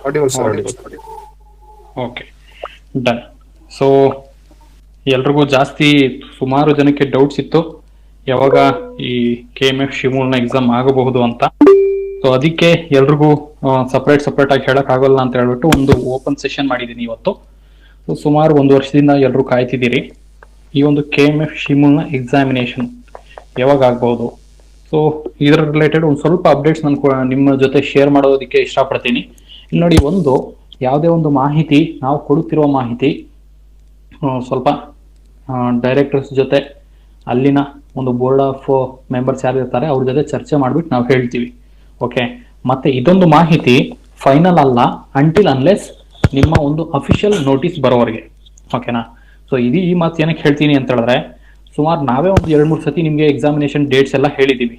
Audible sir, okay audible. Okay, done. So ಎಲ್ರಿಗೂ ಜಾಸ್ತಿ ಸುಮಾರು ಜನಕ್ಕೆ ಡೌಟ್ಸ್ ಇತ್ತು ಯಾವಾಗ ಈ KMF ಶಿಮೂಲ್ನ ಎಕ್ಸಾಮ್ ಆಗಬಹುದು ಅಂತ. ಸೊ ಅದಕ್ಕೆ ಎಲ್ರಿಗೂ ಸಪ್ರೇಟ್ ಆಗಿ ಹೇಳಕ್ ಆಗಲ್ಲ ಅಂತ ಹೇಳ್ಬಿಟ್ಟು ಒಂದು ಓಪನ್ ಸೆಷನ್ ಮಾಡಿದೀನಿ ಇವತ್ತು. ಸೊ ಸುಮಾರು 1 ವರ್ಷದಿಂದ ಎಲ್ಲರೂ ಕಾಯ್ತಿದ್ದೀರಿ ಈ ಒಂದು KMF ಶಿಮೂಲ್ನ ಎಕ್ಸಾಮಿನೇಷನ್ ಯಾವಾಗ ಆಗ್ಬಹುದು. ಸೊ ಇದರ ರಿಲೇಟೆಡ್ ಒಂದು ಸ್ವಲ್ಪ ಅಪ್ಡೇಟ್ಸ್ ನಾನು ನಿಮ್ಮ ಜೊತೆ ಶೇರ್ ಮಾಡೋದಕ್ಕೆ ಇಷ್ಟಪಡ್ತೀನಿ. ಇಲ್ಲಿ ನೋಡಿ, ಯಾವುದೇ ಒಂದು ಮಾಹಿತಿ ನಾವು ಕೊಡುತ್ತಿರುವ ಮಾಹಿತಿ ಸ್ವಲ್ಪ ಡೈರೆಕ್ಟರ್ಸ್ ಜೊತೆ, ಅಲ್ಲಿನ ಒಂದು ಬೋರ್ಡ್ ಆಫ್ ಮೆಂಬರ್ಸ್ ಯಾರು ಇರ್ತಾರೆ ಅವ್ರ ಜೊತೆ ಚರ್ಚೆ ಮಾಡ್ಬಿಟ್ಟು ನಾವು ಹೇಳ್ತೀವಿ. ಓಕೆ, ಮತ್ತೆ ಇದೊಂದು ಮಾಹಿತಿ ಫೈನಲ್ ಅಲ್ಲ ಅಂಟಿಲ್ ಅನ್ಲೆಸ್ ನಿಮ್ಮ ಒಂದು ಅಫಿಷಿಯಲ್ ನೋಟಿಸ್ ಬರೋವರೆಗೆ. ಓಕೆನಾ? ಸೊ ಈ ಮಾತು ಏನಕ್ಕೆ ಹೇಳ್ತೀನಿ ಅಂತ ಹೇಳಿದ್ರೆ, ಸುಮಾರು ನಾವೇ ಒಂದು 2-3 ಸತಿ ನಿಮಗೆ ಎಕ್ಸಾಮಿನೇಷನ್ ಡೇಟ್ಸ್ ಎಲ್ಲ ಹೇಳಿದ್ದೀವಿ,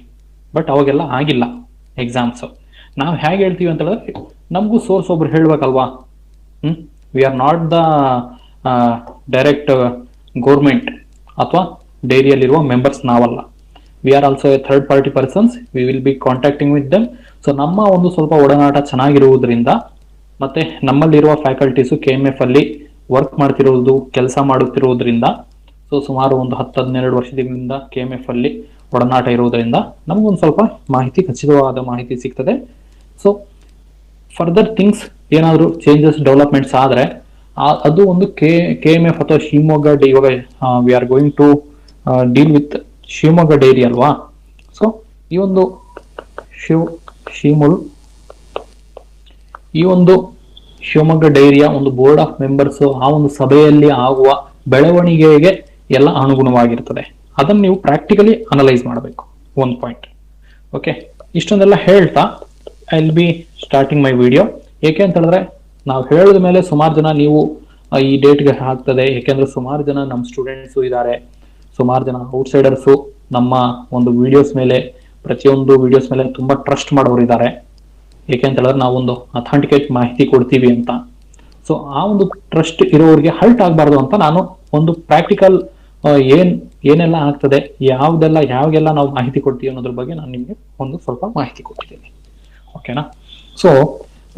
ಬಟ್ ಅವಾಗೆಲ್ಲ ಆಗಿಲ್ಲ ಎಕ್ಸಾಮ್ಸ್. ನಾವು ಹೇಗೆ ಹೇಳ್ತೀವಿ ಅಂತ ಹೇಳಿದ್ರೆ, ನಮಗೂ ಸೋರ್ಸ್ ಒಬ್ರು ಹೇಳ್ಬೇಕಲ್ವಾ. We are not the direct government ಅಥವಾ ಡೈರಿಯಲ್ಲಿರುವ ಮೆಂಬರ್ಸ್ ನಾವಲ್ಲ. We are also a third party persons, we will be contacting with them. So ನಮ್ಮ ಒಂದು ಸ್ವಲ್ಪ ಒಡನಾಟ ಚೆನ್ನಾಗಿರುವುದರಿಂದ, ಮತ್ತೆ ನಮ್ಮಲ್ಲಿರುವ ಫ್ಯಾಕಲ್ಟೀಸು KMF ಅಲ್ಲಿ ವರ್ಕ್ ಮಾಡ್ತಿರೋದು, ಕೆಲಸ ಮಾಡುತ್ತಿರುವುದರಿಂದ, ಸೊ ಸುಮಾರು ಒಂದು 10-12 ವರ್ಷದಿಂದ KMF ಅಲ್ಲಿ ಒಡನಾಟ ಇರುವುದರಿಂದ ನಮಗೊಂದು ಸ್ವಲ್ಪ ಮಾಹಿತಿ, ಖಚಿತವಾದ ಮಾಹಿತಿ ಸಿಗ್ತದೆ. ಸೊ ಫರ್ದರ್ ಥಿಂಗ್ಸ್ ಏನಾದರೂ ಚೇಂಜಸ್, ಡೆವಲಪ್ಮೆಂಟ್ಸ್ ಆದರೆ ಅದು ಒಂದು KMF ಅಥವಾ ಶಿವಮೊಗ್ಗ ಇವಾಗ we are going to deal with Shivamogga dairy ಅಲ್ವಾ. ಸೊ ಈ ಒಂದು ಈ ಒಂದು ಶಿವಮೊಗ್ಗ ಡೈರಿಯ ಒಂದು ಬೋರ್ಡ್ ಆಫ್ ಮೆಂಬರ್ಸ್ ಆ ಒಂದು ಸಭೆಯಲ್ಲಿ ಆಗುವ ಬೆಳವಣಿಗೆಗೆ ಎಲ್ಲ ಅನುಗುಣವಾಗಿರ್ತದೆ. ಅದನ್ನು ನೀವು ಪ್ರಾಕ್ಟಿಕಲಿ ಅನಲೈಸ್ ಮಾಡಬೇಕು. 1 ಪಾಯಿಂಟ್. ಓಕೆ, ಇಷ್ಟೊಂದೆಲ್ಲ ಹೇಳ್ತಾ I will be starting my video. ಏಕೆ ಅಂತ ಹೇಳಿದ್ರೆ, ನಾವು ಹೇಳಿದ ಮೇಲೆ ಸುಮಾರು ಜನ ನೀವು ಈ ಡೇಟ್ಗೆ ಆಗ್ತದೆ, ಏಕೆಂದ್ರೆ ಸುಮಾರು ಜನ ನಮ್ಮ ಸ್ಟೂಡೆಂಟ್ಸು ಇದ್ದಾರೆ, ಸುಮಾರು ಜನ ಔಟ್ಸೈಡರ್ಸು ನಮ್ಮ ಒಂದು ವಿಡಿಯೋಸ್ ಮೇಲೆ, ಪ್ರತಿಯೊಂದು ವಿಡಿಯೋಸ್ ಮೇಲೆ ತುಂಬಾ ಟ್ರಸ್ಟ್ ಮಾಡೋರು ಇದ್ದಾರೆ. ಏಕೆ ಅಂತ ಹೇಳಿದ್ರೆ ನಾವೊಂದು ಅಥೆಂಟಿಕೇಟ್ ಮಾಹಿತಿ ಕೊಡ್ತೀವಿ ಅಂತ. ಸೊ ಆ ಒಂದು ಟ್ರಸ್ಟ್ ಇರೋರಿಗೆ ಹರ್ಟ್ ಆಗಬಾರ್ದು ಅಂತ ನಾನು ಒಂದು ಪ್ರಾಕ್ಟಿಕಲ್ ಏನೆಲ್ಲ ಆಗ್ತದೆ, ಯಾವಾಗೆಲ್ಲ ನಾವು ಮಾಹಿತಿ ಕೊಡ್ತೀವಿ ಅನ್ನೋದ್ರ ಬಗ್ಗೆ ನಾನು ನಿಮಗೆ ಒಂದು ಸ್ವಲ್ಪ ಮಾಹಿತಿ ಕೊಟ್ಟಿದ್ದೀನಿ. ಓಕೆನಾ? ಸೊ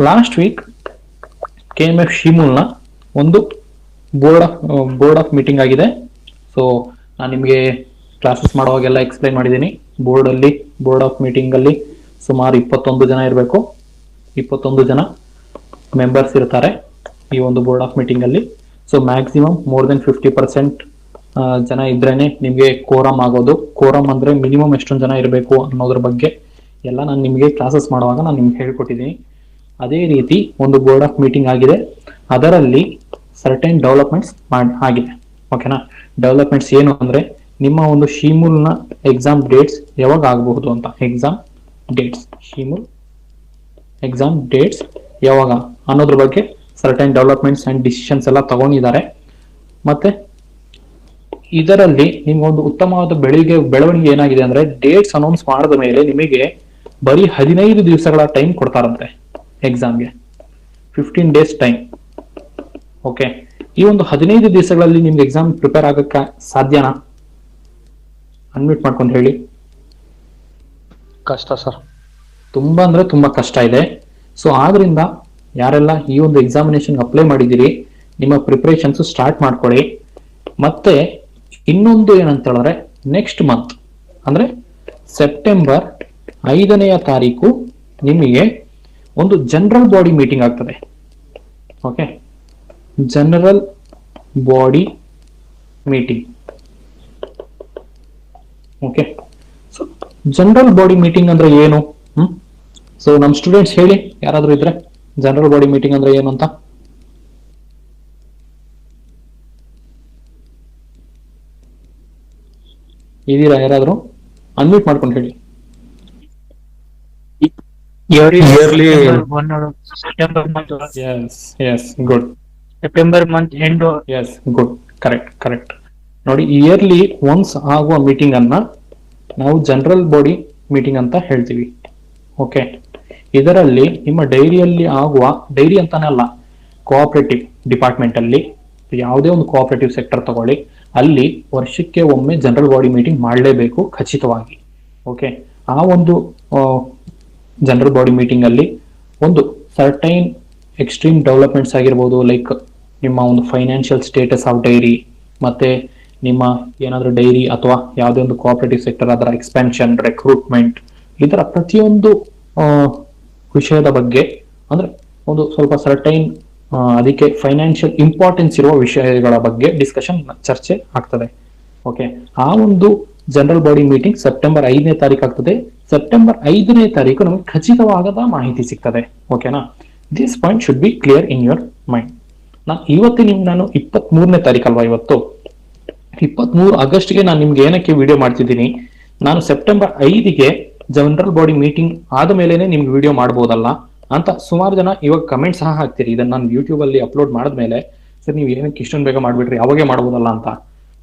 ಲಾಸ್ಟ್ ವೀಕ್ KMF ಶಿಮೂಲ್ನ ಒಂದು ಬೋರ್ಡ್ ಆಫ್ ಮೀಟಿಂಗ್ ಆಗಿದೆ. ಸೊ ನಾನು ನಿಮಗೆ ಕ್ಲಾಸಸ್ ಮಾಡುವಾಗೆಲ್ಲ ಎಕ್ಸ್ಪ್ಲೈನ್ ಮಾಡಿದ್ದೀನಿ. ಬೋರ್ಡ್ ಆಫ್ ಮೀಟಿಂಗ್ ಅಲ್ಲಿ ಸುಮಾರು 21 ಜನ ಇರಬೇಕು. 21 ಜನ ಮೆಂಬರ್ಸ್ ಇರ್ತಾರೆ ಈ ಒಂದು ಬೋರ್ಡ್ ಆಫ್ ಮೀಟಿಂಗ್ ಅಲ್ಲಿ. ಸೊ ಮ್ಯಾಕ್ಸಿಮಮ್ ಮೋರ್ ದೆನ್ 50% ಜನ ಇದ್ರೇನೆ ನಿಮಗೆ ಕೋರಮ್ ಆಗೋದು. ಕೋರಮ್ ಅಂದ್ರೆ ಮಿನಿಮಮ್ ಎಷ್ಟೊಂದು ಜನ ಇರಬೇಕು ಅನ್ನೋದ್ರ ಬಗ್ಗೆ ಎಲ್ಲ ನಾನು ನಿಮಗೆ ಕ್ಲಾಸಸ್ ಮಾಡುವಾಗ ನಾನು ನಿಮ್ಗೆ ಹೇಳ್ಕೊಟ್ಟಿದ್ದೀನಿ. ಅದೇ ರೀತಿ ಒಂದು ಬೋರ್ಡ್ ಆಫ್ ಮೀಟಿಂಗ್ ಆಗಿದೆ, ಅದರಲ್ಲಿ ಸರ್ಟೆನ್ ಡೆವಲಪ್ಮೆಂಟ್ಸ್ ಆಗಿದೆ. ಓಕೆನಾ? ಡೆವಲಪ್ಮೆಂಟ್ಸ್ ಏನು ಅಂದ್ರೆ, ನಿಮ್ಮ ಒಂದು ಶಿಮೂಲ್ನ ಎಕ್ಸಾಮ್ ಡೇಟ್ಸ್ ಯಾವಾಗ ಆಗಬಹುದು ಅಂತ. ಶಿಮೂಲ್ ಎಕ್ಸಾಮ್ ಡೇಟ್ಸ್ ಯಾವಾಗ ಅನ್ನೋದ್ರ ಬಗ್ಗೆ ಸರ್ಟೆನ್ ಡೆವಲಪ್ಮೆಂಟ್ಸ್ ಅಂಡ್ ಡಿಸಿಷನ್ಸ್ ಎಲ್ಲ ತಗೊಂಡಿದ್ದಾರೆ. ಮತ್ತೆ ಇದರಲ್ಲಿ ನಿಮ್ಗೊಂದು ಉತ್ತಮವಾದ ಬೆಳವಣಿಗೆ ಏನಾಗಿದೆ ಅಂದ್ರೆ, ಡೇಟ್ಸ್ ಅನೌನ್ಸ್ ಮಾಡಿದ ಮೇಲೆ ನಿಮಗೆ ಬರೀ 15 ದಿವಸಗಳ ಟೈಮ್ ಕೊಡ್ತಾರಂತೆ ಎಕ್ಸಾಮ್ಗೆ. 15 days ಟೈಮ್. ಓಕೆ, ಈ ಒಂದು 15 ದಿವಸಗಳಲ್ಲಿ ನಿಮ್ಗೆ ಎಕ್ಸಾಮ್ ಪ್ರಿಪೇರ್ ಆಗಕ್ಕೆ ಸಾಧ್ಯನಾ? ಅನ್ಮ್ಯೂಟ್ ಮಾಡ್ಕೊಂಡು ಹೇಳಿ. ಕಷ್ಟ ಸರ್, ತುಂಬಾ ಅಂದ್ರೆ ತುಂಬಾ ಕಷ್ಟ ಇದೆ. ಸೊ ಆದ್ರಿಂದ ಯಾರೆಲ್ಲ ಈ ಒಂದು ಎಕ್ಸಾಮಿನೇಷನ್ ಅಪ್ಲೈ ಮಾಡಿದ್ದೀರಿ, ನಿಮ್ಮ ಪ್ರಿಪರೇಷನ್ಸ್ ಸ್ಟಾರ್ಟ್ ಮಾಡ್ಕೊಳ್ಳಿ. ಮತ್ತೆ ಇನ್ನೊಂದು ಏನಂತ ಹೇಳಿದ್ರೆ, ನೆಕ್ಸ್ಟ್ ಮಂತ್ ಅಂದ್ರೆ ಸೆಪ್ಟೆಂಬರ್ 5ನೇ ತಾರೀಕು ನಿಮಗೆ ಒಂದು ಜನರಲ್ ಬಾಡಿ ಮೀಟಿಂಗ್ ಆಗ್ತದೆ. Okay, general body meeting. Okay, so general body meeting ಅಂದ್ರೆ ಏನು? ಸೊ ನಮ್ಮ ಸ್ಟೂಡೆಂಟ್ಸ್ ಹೇಳಿ, ಯಾರಾದ್ರೂ ಇದ್ರೆ ಜನರಲ್ ಬಾಡಿ ಮೀಟಿಂಗ್ ಅಂದ್ರೆ ಏನು ಅಂತ. ಇದೀರಾ ಯಾರಾದ್ರೂ? ಅನ್ಮ್ಯೂಟ್ ಮಾಡ್ಕೊಂಡು ಹೇಳಿ. Yearly September month good. September month end. Good, correct. ನೋಡಿ, ಇಯರ್ಲಿ ಒನ್ಸ್ ಆಗುವ ಮೀಟಿಂಗ್ ಅನ್ನ ನಾವು ಜನರಲ್ ಬಾಡಿ ಮೀಟಿಂಗ್ ಅಂತ ಹೇಳ್ತೀವಿ. ಓಕೆ, ಇದರಲ್ಲಿ ನಿಮ್ಮ ಡೈರಿಯಲ್ಲಿ ಆಗುವ, ಡೈರಿ ಅಂತಾನೆ ಅಲ್ಲ, ಕೋಆಪರೇಟಿವ್ ಡಿಪಾರ್ಟ್ಮೆಂಟ್ ಅಲ್ಲಿ ಯಾವುದೇ ಒಂದು ಕೋಆಪರೇಟಿವ್ ಸೆಕ್ಟರ್ ತಗೊಳ್ಳಿ, ಅಲ್ಲಿ ವರ್ಷಕ್ಕೆ ಒಮ್ಮೆ ಜನರಲ್ ಬಾಡಿ ಮೀಟಿಂಗ್ ಮಾಡಲೇಬೇಕು ಖಚಿತವಾಗಿ. ಓಕೆ, ಆ ಒಂದು ಜನರಲ್ ಬಾಡಿ ಮೀಟಿಂಗ್ ಅಲ್ಲಿ ಒಂದು ಸರ್ಟೈನ್ ಎಕ್ಸ್ಟ್ರೀಮ್ ಡೆವಲಪ್ಮೆಂಟ್ಸ್ ಆಗಿರ್ಬೋದು, ಲೈಕ್ ನಿಮ್ಮ ಒಂದು ಫೈನಾನ್ಷಿಯಲ್ ಸ್ಟೇಟಸ್ ಆಫ್ ಡೈರಿ, ಮತ್ತೆ ನಿಮ್ಮ ಏನಾದರೂ ಡೈರಿ ಅಥವಾ ಯಾವುದೇ ಒಂದು ಕೋಆಪರೇಟಿವ್ ಸೆಕ್ಟರ್ ಅದರ ಎಕ್ಸ್ಪ್ಯಾನ್ಷನ್, ರೆಕ್ರೂಟ್ಮೆಂಟ್, ಇದರ ಪ್ರತಿಯೊಂದು ವಿಷಯದ ಬಗ್ಗೆ ಅಂದ್ರೆ ಒಂದು ಸ್ವಲ್ಪ ಸರ್ಟೈನ್ ಅದಕ್ಕೆ ಫೈನಾನ್ಷಿಯಲ್ ಇಂಪಾರ್ಟೆನ್ಸ್ ಇರುವ ವಿಷಯಗಳ ಬಗ್ಗೆ ಡಿಸ್ಕಷನ್ ಚರ್ಚೆ ಆಗ್ತದೆ. ಓಕೆ, ಆ ಒಂದು ಜನರಲ್ ಬಾಡಿ ಮೀಟಿಂಗ್ ಸೆಪ್ಟೆಂಬರ್ 5ನೇ ತಾರೀಕು ಆಗ್ತದೆ. ಸೆಪ್ಟೆಂಬರ್ 5ನೇ ತಾರೀಕು ನಮಗೆ ಖಚಿತವಾದ ಮಾಹಿತಿ ಸಿಗ್ತದೆ. ಓಕೆನಾ, this point should be clear in your mind. ನಾನು 23ನೇ ತಾರೀಕಲ್ವಾ ಇವತ್ತು, 23 ಆಗಸ್ಟ್ಗೆ ನಾನು ನಿಮ್ಗೆ ಏನಕ್ಕೆ ವಿಡಿಯೋ ಮಾಡ್ತಿದ್ದೀನಿ, ನಾನು ಸೆಪ್ಟೆಂಬರ್ 5ಗೆ ಜನರಲ್ ಬಾಡಿ ಮೀಟಿಂಗ್ ಆದ ಮೇಲೆನೆ ನಿಮ್ಗೆ ವಿಡಿಯೋ ಮಾಡ್ಬೋದಲ್ಲ ಅಂತ ಸುಮಾರು ಜನ ಇವಾಗ ಕಮೆಂಟ್ ಸಹ ಹಾಕ್ತೀರಿ. ಇದನ್ನ ನಾನು ಯೂಟ್ಯೂಬ್ ಅಲ್ಲಿ ಅಪ್ಲೋಡ್ ಮಾಡಿದ್ಮೇಲೆ, ಸರ್ ನೀವು ಏನಕ್ಕೆ ಇಷ್ಟೊಂದು ಬೇಗ ಮಾಡ್ಬಿಟ್ರಿ, ಅವಾಗೇ ಮಾಡ್ಬೋದಲ್ಲ ಅಂತ.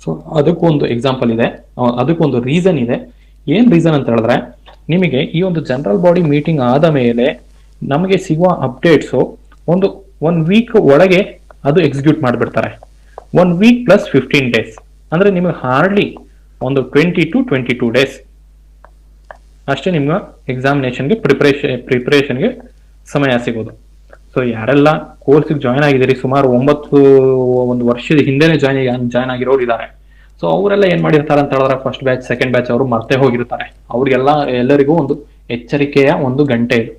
ಸೊ ಅದಕ್ಕೊಂದು ಎಕ್ಸಾಂಪಲ್ ಇದೆ, ಅದಕ್ಕೊಂದು ರೀಸನ್ ಇದೆ. ಏನ್ ರೀಸನ್ ಅಂತ ಹೇಳಿದ್ರೆ, ನಿಮಗೆ ಈ ಒಂದು ಜನರಲ್ ಬಾಡಿ ಮೀಟಿಂಗ್ ಆದ ಮೇಲೆ ನಮಗೆ ಸಿಗುವ ಅಪ್ಡೇಟ್ಸ್ ಒಂದು 1 ವೀಕ್ ಒಳಗೆ ಅದು ಎಕ್ಸಿಕ್ಯೂಟ್ ಮಾಡಿಬಿಡ್ತಾರೆ. 1 ವೀಕ್ ಪ್ಲಸ್ 15 ಡೇಸ್ ಅಂದ್ರೆ ನಿಮಗೆ ಹಾರ್ಡ್ಲಿ ಒಂದು 20 to 22 ಡೇಸ್ ಅಷ್ಟೇ ನಿಮ್ಮ ಎಕ್ಸಾಮಿನೇಷನ್ಗೆ ಪ್ರಿಪರೇಷನ್ಗೆ ಸಮಯ ಸಿಗೋದು. ಸೊ ಯಾರೆಲ್ಲ ಕೋರ್ಸ್ಗೆ ಜಾಯ್ನ್ ಆಗಿದ್ದೀರಿ, ಸುಮಾರು 1 ವರ್ಷದ ಹಿಂದೆನೆ ಜಾಯ್ನ್ ಆಗಿರೋರು ಇದ್ದಾರೆ. ಸೊ ಅವರೆಲ್ಲ ಏನ್ ಮಾಡಿರ್ತಾರೆ ಅಂತ ಹೇಳಿದ್ರೆ, ಫಸ್ಟ್ ಬ್ಯಾಚ್ ಸೆಕೆಂಡ್ ಬ್ಯಾಚ್ ಅವರು ಮರ್ತೇ ಹೋಗಿರ್ತಾರೆ. ಎಲ್ಲರಿಗೂ ಒಂದು ಎಚ್ಚರಿಕೆಯ ಒಂದು ಗಂಟೆ ಇದು.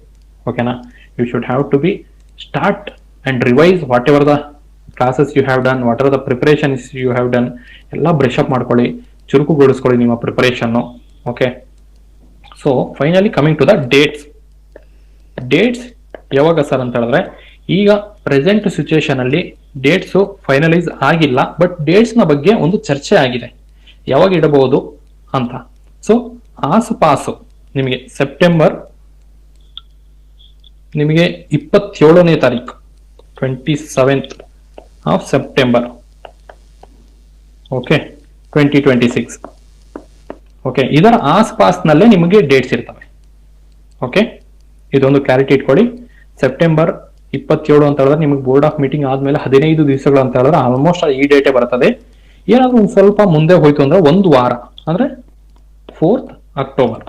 ಓಕೆನಾ, you should have to be start and revise whatever the classes you have done, whatever the preparations you have done, ಎಲ್ಲ ಬ್ರಷ್ ಅಪ್ ಮಾಡ್ಕೊಳ್ಳಿ, ಚುರುಕುಗೊಳಿಸ್ಕೊಳ್ಳಿ ನಿಮ್ಮ preparation. Okay, so finally coming to the dates ಯಾವಾಗ sir ಅಂತ ಹೇಳಿದ್ರೆ, ಈಗ present situation ಅಲ್ಲಿ dates finalise ಆಗಿಲ್ಲ, ಬಟ್ ಡೇಟ್ಸ್ ನ ಬಗ್ಗೆ ಒಂದು ಚರ್ಚೆ ಆಗಿದೆ, ಯಾವಾಗ ಇಡಬಹುದು ಅಂತ. ಸೊ ಆಸುಪಾಸು ನಿಮಗೆ ಸೆಪ್ಟೆಂಬರ್ ನಿಮಗೆ 27ನೇ ತಾರೀಕು 27th of September, okay 2026. Okay, ಇದರ ಆಸ್ಪಾಸ್ನಲ್ಲೇ ನಿಮಗೆ ಡೇಟ್ಸ್ ಇರ್ತವೆ. ಓಕೆ, ಇದೊಂದು ಕ್ಲಾರಿಟಿ ಇಟ್ಕೊಳ್ಳಿ. ಸೆಪ್ಟೆಂಬರ್ 27 ಅಂತ ಹೇಳಿದ್ರೆ ನಿಮಗೆ ಬೋರ್ಡ್ ಆಫ್ ಮೀಟಿಂಗ್ ಆದ್ಮೇಲೆ 15 ದಿವಸಗಳು ಅಂತ ಹೇಳಿದ್ರೆ ಆಲ್ಮೋಸ್ಟ್ ಈ ಡೇಟೇ ಬರ್ತದೆ. ಏನಾದ್ರೂ ಒಂದು ಸ್ವಲ್ಪ ಮುಂದೆ ಹೋಯ್ತು ಅಂದ್ರೆ 1 ವಾರ ಅಂದ್ರೆ 4th ಅಕ್ಟೋಬರ್.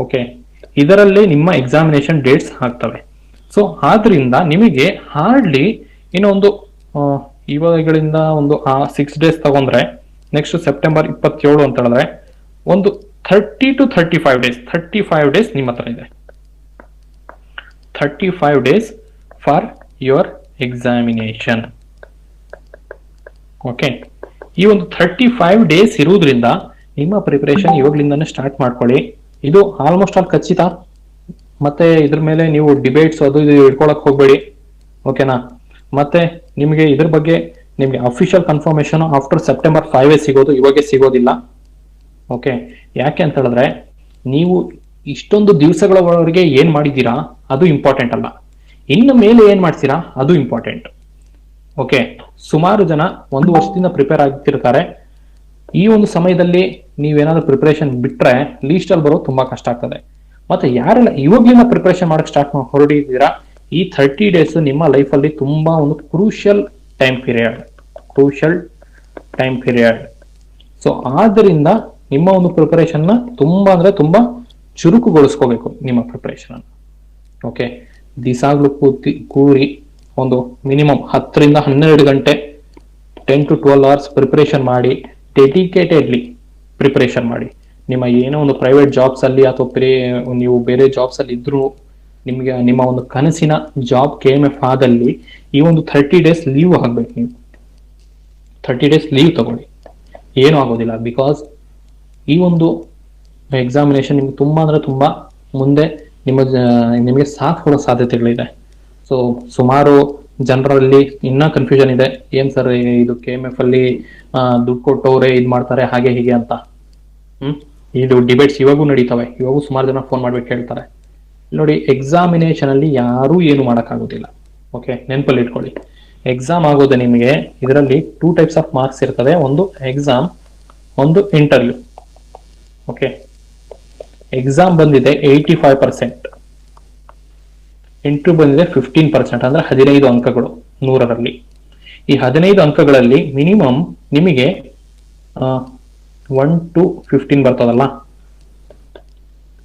ಓಕೆ, ಇದರಲ್ಲಿ ನಿಮ್ಮ ಎಕ್ಸಾಮಿನೇಷನ್ ಡೇಟ್ಸ್ ಆಗ್ತವೆ. ಸೊ ಆದ್ರಿಂದ ನಿಮಗೆ ಹಾರ್ಡ್ಲಿ ಇನ್ನೊಂದು ಇವಾಗಳಿಂದ ಒಂದು 6 ಡೇಸ್ ತಗೊಂಡ್ರೆ, ನೆಕ್ಸ್ಟ್ ಸೆಪ್ಟೆಂಬರ್ 27 ಅಂತ ಹೇಳಿದ್ರೆ ಒಂದು 30 to 35 ಡೇಸ್ ನಿಮ್ಮ ಹತ್ರ ಇದೆ. 35 days for your examination. Okay, ಈ ಒಂದು 35 ಡೇಸ್ ಇರುವುದರಿಂದ ನಿಮ್ಮ ಪ್ರಿಪರೇಷನ್ ಇವಾಗ್ಲಿಂದಾನೇ ಸ್ಟಾರ್ಟ್ ಮಾಡ್ಕೊಳ್ಳಿ. ಇದು ಆಲ್ಮೋಸ್ಟ್ ಆಲ್ ಖಚಿತ. ಮತ್ತೆ ಇದ್ರ ಮೇಲೆ ನೀವು ಡಿಬೇಟ್ಸ್ ಅದು ಇದು ಇಟ್ಕೊಳಕ್ ಹೋಗ್ಬೇಡಿ. ಓಕೆನಾ, ಮತ್ತೆ ನಿಮಗೆ ಇದ್ರ ಬಗ್ಗೆ ನಿಮ್ಗೆ ಅಫಿಷಿಯಲ್ ಕನ್ಫರ್ಮೇಶನ್ ಆಫ್ಟರ್ ಸೆಪ್ಟೆಂಬರ್ 5 ಸಿಗೋದು, ಇವಾಗೆ ಸಿಗೋದಿಲ್ಲ. ಓಕೆ, ಯಾಕೆ ಅಂತ ಹೇಳಿದ್ರೆ ನೀವು ಇಷ್ಟೊಂದು ದಿವಸಗಳವರೆಗೆ ಏನ್ ಮಾಡಿದ್ದೀರಾ ಅದು ಇಂಪಾರ್ಟೆಂಟ್ ಅಲ್ಲ, ಇನ್ನು ಮೇಲೆ ಏನ್ ಮಾಡ್ತೀರಾ ಅದು ಇಂಪಾರ್ಟೆಂಟ್. ಓಕೆ, ಸುಮಾರು ಜನ 1 ವರ್ಷದಿಂದ ಪ್ರಿಪೇರ್ ಆಗ್ತಿರ್ತಾರೆ. ಈ ಒಂದು ಸಮಯದಲ್ಲಿ ನೀವೇನಾದ್ರೂ ಪ್ರಿಪರೇಷನ್ ಬಿಟ್ರೆ ಲೀಸ್ಟ್ ಅಲ್ಲಿ ಬರೋದು ತುಂಬಾ ಕಷ್ಟ ಆಗ್ತದೆ. ಮತ್ತೆ ಯಾರೆಲ್ಲ ಇವಾಗ್ಲಿಂದ ಪ್ರಿಪರೇಷನ್ ಮಾಡಕ್ ಸ್ಟಾರ್ಟ್ ಹೊರಡಿದ್ದೀರಾ, ಈ 30 ಡೇಸ್ ನಿಮ್ಮ ಲೈಫ್ ಅಲ್ಲಿ ತುಂಬಾ ಒಂದು ಕ್ರೂಷಿಯಲ್ ಟೈಮ್ ಪೀರಿಯಡ್. ಸೊ ಆದ್ರಿಂದ ನಿಮ್ಮ ಒಂದು ಪ್ರಿಪರೇಷನ್ ನ ತುಂಬಾ ಅಂದ್ರೆ ತುಂಬಾ ಚುರುಕುಗೊಳಿಸ್ಕೋಬೇಕು ನಿಮ್ಮ ಪ್ರಿಪರೇಷನ್ ಅನ್ನು. ಓಕೆ, ದಿಸಾಗ್ಲು ಕೂರಿ ಒಂದು ಮಿನಿಮಮ್ 10 ರಿಂದ 12 ಗಂಟೆ 10 to 12 hours ಪ್ರಿಪರೇಷನ್ ಮಾಡಿ, ಡೆಡಿಕೇಟೆಡ್ಲಿ ಪ್ರಿಪರೇಷನ್ ಮಾಡಿ. ನಿಮ್ಮ ಏನೋ ಒಂದು ಪ್ರೈವೇಟ್ ಜಾಬ್ಸ್ ಅಲ್ಲಿ ಅಥವಾ ನೀವು ಬೇರೆ ಜಾಬ್ಸ್ ಅಲ್ಲಿ ಇದ್ರು, ನಿಮ್ಗೆ ನಿಮ್ಮ ಒಂದು ಕನಸಿನ ಜಾಬ್ KMF ಆದಲ್ಲಿ ಈ ಒಂದು 30 ಡೇಸ್ ಲೀವ್ ಹಾಕ್ಬೇಕು. ನೀವು 30 ಡೇಸ್ ಲೀವ್ ತಗೊಳ್ಳಿ, ಏನು ಆಗೋದಿಲ್ಲ. ಬಿಕಾಸ್ ಈ ಒಂದು ಎಕ್ಸಾಮಿನೇಷನ್ ನಿಮ್ಗೆ ತುಂಬಾ ಅಂದ್ರೆ ತುಂಬಾ ಮುಂದೆ ನಿಮಗೆ ಸಾಥ್ ಕೊಡೋ ಸಾಧ್ಯತೆಗಳಿದೆ. ಸೊ ಸುಮಾರು ಜನರಲ್ಲಿ ಇನ್ನ ಕನ್ಫ್ಯೂಷನ್ ಇದೆ, ಏನ್ ಸರ್ ಇದು KMF ಅಲ್ಲಿ ದುಡ್ಡು ಕೊಟ್ಟವ್ರೆ ಇದ್ ಮಾಡ್ತಾರೆ ಹಾಗೆ ಹೀಗೆ ಅಂತ. ಇದು ಡಿಬೇಟ್ಸ್ ಇವಾಗೂ ನಡೀತವೆ, ಇವಾಗೂ ಸುಮಾರು ಜನ ಫೋನ್ ಮಾಡ್ಬೇಕು ಹೇಳ್ತಾರೆ. ನೋಡಿ, ಎಕ್ಸಾಮಿನೇಷನ್ ಅಲ್ಲಿ ಯಾರೂ ಏನು ಮಾಡಕ್ಕಾಗೋದಿಲ್ಲ. ಓಕೆ, ನೆನಪಲ್ಲಿ ಇಟ್ಕೊಳ್ಳಿ. ಎಕ್ಸಾಮ್ ಆಗೋದು ನಿಮಗೆ ಇದರಲ್ಲಿ 2 types ಆಫ್ ಮಾರ್ಕ್ಸ್ ಇರ್ತದೆ, ಒಂದು ಎಕ್ಸಾಮ್, ಒಂದು ಇಂಟರ್ವ್ಯೂ. ಓಕೆ, ಎಕ್ಸಾಮ್ ಬಂದಿದೆ 85%, ಇಂಟರ್ವ್ಯೂ ಬಂದಿದೆ 15%, ಅಂದ್ರೆ 15 ಅಂಕಗಳು 100ರಲ್ಲಿ. ಈ 15 ಅಂಕಗಳಲ್ಲಿ ಮಿನಿಮಮ್ ನಿಮಗೆ 1 to 15 ಬರ್ತದಲ್ಲ,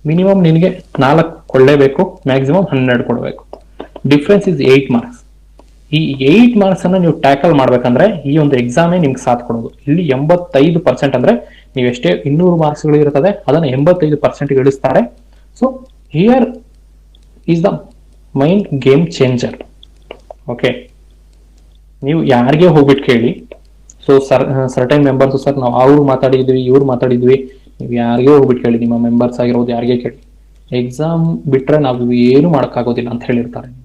ಮಿನಿಮಮ್ ನಿನಗೆ 4 ಕೊಳ್ಳೇಬೇಕು, ಮ್ಯಾಕ್ಸಿಮಮ್ 12 ಕೊಡಬೇಕು. Difference is 8 marks. ಈ 8 ಮಾರ್ಕ್ಸ್ ಅನ್ನ ನೀವು ಟ್ಯಾಕಲ್ ಮಾಡ್ಬೇಕಂದ್ರೆ ಈ ಒಂದು ಎಕ್ಸಾಮೇ ನಿಮ್ಗೆ ಸಾಥ್ ಕೊಡೋದು. ಇಲ್ಲಿ 85% ಅಂದ್ರೆ ನೀವು ಎಷ್ಟೇ 200 ಮಾರ್ಕ್ಸ್ಗಳು ಇರ್ತದೆ ಅದನ್ನ 85% ಇಳಿಸ್ತಾರೆ. So here is the mind game changer. Okay, ನೀವು ಯಾರಿಗೆ ಹೋಗ್ಬಿಟ್ಟು ಕೇಳಿ, ಸೊ ಸರ್ಟೈನ್ ಮೆಂಬರ್ಸ್ ಸರ್ ನಾವು ಅವ್ರು ಮಾತಾಡಿದ್ವಿ ಇವ್ರು ಮಾತಾಡಿದ್ವಿ, ನೀವು ಯಾರಿಗೆ ಹೋಗ್ಬಿಟ್ಟು ಕೇಳಿ, ನಿಮ್ಮ ಮೆಂಬರ್ಸ್ ಆಗಿರೋದು ಯಾರಿಗೆ ಕೇಳಿ, ಎಕ್ಸಾಮ್ ಬಿಟ್ರೆ ನಾವು ಏನು ಮಾಡೋಕ್ಕಾಗೋದಿಲ್ಲ ಅಂತ ಹೇಳಿರ್ತಾರೆ ನಿಮಗೆ.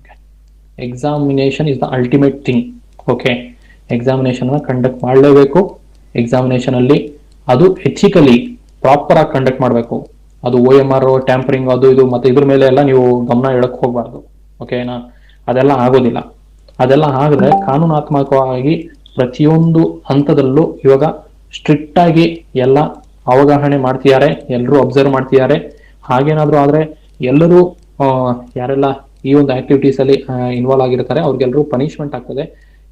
Examination is the ultimate thing. Okay, examination conduct ಮಾಡಲೇಬೇಕು. ಎಕ್ಸಾಮಿನೇಷನ್ ಅಲ್ಲಿ ಅದು ಎಥಿಕಲಿ ಪ್ರಾಪರ್ ಆಗಿ ಕಂಡಕ್ಟ್ ಮಾಡಬೇಕು. ಅದು OMR ಟ್ಯಾಂಪರಿಂಗ್ ಅದು ಇದು ಮತ್ತೆ ಇದ್ರ ಮೇಲೆ ಎಲ್ಲ ನೀವು ಗಮನ ಇಡಕ್ ಹೋಗ್ಬಾರ್ದು. ಓಕೆನಾ, ಅದೆಲ್ಲ ಆಗೋದಿಲ್ಲ. ಅದೆಲ್ಲ ಆಗಿದ್ರೆ ಕಾನೂನಾತ್ಮಕವಾಗಿ ಪ್ರತಿಯೊಂದು ಹಂತದಲ್ಲೂ ಇವಾಗ ಸ್ಟ್ರಿಕ್ಟ್ ಆಗಿ ಎಲ್ಲ ಅವಗಾಹನೆ ಮಾಡ್ತಿದ್ದಾರೆ, ಎಲ್ಲರೂ ಅಬ್ಸರ್ವ್ ಮಾಡ್ತಿದ್ದಾರೆ. ಹಾಗೇನಾದ್ರೂ ಆದ್ರೆ ಎಲ್ಲರೂ ಯಾರೆಲ್ಲ ಈ ಒಂದು ಆಕ್ಟಿವಿಟೀಸ್ ಅಲ್ಲಿ ಇನ್ವಾಲ್ವ್ ಆಗಿರ್ತಾರೆ ಅವ್ರಿಗೆಲ್ಲರೂ ಪನಿಷ್ಮೆಂಟ್ ಆಗ್ತದೆ.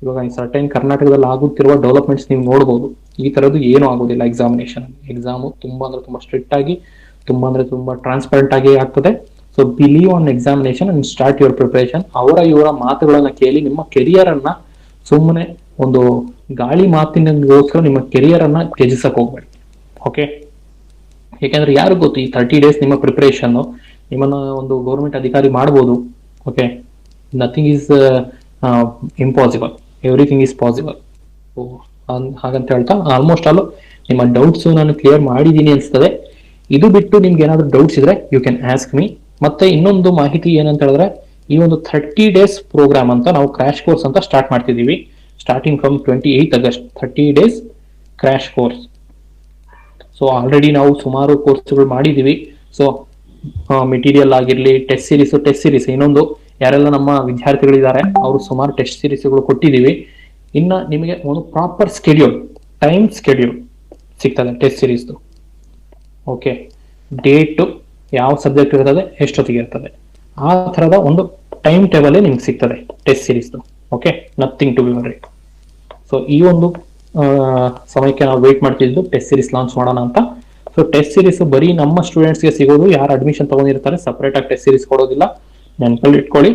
ಇವಾಗ ಸರ್ಟೈನ್ ಕರ್ನಾಟಕದಲ್ಲಿ ಆಗುತ್ತಿರುವ ಡೆವಲಪ್ಮೆಂಟ್ಸ್ ನೀವು ನೋಡಬಹುದು. ಈ ತರದ್ದು ಏನೂ ಆಗೋದಿಲ್ಲ ಎಕ್ಸಾಮಿನೇಷನ್. ಎಕ್ಸಾಮು ತುಂಬಾ ಅಂದ್ರೆ ತುಂಬಾ ಸ್ಟ್ರಿಕ್ಟ್ ಆಗಿ, ತುಂಬಾ ಅಂದ್ರೆ ತುಂಬಾ ಟ್ರಾನ್ಸ್ಪರೆಂಟ್ ಆಗಿ ಆಗ್ತದೆ. So believe on examination and start your preparation. ಇವರ ಮಾತುಗಳನ್ನ ಕೇಳಿ ನಿಮ್ಮ ಕೆರಿಯರ್ ಅನ್ನ ಸುಮ್ಮನೆ ಒಂದು ಗಾಳಿ ಮಾತಿನಗೋಸ್ಕರ ನಿಮ್ಮ ಕೆರಿಯರ್ ಅನ್ನ ತ್ಯಜಿಸಕ್ ಹೋಗ್ಬೇಡಿ. ಓಕೆ, ಯಾಕೆಂದ್ರೆ ಯಾರು ಗೊತ್ತು ಈ 30 days ನಿಮ್ಮ ಪ್ರಿಪರೇಷನ್ ನಿಮ್ಮನ್ನ ಒಂದು ಗೌರ್ಮೆಂಟ್ ಅಧಿಕಾರಿ ಮಾಡ್ಬೋದು. Okay, nothing is impossible, everything is possible. ಹಾಗಂತ ಹೇಳ್ತಾ ಆಲ್ಮೋಸ್ಟ್ ಆಲ್ ನಿಮ್ಮ ಡೌಟ್ಸ್ ನಾನು ಕ್ಲಿಯರ್ ಮಾಡಿದೀನಿ ಅನ್ಸ್ತದೆ. ಇದು ಬಿಟ್ಟು ನಿಮ್ಗೆ ಏನಾದ್ರು ಡೌಟ್ಸ್ ಇದ್ರೆ ಯು ಕ್ಯಾನ್ ಆಸ್ಕ್ ಮೀ. ಮತ್ತೆ ಇನ್ನೊಂದು ಮಾಹಿತಿ ಏನಂತ ಹೇಳಿದ್ರೆ, ಈ ಒಂದು 30 days ಪ್ರೋಗ್ರಾಮ್ ಅಂತ ನಾವು ಕ್ರಾಶ್ ಕೋರ್ಸ್ ಅಂತ ಸ್ಟಾರ್ಟ್ ಮಾಡ್ತಿದೀವಿ. Starting from 28 August 30 days crash course. So already ನಾವು ಸುಮಾರು ಕೋರ್ಸ್ಗಳು ಮಾಡಿದೀವಿ. ಸೊ ಮೆಟೀರಿಯಲ್ ಆಗಿರ್ಲಿ, ಟೆಸ್ಟ್ ಸೀರೀಸ್ ಇನ್ನೊಂದು ಯಾರೆಲ್ಲ ನಮ್ಮ ವಿದ್ಯಾರ್ಥಿಗಳಿದ್ದಾರೆ ಅವರು ಸುಮಾರು ಟೆಸ್ಟ್ ಸೀರೀಸ್ಗಳು ಕೊಟ್ಟಿದ್ದೀವಿ. ಇನ್ನ ನಿಮಗೆ ಒಂದು ಪ್ರಾಪರ್ ಸ್ಕೆಡ್ಯೂಲ್, ಟೈಮ್ ಸ್ಕೆಡ್ಯೂಲ್ ಸಿಗ್ತದೆ ಟೆಸ್ಟ್ ಸೀರೀಸ್ದು. ಓಕೆ, ಡೇಟ್ ಯಾವ ಸಬ್ಜೆಕ್ಟ್ ಇರ್ತದೆ, ಎಷ್ಟೊತ್ತಿಗೆ ಇರ್ತದೆ, ಆ ತರದ ಒಂದು ಟೈಮ್ ಟೇಬಲ್ ನಿಮ್ಗೆ ಸಿಗ್ತದೆ ಟೆಸ್ಟ್ ಸೀರೀಸ್ದು. Okay, nothing to be worried. So ಈ ಒಂದು ಸಮಯಕ್ಕೆ ನಾವು ವೇಟ್ ಮಾಡ್ತಿದ್ದು ಟೆಸ್ಟ್ ಸೀರೀಸ್ ಲಾಂಚ್ ಮಾಡೋಣ ಅಂತ. ಸೊ ಟೆಸ್ಟ್ ಸೀರೀಸ್ ಬರೀ ನಮ್ಮ ಸ್ಟೂಡೆಂಟ್ಸ್ಗೆ ಸಿಗೋದು, ಯಾರು ಅಡ್ಮಿಷನ್ ತಗೊಂಡಿರ್ತಾರೆ ಸಪರೇಟ್ ಆಗಿ ಟೆಸ್ಟ್ ಸೀರೀಸ್ ಕೊಡೋದಿಲ್ಲ, ನೆನಪಲ್ಲಿ ಇಟ್ಕೊಳ್ಳಿ.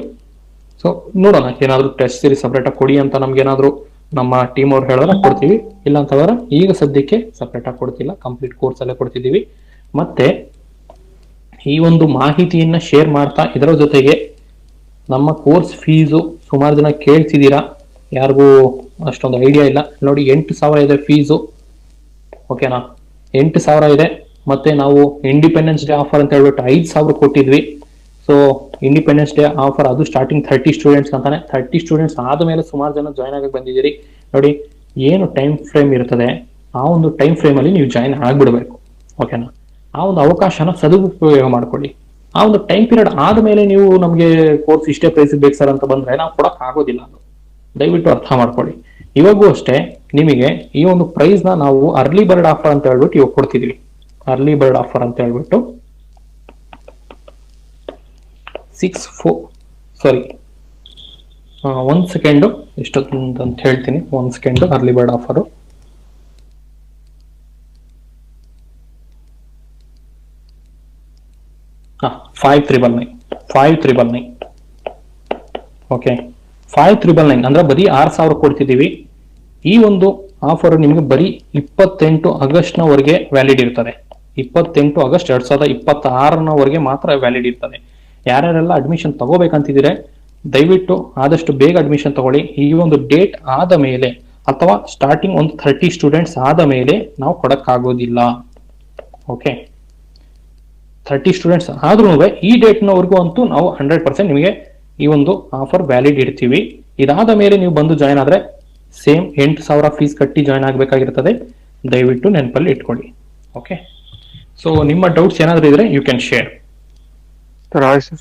ಸೊ ನೋಡೋಣ, ಏನಾದ್ರು ಟೆಸ್ಟ್ ಸೀರೀಸ್ ಸಪರೇಟ್ ಆಗಿ ಕೊಡಿ ಅಂತ ನಮ್ಗೆ ಏನಾದ್ರು ನಮ್ಮ ಟೀಮ್ ಅವ್ರು ಹೇಳಿದ್ರೆ ಕೊಡ್ತೀವಿ. ಇಲ್ಲ ಅಂತಂದ್ರೆ ಈಗ ಸದ್ಯಕ್ಕೆ ಸಪರೇಟ್ ಆಗಿ ಕೊಡ್ತಿಲ್ಲ, ಕಂಪ್ಲೀಟ್ ಕೋರ್ಸ್ ಅಲ್ಲೇ ಕೊಡ್ತಿದ್ದೀವಿ. ಮತ್ತೆ ಈ ಒಂದು ಮಾಹಿತಿಯನ್ನ ಶೇರ್ ಮಾಡ್ತಾ ಇದರ ಜೊತೆಗೆ ನಮ್ಮ ಕೋರ್ಸ್ ಫೀಸು ಸುಮಾರು ಜನ ಕೇಳ್ತಿದ್ದೀರಾ, ಯಾರಿಗೂ ಅಷ್ಟೊಂದು ಐಡಿಯಾ ಇಲ್ಲ. ನೋಡಿ 8,000 ಇದೆ ಫೀಸು. ಓಕೆನಾ, 8,000 ಇದೆ. ಮತ್ತೆ ನಾವು ಇಂಡಿಪೆಂಡೆನ್ಸ್ ಡೇ ಆಫರ್ ಅಂತ ಹೇಳ್ಬಿಟ್ಟು 5,000 ಕೊಟ್ಟಿದ್ವಿ. ಸೊ ಇಂಡಿಪೆಂಡೆನ್ಸ್ ಡೇ ಆಫರ್ ಅದು ಸ್ಟಾರ್ಟಿಂಗ್ 30 ಸ್ಟೂಡೆಂಟ್ಸ್ ಅಂತಾನೆ. 30 ಸ್ಟೂಡೆಂಟ್ಸ್ ಆದ್ಮೇಲೆ ಸುಮಾರು ಜನ ಜಾಯ್ನ್ ಆಗಕ್ಕೆ ಬಂದಿದ್ದೀರಿ. ನೋಡಿ ಏನು ಟೈಮ್ ಫ್ರೇಮ್ ಇರ್ತದೆ, ಆ ಒಂದು ಟೈಮ್ ಫ್ರೇಮ್ ಅಲ್ಲಿ ನೀವು ಜಾಯ್ನ್ ಆಗ್ಬಿಡ್ಬೇಕು. ಓಕೆನಾ, ಆ ಒಂದು ಅವಕಾಶನ ಸದುಪಯೋಗ ಮಾಡ್ಕೊಳ್ಳಿ. ಆ ಒಂದು ಟೈಮ್ ಪೀರಿಯಡ್ ಆದ್ಮೇಲೆ ನೀವು ನಮಗೆ ಕೋರ್ಸ್ ಇಷ್ಟೇ ಪ್ರೈಸ್ ಬೇಕು ಸರ್ ಅಂತ ಬಂದ್ರೆ ನಾವು ಕೊಡಕ್ ಆಗೋದಿಲ್ಲ. ಅದು ದಯವಿಟ್ಟು ಅರ್ಥ ಮಾಡ್ಕೊಳ್ಳಿ. ಇವಾಗೂ ಅಷ್ಟೇ ನಿಮಗೆ ಈ ಒಂದು ಪ್ರೈಸ್ ನ ನಾವು ಅರ್ಲಿ ಬರ್ಡ್ ಆಫರ್ ಅಂತ ಹೇಳ್ಬಿಟ್ಟು ಇವಾಗ ಕೊಡ್ತಿದೀವಿ. ಅರ್ಲಿ ಬರ್ಡ್ ಆಫರ್ ಅಂತ ಹೇಳ್ಬಿಟ್ಟು 1 ಸೆಕೆಂಡ್ ಎಷ್ಟೊತ್ತು ಅಂತ ಹೇಳ್ತೀನಿ. 1 second early bird offer $5,999. Okay, 5,999 ಅಂದ್ರೆ ಬರೀ 6,000 ಕೊಡ್ತಿದ್ದೀವಿ. ಈ ಒಂದು ಆಫರ್ ನಿಮಗೆ ಬರೀ 28 ಆಗಸ್ಟ್ನವರೆಗೆ ವ್ಯಾಲಿಡ್ ಇರ್ತದೆ. 28 ಆಗಸ್ಟ್ 2026 ಮಾತ್ರ ವ್ಯಾಲಿಡ್ ಇರ್ತದೆ. ಯಾರ್ಯಾರೆಲ್ಲ ಅಡ್ಮಿಷನ್ ತಗೋಬೇಕಂತಿದ್ರೆ ದಯವಿಟ್ಟು ಆದಷ್ಟು ಬೇಗ ಅಡ್ಮಿಷನ್ ತಗೊಳ್ಳಿ. ಈ ಒಂದು ಡೇಟ್ ಆದ ಮೇಲೆ ಅಥವಾ ಸ್ಟಾರ್ಟಿಂಗ್ ಒಂದು 30 ಸ್ಟೂಡೆಂಟ್ಸ್ ಆದ ಮೇಲೆ ನಾವು ಕೊಡಕ್ಕಾಗೋದಿಲ್ಲ. ಓಕೆ, 30 ಸ್ಟೂಡೆಂಟ್ಸ್ ಆದ್ರೂ ಈ ಡೇಟ್ನವರೆಗೂ ಅಂತೂ ನಾವು 100% ನಿಮಗೆ ಈ ಒಂದು ಆಫರ್ ವ್ಯಾಲಿಡ್ ಇಡ್ತೀವಿ. ಇದಾದ ಮೇಲೆ ನೀವು ಬಂದು ಜಾಯ್ನ್ ಆದ್ರೆ ಸೇಮ್ 8,000 ಫೀಸ್ ಕಟ್ಟಿ ಜಾಯ್ನ್ ಆಗ್ಬೇಕಾಗಿರ್ತದೆ. ದಯವಿಟ್ಟು ನೆನಪಲ್ಲಿ ಇಟ್ಕೊಳ್ಳಿ. ಓಕೆ, ಸೊ ನಿಮ್ಮ ಡೌಟ್ಸ್ ಏನಾದ್ರೂ ಇದ್ರೆ you can share. Sir hi sir.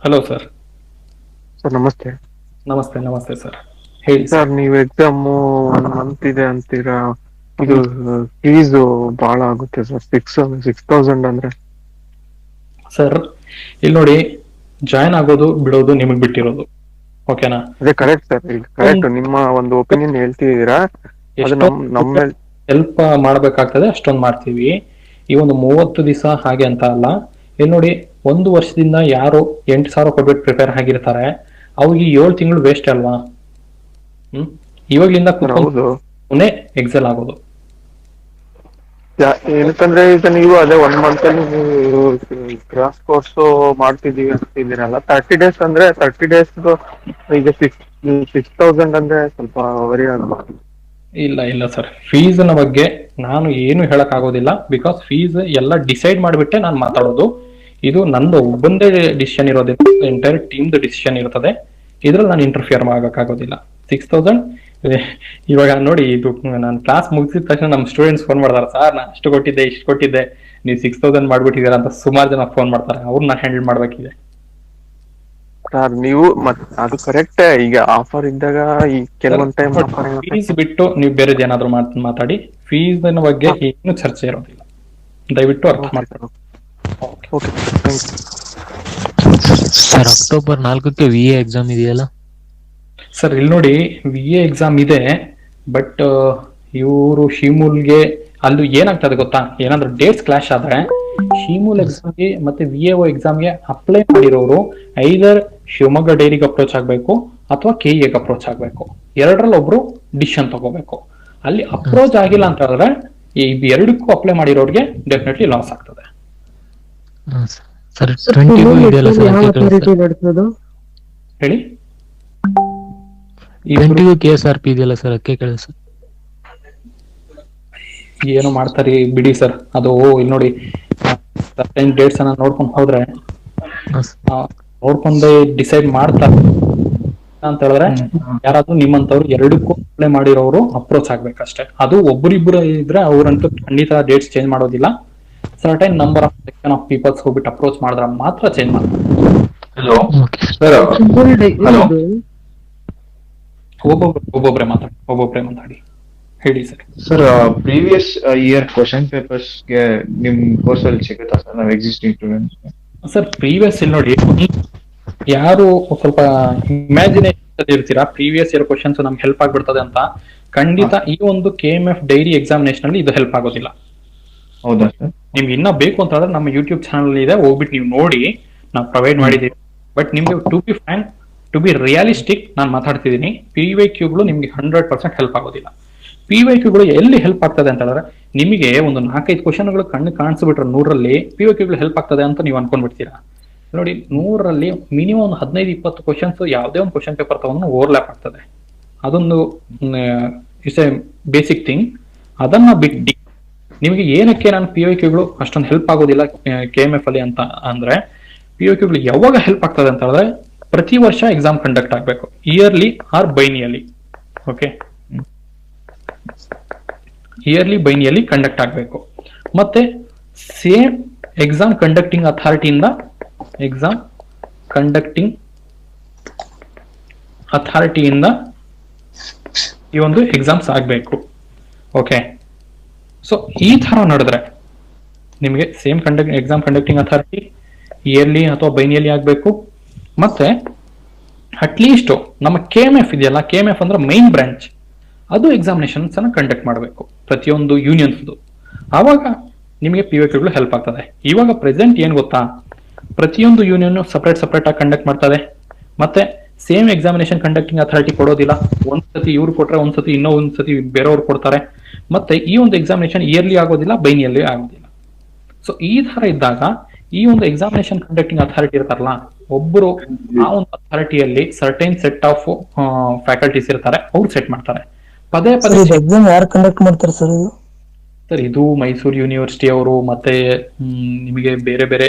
Hello sir. Sir ನಮಸ್ತೆ. ನಮಸ್ತೆ ನಮಸ್ತೆ ಸರ್, ಹೇಳಿ ಸರ್. ನೀವು ಎಕ್ಸಾಮು 1 ಮಂತ್ ಇದೆ ಅಂತೀರಾ, ಇದು ಫೀಸು ಬಹಳ ಆಗುತ್ತೆ ಸರ್. 6,000 ಅಂದ್ರೆ ಸರ್ ಇಲ್ಲಿ ನೋಡಿ, ಜಾಯ್ನ್ ಆಗೋದು ಬಿಡೋದು ನಿಮಗೆ ಬಿಟ್ಟಿರೋದು. ಓಕೆನಾ, ಅದೇ ಕರೆಕ್ಟ್ ಸರ್, ಕರೆಕ್ಟ್. ನಿಮ್ಮ ಒಂದು ಒಪಿನಿಯನ್ ಹೇಳ್ತಿದ್ದೀರಾ, ಅದು ನಮ್ಮ ಹೆಲ್ಪ್ ಮಾಡ್ಬೇಕಾಗ್ತದೆ ಅಷ್ಟೊಂದು ಮಾಡ್ತೀವಿ. ಈ ಒಂದು 30 ದಿವಸ ಹಾಗೆ ಅಂತ ಅಲ್ಲ, ಇಲ್ಲಿ ನೋಡಿ, ಒಂದು ವರ್ಷದಿಂದ ಯಾರು 8,000 ಕೊಟ್ಬಿಟ್ಟು ಪ್ರಿಪೇರ್ ಆಗಿರ್ತಾರೆ ಅವ್ರಿಗೆ 7 ತಿಂಗಳು ವೇಸ್ಟ್ ಅಲ್ವಾ? ಇವಾಗ್ಲಿಂದ ಹೌದು. ಎಕ್ಸೆಲ್ ಆಗೋದು. ಏನಕ್ಕಂದ್ರೆ ಈಗ ನೀವು ಅದೇ 1 ಮಂತ್ ಅಲ್ಲಿ ನೀವು ಕ್ರಾಸ್ ಕೋರ್ಸ್ ಮಾಡ್ತಿದೀವಿ ಅಂತಿದ್ದೀರಲ್ಲ, 30 ಡೇಸ್ ಅಂದ್ರೆ 30 ಡೇಸ್ ಈಗ 6,000 ಅಂದ್ರೆ ಸ್ವಲ್ಪ ವರಿ ಆಗ್ಬೋದು. ಇಲ್ಲ ಇಲ್ಲ ಸರ್, ಫೀಸ್ ನ ಬಗ್ಗೆ ನಾನು ಏನು ಹೇಳಕ್ ಆಗೋದಿಲ್ಲ. ಬಿಕಾಸ್ ಫೀಸ್ ಎಲ್ಲ ಡಿಸೈಡ್ ಮಾಡಿಬಿಟ್ಟೆ ನಾನು ಮಾತಾಡೋದು. ಇದು ನಂದು ಒಬ್ಬಂದೇ ಡಿಸಿಷನ್ ಇರೋದಿಲ್ಲ, ಎಂಟೈರ್ ಟೀಮ್ ಡಿಸಿಷನ್ ಇರ್ತದೆ. ಇದ್ರಲ್ಲಿ ನಾನು ಇಂಟರ್ಫಿಯರ್ ಆಗೋಕ್ಕಾಗೋದಿಲ್ಲ. 6,000 ಇವಾಗ ನೋಡಿ, ಇದು ನಾನು ಕ್ಲಾಸ್ ಮುಗಿಸಿದ ತಕ್ಷಣ ನಮ್ಮ ಸ್ಟೂಡೆಂಟ್ಸ್ ಫೋನ್ ಮಾಡ್ತಾರೆ, ಸರ್ ನಾನು ಅಷ್ಟು ಕೊಟ್ಟಿದ್ದೆ ಇಷ್ಟು ಕೊಟ್ಟಿದ್ದೆ, ನೀವು 6,000 ಮಾಡ್ಬಿಟ್ಟಿದ್ದೀರಾ ಅಂತ ಸುಮಾರು ಜನ ಫೋನ್ ಮಾಡ್ತಾರೆ. ಅವ್ರನ್ನ ಹ್ಯಾಂಡಲ್ ಮಾಡ್ಬೇಕಿದೆ. ಸರ್ ನೀವು ಅದು ಕರೆಕ್ಟ್. ಈಗ ಆಫರ್ ಇದ್ದಾಗ ಈ ಕೆಲವೊಂದ್ ಟೈಮ್ ಫೀಸ್ ಬಿಟ್ಟು ನೀವು ಬೇರೆ ಏನಾದ್ರು ಮಾತಾಡಿ. ಫೀಸ್ ಬಗ್ಗೆ ಏನು ಚರ್ಚೆ ಇರೋದಿಲ್ಲ, ದಯವಿಟ್ಟು ಅರ್ಥ ಮಾಡ್ಕೊಳ್ಳಿ. ಸರ್ ಅಕ್ಟೋಬರ್ 4ಕ್ಕೆ VA ಎಕ್ಸಾಮ್ ಇದೆಯಲ್ಲ ಸರ್? ಇಲ್ಲಿ ನೋಡಿ, VA ಎಕ್ಸಾಮ್ ಇದೆ, ಬಟ್ ಇವರು ಶಿಮೂಲ್ಗೆ ಅಲ್ಲಿ ಏನಾಗ್ತದೆ ಗೊತ್ತಾ, ಏನಾದ್ರು ಡೇಟ್ಸ್ ಕ್ಲಾಶ್ ಆದ್ರೆ ಶಿಮೂಲ್ ಎಕ್ಸಾಮ್ಗೆ ಮತ್ತೆ VAO ಎಕ್ಸಾಮ್ಗೆ ಅಪ್ಲೈ ಮಾಡಿರೋರು ಐದರ್ ಶಿವಮೊಗ್ಗ ಡೈರಿಗೆ ಅಪ್ರೋಚ್ ಆಗ್ಬೇಕು ಅಥವಾ KEಗೆ ಅಪ್ರೋಚ್ ಆಗ್ಬೇಕು. ಎರಡರಲ್ಲಿ ಒಬ್ರು ಡಿಸಿಷನ್ ತಗೋಬೇಕು. ಅಲ್ಲಿ ಅಪ್ರೋಚ್ ಆಗಿಲ್ಲ ಅಂತ ಹೇಳಿದ್ರೆ ಈ ಎರಡಕ್ಕೂ ಅಪ್ಲೈ ಮಾಡಿರೋರಿಗೆ ಡೆಫಿನೆಟ್ಲಿ ಲಾಸ್ ಆಗ್ತದೆ. ಸರ್ 20ಗೂ ಇದೆಯಲ್ಲ ಸರ್? ಹೇಳಿ. 20ಗೂ KSRP ಇದೆಯಲ್ಲ ಸರ್, ಅದಕ್ಕೆ ಕೇಳಿ ಸರ್. ಏನು ಮಾಡ್ತಾರೆ ಬಿಡಿ ಸರ್, ಅದು ಇಲ್ಲಿ ನೋಡಿ ಡೇಟ್ಸ್ ಅನ್ನ ನೋಡ್ಕೊಂಡು ಹೋದ್ರೆ ನೋಡ್ಕೊಂಡೆ ಡಿಸೈಡ್ ಮಾಡ್ತಾರೆ ಅಂತ ಹೇಳಿದ್ರೆ ಯಾರಾದ್ರೂ ನಿಮ್ಮಂತವ್ರು ಎರಡಕ್ಕೂ ಅಪ್ಲೈ ಮಾಡಿರೋರು ಅಪ್ರೋಚ್ ಆಗ್ಬೇಕಷ್ಟೇ. ಅದು ಒಬ್ಬರಿಬ್ಬರು ಇದ್ರೆ ಅವ್ರಂತೂ ಖಂಡಿತ ಡೇಟ್ಸ್ ಚೇಂಜ್ ಮಾಡೋದಿಲ್ಲ. Certain number of section of peoples ಹೋಗ್ಬಿಟ್ಟು ಅಪ್ರೋಚ್ ಮಾಡಿದ್ರೆ ಮಾತ್ರ ಚೇಂಜ್ ಮಾಡ್ತಾರೆ. ಹಲೋ ಸರ್, ಹಲೋ, ಒಬ್ಬೊಬ್ರೆ ಮಾತಾಡಿ ಹೇಳಿ sir. Sir previous year question papers ಗೆ ನಿಮ್ ಕೋರ್ಸ್ ಅಲ್ಲಿ ಸಿಗುತ್ತಾ ಸರ್? ನಾವು ಎಕ್ಸಿಸ್ಟಿಂಗ್ ಸ್ಟೂಡೆಂಟ್ಸ್ ಸರ್ ಪ್ರೀವಿಯಸ್ ಇಲ್ಲಿ ನೋಡಿ, ಯಾರು ಸ್ವಲ್ಪ ಇಮ್ಯಾಜಿನೇಷನ್ ಇರ್ತೀರಾ ಪ್ರೀವಿಯಸ್ ಇಯರ್ ಕ್ವಶನ್ಸ್ ನಮ್ಗೆ ಹೆಲ್ಪ್ ಆಗ್ಬಿಡ್ತದೆ ಅಂತ, ಖಂಡಿತ ಈ ಒಂದು KMF ಡೈರಿ ಎಕ್ಸಾಮಿನೇಷನ್ ಅಲ್ಲಿ ಇದು ಹೆಲ್ಪ್ ಆಗೋದಿಲ್ಲ. ಹೌದಾ ಸರ್? ನಿಮ್ಗೆ ಇನ್ನ ಬೇಕು ಅಂತ ಹೇಳಿದ್ರೆ ನಮ್ಮ ಯೂಟ್ಯೂಬ್ ಚಾನಲ್ ಇದೆ, ಹೋಗ್ಬಿಟ್ಟು ನೀವು ನೋಡಿ, ನಾವು ಪ್ರೊವೈಡ್ ಮಾಡಿದ್ದೀವಿ. ಬಟ್ ನಿಮ್ಗೆ ಟು ಬಿ ರಿಯಾಲಿಸ್ಟಿಕ್ ನಾನು ಮಾತಾಡ್ತಿದ್ದೀನಿ, PYQಗಳು ನಿಮ್ಗೆ 100% ಹೆಲ್ಪ್ ಆಗೋದಿಲ್ಲ. PYQಗಳು ಎಲ್ಲಿ ಹೆಲ್ಪ್ ಆಗ್ತದೆ ಅಂತ ಹೇಳಿದ್ರೆ, ನಿಮಗೆ ಒಂದು 4-5 ಕ್ವಶನ್ಗಳು ಕಣ್ಣು ಕಾಣಿಸ್ಬಿಟ್ರೆ 100ರಲ್ಲಿ PYQಗಳು ಹೆಲ್ಪ್ ಆಗ್ತದೆ ಅಂತ ನೀವು ಅನ್ಕೊಂಡ್ಬಿಡ್ತೀರಾ. ನೋಡಿ, 100ರಲ್ಲಿ ಮಿನಿಮಮ್ ಒಂದು 15-20 ಕ್ವಶನ್ಸ್ ಯಾವುದೇ ಒಂದು ಕ್ವಶನ್ ಪೇಪರ್ ತಗೊಂಡು ಓವರ್ಲ್ಯಾಪ್ ಆಗ್ತದೆ. ಅದೊಂದು ಇಟ್ಸ್ ಎ ಬೇಸಿಕ್ ಥಿಂಗ್. ಅದನ್ನ ಬಿಟ್ಟು ನಿಮಗೆ ಏನಕ್ಕೆ ನಾನು PYQಗಳು ಅಷ್ಟೊಂದು ಹೆಲ್ಪ್ ಆಗೋದಿಲ್ಲ KMF ಅಲ್ಲಿ ಅಂತ ಅಂದ್ರೆ, PYQಗಳು ಯಾವಾಗ ಹೆಲ್ಪ್ ಆಗ್ತದೆ ಅಂತ ಹೇಳಿದ್ರೆ, ಪ್ರತಿ ವರ್ಷ ಎಕ್ಸಾಮ್ ಕಂಡಕ್ಟ್ ಆಗಬೇಕು, yearly or biennially. Okay, yearly biennially conduct ಆಗಬೇಕು. ಮತ್ತೆ ಸೇಮ್ ಎಕ್ಸಾಮ್ ಕಂಡಕ್ಟಿಂಗ್ ಅಥಾರಿಟಿಯಿಂದ ಈ ಒಂದು ಎಕ್ಸಾಮ್ಸ್ ಆಗಬೇಕು. ಓಕೆ, ಸೊ ಈ ತರ ನಡೆದ್ರೆ ನಿಮಗೆ same exam conducting authority yearly ಅಥವಾ ಬೈನಿಯಲಿ ಆಗಬೇಕು. ಮತ್ತೆ ಅಟ್ಲೀಸ್ಟ್ ನಮ್ಮ KMF ಇದೆಯಲ್ಲ, KMF ಅಂದ್ರೆ ಮೈನ್ ಬ್ರಾಂಚ್, ಅದು ಎಕ್ಸಾಮಿನೇಷನ್ಸ್ ಅನ್ನ ಕಂಡಕ್ಟ್ ಮಾಡಬೇಕು ಪ್ರತಿಯೊಂದು ಯೂನಿಯನ್ಸ್. ಆವಾಗ ನಿಮಗೆ PYQಗಳು ಹೆಲ್ಪ್ ಆಗ್ತದೆ. ಇವಾಗ ಪ್ರೆಸೆಂಟ್ ಏನ್ ಗೊತ್ತಾ, ಪ್ರತಿಯೊಂದು ಯೂನಿಯನ್ ಸಪರೇಟ್ ಆಗಿ ಕಂಡಕ್ಟ್ ಮಾಡ್ತದೆ. ಮತ್ತೆ ಸೇಮ್ ಎಕ್ಸಾಮಿನೇಷನ್ ಕಂಡಕ್ಟಿಂಗ್ ಅಥಾರಿಟಿ ಕೊಡೋದಿಲ್ಲ. ಒಂದ್ಸತಿ ಇವ್ರು ಕೊಟ್ರೆ ಒಂದ್ಸತಿ ಒಂದ್ಸತಿ ಬೇರೆಯವ್ರು ಕೊಡ್ತಾರೆ. ಮತ್ತೆ ಈ ಒಂದು ಎಕ್ಸಾಮಿನೇಷನ್ ಇಯರ್ಲಿ ಆಗೋದಿಲ್ಲ, ಬೈನಿಯರ್ಲಿ ಆಗೋದಿಲ್ಲ. ಸೊ ಈ ತರ ಇದ್ದಾಗ ಈ ಒಂದು ಎಕ್ಸಾಮಿನೇಷನ್ ಕಂಡಕ್ಟಿಂಗ್ ಅಥಾರಿಟಿ ಇರ್ತಾರಲ್ಲ, ಒಬ್ಬರು ಆ ಒಂದು ಅಥಾರಿಟಿಯಲ್ಲಿ ಸರ್ಟೈನ್ ಸೆಟ್ ಆಫ್ ಫ್ಯಾಕಲ್ಟೀಸ್ ಇರ್ತಾರೆ, ಅವ್ರು ಸೆಟ್ ಮಾಡ್ತಾರೆ. ಪದೇ ಎಕ್ಸಾಮ್ ಯಾರು ಕಂಡಕ್ಟ್ ಮಾಡ್ತಾರೆ ಸರ್? ಸರ್ ಇದು ಮೈಸೂರು ಯೂನಿವರ್ಸಿಟಿ ಅವರು, ಮತ್ತೆ ನಿಮಗೆ ಬೇರೆ ಬೇರೆ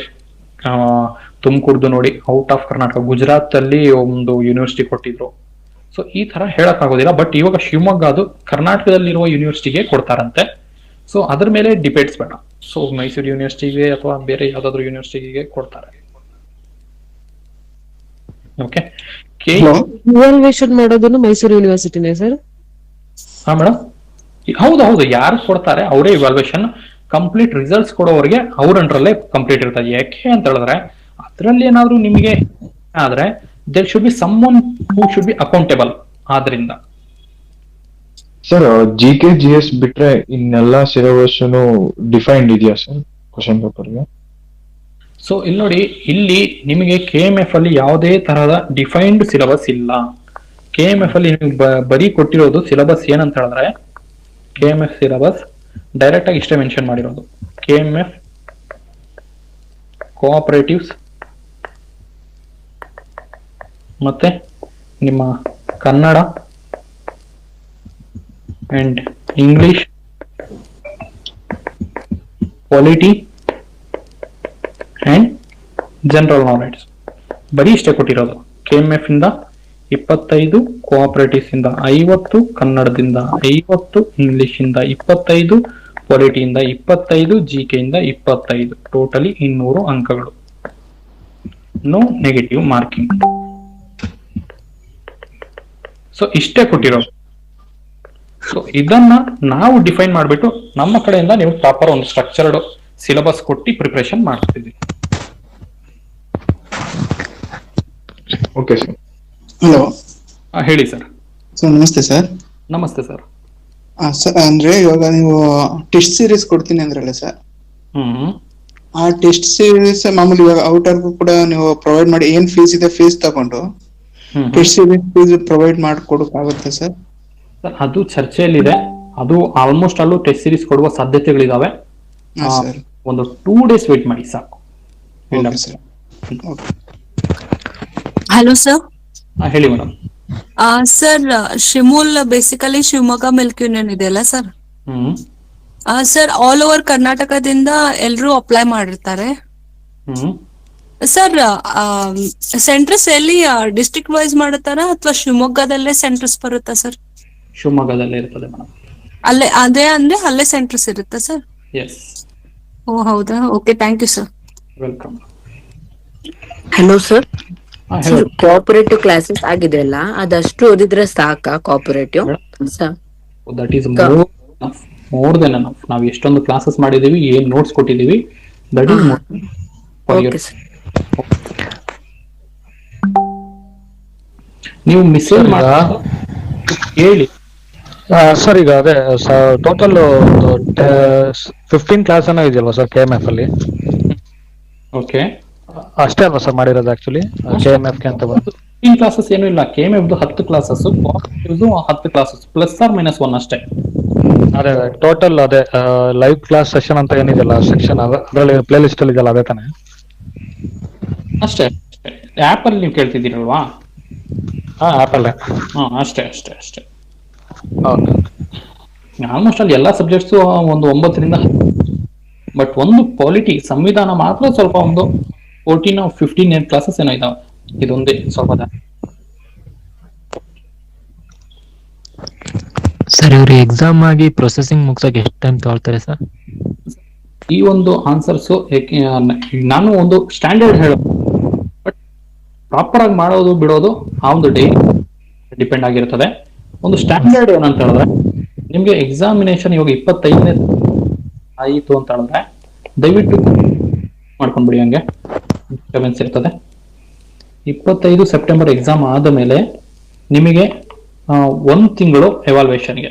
ತುಮಕೂರ್ದು ನೋಡಿ, ಔಟ್ ಆಫ್ ಕರ್ನಾಟಕ ಗುಜರಾತ್ ಅಲ್ಲಿ ಒಂದು ಯೂನಿವರ್ಸಿಟಿ ಕೊಟ್ಟಿದ್ರು. ಸೊ ಈ ತರ ಹೇಳಕ್ ಆಗೋದಿಲ್ಲ. ಬಟ್ ಇವಾಗ ಶಿವಮೊಗ್ಗ ಅದು ಕರ್ನಾಟಕದಲ್ಲಿರುವ ಯೂನಿವರ್ಸಿಟಿಗೆ ಕೊಡ್ತಾರಂತೆ. ಸೊ ಅದ್ರ ಮೇಲೆ ಡಿಪೇಟ್ಸ್ ಬೇಡ. ಸೊ ಮೈಸೂರು ಯೂನಿವರ್ಸಿಟಿಗೆ ಅಥವಾ ಬೇರೆ ಯಾವ್ದಾದ್ರು ಯೂನಿವರ್ಸಿಟಿಗೆ ಕೊಡ್ತಾರೆ. ಓಕೆ, ಇವಾಲ್ಯೂಯೇಷನ್ ಮಾಡೋದನ್ನು ಮೈಸೂರು ಯೂನಿವರ್ಸಿಟಿನೇ ಸರ್? ಹಾ ಮೇಡಮ್, ಹೌದು, ಯಾರು ಕೊಡ್ತಾರೆ ಅವರೇ ಇವಾಲ್ಯೂಯೇಷನ್. ಕಂಪ್ಲೀಟ್ ರಿಸಲ್ಟ್ಸ್ ಕೊಡೋವರಿಗೆ ಅವ್ರ ಅಂಡರಲ್ಲೇ ಕಂಪ್ಲೀಟ್ ಇರ್ತದೆ. ಯಾಕೆ ಅಂತ ಹೇಳಿದ್ರೆ, ಅದ್ರಲ್ಲಿ ಏನಾದ್ರು ನಿಮಗೆ ಆದ್ರೆ there should be someone who should be accountable. ಆದ್ರಿಂದ ಸರ್ GK GS ಬಿಟ್ರೆ ಇನ್ನೆಲ್ಲ ಸಿಲೆಬಸ್ ಡಿಫೈನ್ಡ್ ಇದೆಯಾ ಸರ್ ಕ್ವಶನ್ ಪೇಪರ್ಗೆ? ಸೊ ಇಲ್ಲಿ ನೋಡಿ, ಇಲ್ಲಿ ನಿಮಗೆ KMF ಅಲ್ಲಿ ಯಾವುದೇ ತರಹದ ಡಿಫೈನ್ಡ್ ಸಿಲೆಬಸ್ ಇಲ್ಲ. KMF ಅಲ್ಲಿ ನಿಮಗೆ ಬರೀ ಕೊಟ್ಟಿರೋದು ಸಿಲೆಬಸ್ ಏನಂತ ಹೇಳಿದ್ರೆ, KMF ಸಿಲೆಬಸ್ ಡೈರೆಕ್ಟ್ ಆಗಿ ಇಷ್ಟೇ ಮೆನ್ಷನ್ ಮಾಡಿರೋದು. KMF ಕೋಆಪರೇಟಿವ್ಸ್ ಮತ್ತೆ ನಿಮ್ಮ Kannada and English polity and general knowledge, ಬರೀ ಇಷ್ಟೇ ಕೊಟ್ಟಿರೋದು. KMF ಇಂದ 25, ಕೋಆಪರೇಟಿವ್ಸ್ ಇಂದ 50, ಕನ್ನಡದಿಂದ 50, ಇಂಗ್ಲಿಷ್ ಇಂದ 25, ಪಾಲಿಟಿಯಿಂದ 25, GK ಇಂದ 25, ಟೋಟಲಿ 200 ಅಂಕಗಳು. No negative marking. ಸೊ ಇಷ್ಟೇ ಕೊಟ್ಟಿರೋದು. ಸೊ ಇದನ್ನ ನಾವು ಡಿಫೈನ್ ಮಾಡಿಬಿಟ್ಟು ನಮ್ಮ ಕಡೆಯಿಂದ ನೀವು ಪ್ರಾಪರ್ ಒಂದು ಸ್ಟ್ರಕ್ಚರ್ಡ್ ಸಿಲೆಬಸ್ ಕೊಟ್ಟು ಪ್ರಿಪರೇಷನ್ ಮಾಡ್ತಿದ್ವಿ. Okay sir. ಹಲೋ ಹೇಳಿ ಸರ್. ಸರ್ ನಮಸ್ತೆ ಸರ್. ನಮಸ್ತೆ ಸರ್. ಸರ್ ಅಂದ್ರೆ ಇವಾಗ ನೀವು ಟೆಸ್ಟ್ ಸೀರೀಸ್ ಕೊಡ್ತೀನಿ ಅಂದ್ರಲ್ಲ ಸರ್, ಆ ಟೆಸ್ಟ್ ಸೀರೀಸ್ ಮಾಮೂಲಿ ಇವಾಗ ಔಟರ್ಗೂ ಕೂಡ ನೀವು ಪ್ರೊವೈಡ್ ಮಾಡಿ, ಏನ್ ಫೀಸ್ ಇದೆ ಫೀಸ್ ತಗೊಂಡು ಟೆಸ್ಟ್ ಸೀರೀಸ್ ಫೀಸ್ ಪ್ರೊವೈಡ್ ಮಾಡ್ಕೊಡಕ್ಕಾಗುತ್ತೆ ಸರ್? ಅದು ಚರ್ಚೆಯಲ್ಲಿದೆ. ಅದು ಆಲ್ಮೋಸ್ಟ್ ಅಲ್ಲೂ ಟೆಸ್ಟ್ ಸೀರೀಸ್ ಕೊಡುವ ಸಾಧ್ಯತೆಗಳಿದಾವೆ. ಒಂದು 2 days ವೇಟ್ ಮಾಡಿ ಸಾಕು. Hello sir. ಹೇಳಿ madam. Sir Shimul basically Shivamogga milk union ಇದೆಯಲ್ಲ ಸರ್, ಸರ್ ಆಲ್ ಓವರ್ ಕರ್ನಾಟಕದಿಂದ ಎಲ್ರು ಅಪ್ಲೈ ಮಾಡಿರ್ತಾರೆ ಸರ್. ಸೆಂಟರ್ಸ್ ಎಲ್ಲಿ ಡಿಸ್ಟ್ರಿಕ್ಟ್ ವೈಸ್ ಮಾಡುತ್ತಾರಾ ಅಥವಾ ಶಿವಮೊಗ್ಗದಲ್ಲೇ ಸೆಂಟರ್ಸ್ ಬರುತ್ತಾ ಸರ್? ಶಿವಮೊಗ್ಗದಲ್ಲೇ ಇರ್ತದೆ ಮೇಡಮ್. ಅಲ್ಲೇ ಅದೇ ಅಂದ್ರೆ ಅಲ್ಲೇ ಸೆಂಟರ್ಸ್ ಇರುತ್ತಾ ಸರ್? ಎಸ್. ಓ ಹೌದಾ, okay, thank you sir. Welcome. Hello sir. Cooperative classes ಆಗಿದೆ ಅಲ್ಲ, ಅದಷ್ಟು ಓದಿದ್ರೆ ಸಾಕಾ cooperative? That is more than enough. ನಾವು ಎಷ್ಟೊಂದು ಕ್ಲಾಸಸ್ ಮಾಡಿದೀವಿ, ಏನ್ ನೋಟ್ಸ್ ಕೊಟ್ಟಿದೀವಿ, ದಟ್ ಈಸ್ ನೀವು ಮಿಸ್ಸೇಜ್ ಹೇಳಿ ಸರ್. ಈಗ ಅದೇ ಟೋಟಲ್ 15 ಕ್ಲಾಸ್ ಏನೋ ಇದೆಯಲ್ವಾ ಸರ್ KMF ಅಲ್ಲಿ? ಓಕೆ, ಅಷ್ಟೇ ಅಲ್ವಾ ಸರ್ ಮಾಡಿರೋದು ಆಕ್ಚುಲಿ KMF ಗೆ ಅಂತ ಬಂದು? 15 ಕ್ಲಾಸಸ್ ಏನು ಇಲ್ಲ. KMF 10 classes, 10 classes plus or minus 1 ಅಷ್ಟೇ. ಅದೇ ಟೋಟಲ್ ಅದೇ ಲೈವ್ ಕ್ಲಾಸ್ ಸೆಷನ್ ಅಂತ ಏನಿದೆಯಲ್ಲ ಸೆಕ್ಷನ್, ಅದರಲ್ಲಿ ಪ್ಲೇ ಲಿಸ್ಟ್ ಅಲ್ಲಿ ಇದೆಯಲ್ಲ, ಅದೇ ತಾನೆ? ಅಷ್ಟೇ. ಆಪ್ ಅಲ್ಲಿ ನೀವು ಕೇಳ್ತಿದ್ದೀರಲ್ವಾ? ಆಪ್ ಅಲ್ಲೇ. ಅಷ್ಟೇ ಅಷ್ಟೇ ಅಷ್ಟೇ. ಆಲ್ಮೋಸ್ಟ್ ಅಲ್ಲಿ ಎಲ್ಲಾ ಸಬ್ಜೆಕ್ಟ್ಸ್ ಒಂದು 9ರಿಂದ, ಬಟ್ ಒಂದು ಪಾಲಿಟಿ ಸಂವಿಧಾನ ಮಾತ್ರ ಸ್ವಲ್ಪ ಒಂದು 14 or 15 ಕ್ಲಾಸಸ್ ಏನೋ ಇದಾವೆ. ಇದೊಂದೇ ಸ್ವಲ್ಪ. ಸರ್ ಇವ್ರು ಎಕ್ಸಾಮ್ ಆಗಿ ಪ್ರೊಸೆಸಿಂಗ್ ಮುಗ್ಸಕ್ಕೆ ಎಷ್ಟು ಟೈಮ್ ತಗೊಳ್ತಾರೆ ಸರ್? ಈ ಒಂದು ಆನ್ಸರ್ಸ್ ನಾನು ಒಂದು ಸ್ಟ್ಯಾಂಡರ್ಡ್ ಹೇಳೋದು, ಬಟ್ ಪ್ರಾಪರ್ ಆಗಿ ಮಾಡೋದು ಬಿಡೋದು ಆ ಒಂದು ಡೇ ಡಿಪೆಂಡ್ ಆಗಿರ್ತದೆ. ಒಂದು ಸ್ಟ್ಯಾಂಡರ್ಡ್ ಏನಂತ ಹೇಳಿದ್ರೆ, ನಿಮ್ಗೆ ಎಕ್ಸಾಮಿನೇಷನ್ ಇವಾಗ 25ನೇ ಆಯಿತು ಅಂತ ಹೇಳಿದ್ರೆ ದಯವಿಟ್ಟು ಮಾಡ್ಕೊಂಡ್ಬಿಡಿ, ಹಂಗೆ ಡಿಸ್ಟರ್ಬೆನ್ಸ್ ಇರ್ತದೆ. 25 ಸೆಪ್ಟೆಂಬರ್ ಎಕ್ಸಾಮ್ ಆದ ಮೇಲೆ ನಿಮಗೆ 1 ತಿಂಗಳು ಎವಾಲ್ಯೂಯೇಷನ್ಗೆ.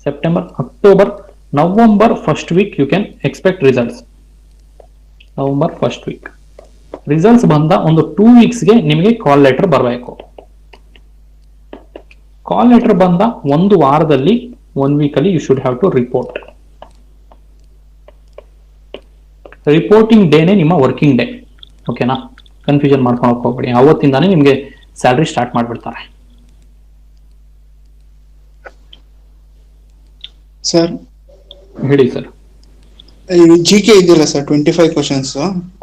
September, October, November first week you can expect results. November first week results ಬಂದ ಒಂದು 2 weeksಗೆ ನಿಮಗೆ ಕಾಲ್ ಲೆಟರ್ ಬರಬೇಕು. ಕಾಲ್ ಲೆಟರ್ ಬಂದ 1 ವಾರದಲ್ಲಿ 1 week ಅಲ್ಲಿ you should have to report. Reporting ಡೇನೆ ನಿಮ್ಮ ವರ್ಕಿಂಗ್ ಡೇ. ಓಕೆನಾ? ಕನ್ಫ್ಯೂಷನ್ ಮಾಡ್ಕೊಳಕ್ ಹೋಗ್ಬೇಡಿ. ಅವತ್ತಿಂದಾನೇ ನಿಮ್ಗೆ ಸ್ಯಾಲರಿ ಸ್ಟಾರ್ಟ್ ಮಾಡ್ಬಿಡ್ತಾರೆ. ಸರ್ ಹೇಳಿ ಸರ್. GK ಇದೆಯಲ್ಲ ಸರ್, 25 ಕ್ವಶನ್ಸ್,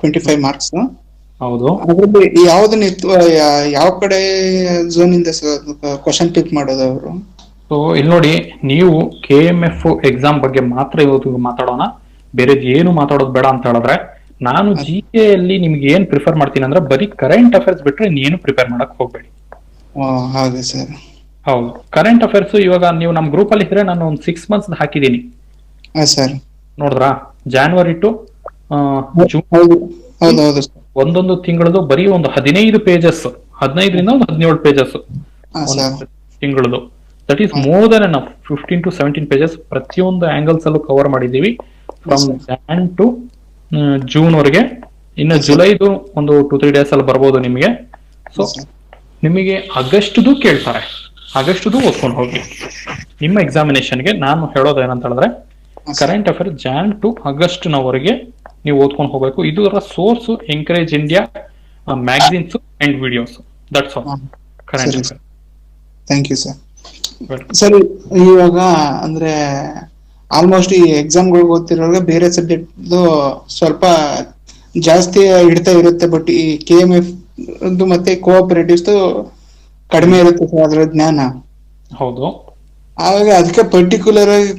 25 ಮಾರ್ಕ್ಸ್. ಹೌದು. ಅದರಲ್ಲಿ ಯಾವ್ದನ್ನ ಯಾವ ಕಡೆ ಝೋನ್ ಇಂದ ಕ್ವಶನ್ ಪಿಕ್ ಮಾಡೋದು ಅವರು? ಸೊ ಇಲ್ಲಿ ನೋಡಿ, ನೀವು KMF ಎಕ್ಸಾಮ್ ಬಗ್ಗೆ ಮಾತ್ರ ಇವತ್ತು ಮಾತಾಡೋಣ, ಬೇರೆ ಏನು ಮಾತಾಡೋದು ಬೇಡ ಅಂತ ಹೇಳಿದ್ರೆ, ನಾನು GK ಅಲ್ಲಿ ನಿಮ್ಗೆ ಏನ್ ಪ್ರಿಫರ್ ಮಾಡ್ತೀನಿ ಅಂದ್ರೆ ಬರೀ ಕರೆಂಟ್ ಅಫೇರ್ಸ್ ಬಿಟ್ರೆ ಇನ್ನೇನು ಪ್ರಿಪೇರ್ ಮಾಡಕ್ ಹೋಗ್ಬೇಡಿ. ಹಾಗೆ ಸರ್. ಹೌದು, ಕರೆಂಟ್ ಅಫೇರ್ಸ್ ಇವಾಗ ನೀವು ನಮ್ ಗ್ರೂಪ್ ಅಲ್ಲಿ ಇದ್ರೆ ನಾನು ಒಂದು 6 months ಹಾಕಿದೀನಿ ಸರ್. ನೋಡಿದ್ರಾ? ಜಾನ್ವರಿ ಟು ಜೂನ್ ಒಂದೊಂದು ತಿಂಗಳದು ಬರೀ ಒಂದು 15 ಪೇಜಸ್, 15ರಿಂದ ಒಂದು 17 ಪೇಜಸ್ ತಿಂಗಳದು. That is more than enough. 15 to 17 pages ಪ್ರತಿಯೊಂದು ಆಂಗಲ್ಸ್ ಅಲ್ಲೂ ಕವರ್ ಮಾಡಿದೀವಿ. ಫ್ರಮ್ ಜಾನ್ ಟು ಜೂನ್ ವರೆಗೆ ಇನ್ನು ಜುಲೈದು ಒಂದು 2-3 ಡೇಸ್ ಅಲ್ಲಿ ಬರ್ಬೋದು ನಿಮಗೆ. ಸೊ ನಿಮಗೆ ಆಗಸ್ಟ್ದು ಕೇಳ್ತಾರೆ, ಆಗಸ್ಟ್ದು ಓದ್ಕೊಂಡು ಹೋಗಿ. ನಿಮ್ಮ ಎಕ್ಸಾಮಿನೇಷನ್ಗೆ ನಾನು ಹೇಳೋದು ಏನಂತ ಹೇಳಿದ್ರೆ current affair Jan to August ನವರೆಗೆ ನೀವು ಓದ್ಕೊಂಡು ಹೋಗ್ಬೇಕು. ಇದರ source Encourage India magazines and videos. That's all. Current affair. Thank you sir. Sir ಇವಾಗ ಅಂದ್ರೆ ಆಲ್ಮೋಸ್ಟ್ ಈ ಎಕ್ಸಾಮ್ಗಳಿಗೆ ಓದ್ತಿರೋವಾಗ ಬೇರೆ ಸಬ್ಜೆಕ್ಟ್ ಸ್ವಲ್ಪ ಜಾಸ್ತಿ ಹಿಡ್ತಾ ಇರುತ್ತೆ, ಬಟ್ ಈ KMF ಮತ್ತೆ ಕೋಆಪರೇಟಿವ್ಸ್ ಕಡಿಮೆ ಇರುತ್ತೆ ಸರ್ ಅದರ ಜ್ಞಾನ. ಹೌದು. ಆವಾಗ ಅದಕ್ಕೆ ಪರ್ಟಿಕ್ಯುಲರ್ ಆಗಿ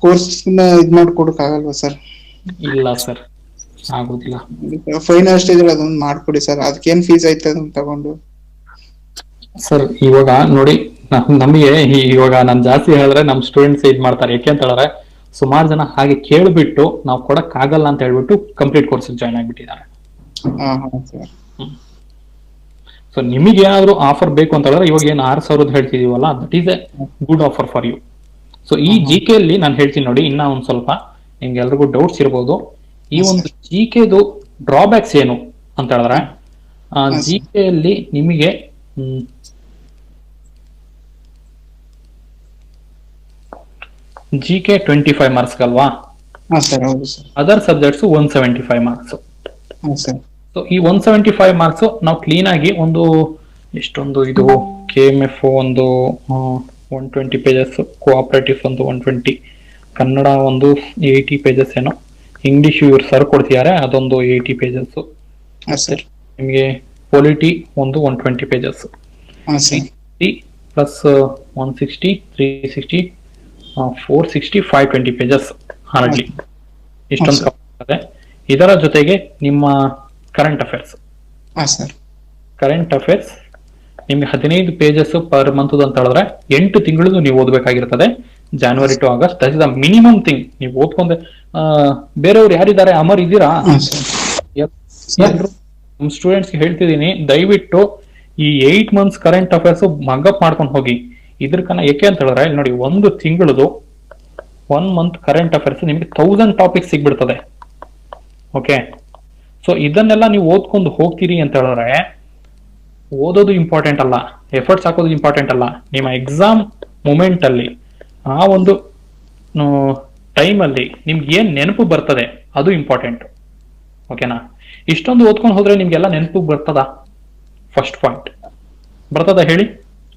ಕೋರ್ಸ್ ಇದ್ ಮಾಡ್ಕೊಡಕ್ ಆಗಲ್ವಾ ಸರ್? ಇಲ್ಲ ಸರ್, ಆಗುದಿಲ್ಲ. ಫೈನಲ್ ಸ್ಟೇಜ್ ಅದೊಂದು ಮಾಡ್ಕೊಡಿ ಸರ್. ಅದಕ್ಕೇನ್ ಫೀಸ್ ಐತೆ ಅದನ್ನ ತಗೊಂಡು. ಸರ್ ಇವಾಗ ನೋಡಿ, ನಮಗೆ ಇವಾಗ ನಾನು ಜಾಸ್ತಿ ಹೇಳಿದ್ರೆ ನಮ್ ಸ್ಟೂಡೆಂಟ್ಸ್ ಇದ್ ಮಾಡ್ತಾರೆ. ಯಾಕೆ ಅಂತ ಹೇಳಿದ್ರೆ ಸುಮಾರು ಜನ ಹಾಗೆ ಕೇಳ್ಬಿಟ್ಟು ನಾವು ಕೊಡಕ್ ಆಗಲ್ಲ ಅಂತ ಹೇಳ್ಬಿಟ್ಟು ಕಂಪ್ಲೀಟ್ ಕೋರ್ಸ್ ಜಾಯ್ನ್ ಆಗ್ಬಿಟ್ಟಿದ್ದಾರೆ. ಸೊ ನಿಮಗೆ ಏನಾದ್ರು ಆಫರ್ ಬೇಕು ಅಂತ ಹೇಳಿದ್ರೆ ಇವಾಗ ಏನು 6,000 ಹೇಳ್ತಿದೀವಲ್ಲ, that is a good offer for you. So ಈ GK ಅಲ್ಲಿ ನಾನು ಹೇಳ್ತೀನಿ ನೋಡಿ, ಇನ್ನ ಒಂದ್ ಸ್ವಲ್ಪ ನಿಮ್ಗೆ ಎಲ್ರಿಗೂ ಡೌಟ್ಸ್ ಇರ್ಬೋದು. ಈ ಒಂದು GKದು ಡ್ರಾಬ್ಯಾಕ್ಸ್ ಏನು ಅಂತ ಹೇಳಿದ್ರೆ GK ಅಲ್ಲಿ ನಿಮಗೆ GK 25 ಮಾರ್ಕ್ಸ್ ಅಲ್ವಾ? Other subjects 175 marks. ಸೊ ಈ 175 ಮಾರ್ಕ್ಸ್ ನಾವು ಕ್ಲೀನ್ ಆಗಿ ಒಂದು ಎಷ್ಟೊಂದು ಇದು KMF ಒಂದು 120 ಪೇಜಸ್, ಕೋಆಪರೇಟಿವ್ ಒಂದು 120, ಕನ್ನಡ ಒಂದು 80 ಪೇಜಸ್ ಏನೋ, ಇಂಗ್ಲಿಷ್ ಇವ್ರು ಸರ್ ಕೊಡ್ತಿದ್ದಾರೆ ಅದೊಂದು 80 ಪೇಜಸ್, ನಿಮಗೆ ಪೊಲಿಟಿ ಒಂದು 120 ಪೇಜಸ್, ಪ್ಲಸ್ 160, 360, 460, 520 ಪೇಜಸ್ ಹಾರ್ಡ್ಲಿ ಇಷ್ಟೊಂದು ಕವರ್. ಇದರ ಜೊತೆಗೆ ನಿಮ್ಮ ಕರೆಂಟ್ ಅಫೇರ್ಸ್. ಕರೆಂಟ್ ಅಫೇರ್ಸ್ ನಿಮ್ಗೆ 15 ಪೇಜಸ್ ಪರ್ ಮಂತ್ ಅಂತ ಹೇಳಿದ್ರೆ 8 ತಿಂಗಳು ನೀವು ಓದಬೇಕಾಗಿರ್ತದೆ. January to August, that is the minimum thing. ನೀವು ಓದ್ಕೊಂಡೆ ಬೇರೆಯವ್ರು ಯಾರಿದ್ದಾರೆ, ಅಮರ್ ಇದ್ದೀರಾ? ನಮ್ಮ ಸ್ಟೂಡೆಂಟ್ಸ್ ಹೇಳ್ತಿದ್ದೀನಿ, ದಯವಿಟ್ಟು ಈ 8 ಮಂತ್ಸ್ ಕರೆಂಟ್ ಅಫೇರ್ಸ್ ಮಗಪ್ ಮಾಡ್ಕೊಂಡು ಹೋಗಿ. ಇದ್ರಕನ್ನ ಯಾಕೆ ಅಂತ ಹೇಳಿದ್ರೆ ಇಲ್ಲಿ ನೋಡಿ, ಒಂದು ತಿಂಗಳದು 1 ಮಂತ್ ಕರೆಂಟ್ ಅಫೇರ್ಸ್ ನಿಮ್ಗೆ 1000 ಟಾಪಿಕ್ಸ್ ಸಿಗ್ಬಿಡ್ತದೆ. ಓಕೆ, ಸೊ ಇದನ್ನೆಲ್ಲ ನೀವು ಓದ್ಕೊಂಡು ಹೋಗ್ತೀರಿ ಅಂತ ಹೇಳಿದ್ರೆ ಓದೋದು ಇಂಪಾರ್ಟೆಂಟ್ ಅಲ್ಲ, ಎಫರ್ಟ್ಸ್ ಹಾಕೋದು ಇಂಪಾರ್ಟೆಂಟ್ ಅಲ್ಲ. ನಿಮ್ಮ ಎಕ್ಸಾಮ್ ಮೂಮೆಂಟ್ ಅಲ್ಲಿ ಆ ಒಂದು ಟೈಮ್ ಅಲ್ಲಿ ನಿಮ್ಗೆ ಏನ್ ನೆನಪು ಬರ್ತದೆ ಅದು ಇಂಪಾರ್ಟೆಂಟ್. ಓಕೆನಾ? ಇಷ್ಟೊಂದು ಓದ್ಕೊಂಡು ಹೋದ್ರೆ ನಿಮ್ಗೆಲ್ಲ ನೆನಪು ಬರ್ತದ? ಫಸ್ಟ್ ಪಾಯಿಂಟ್ ಬರ್ತದ ಹೇಳಿ?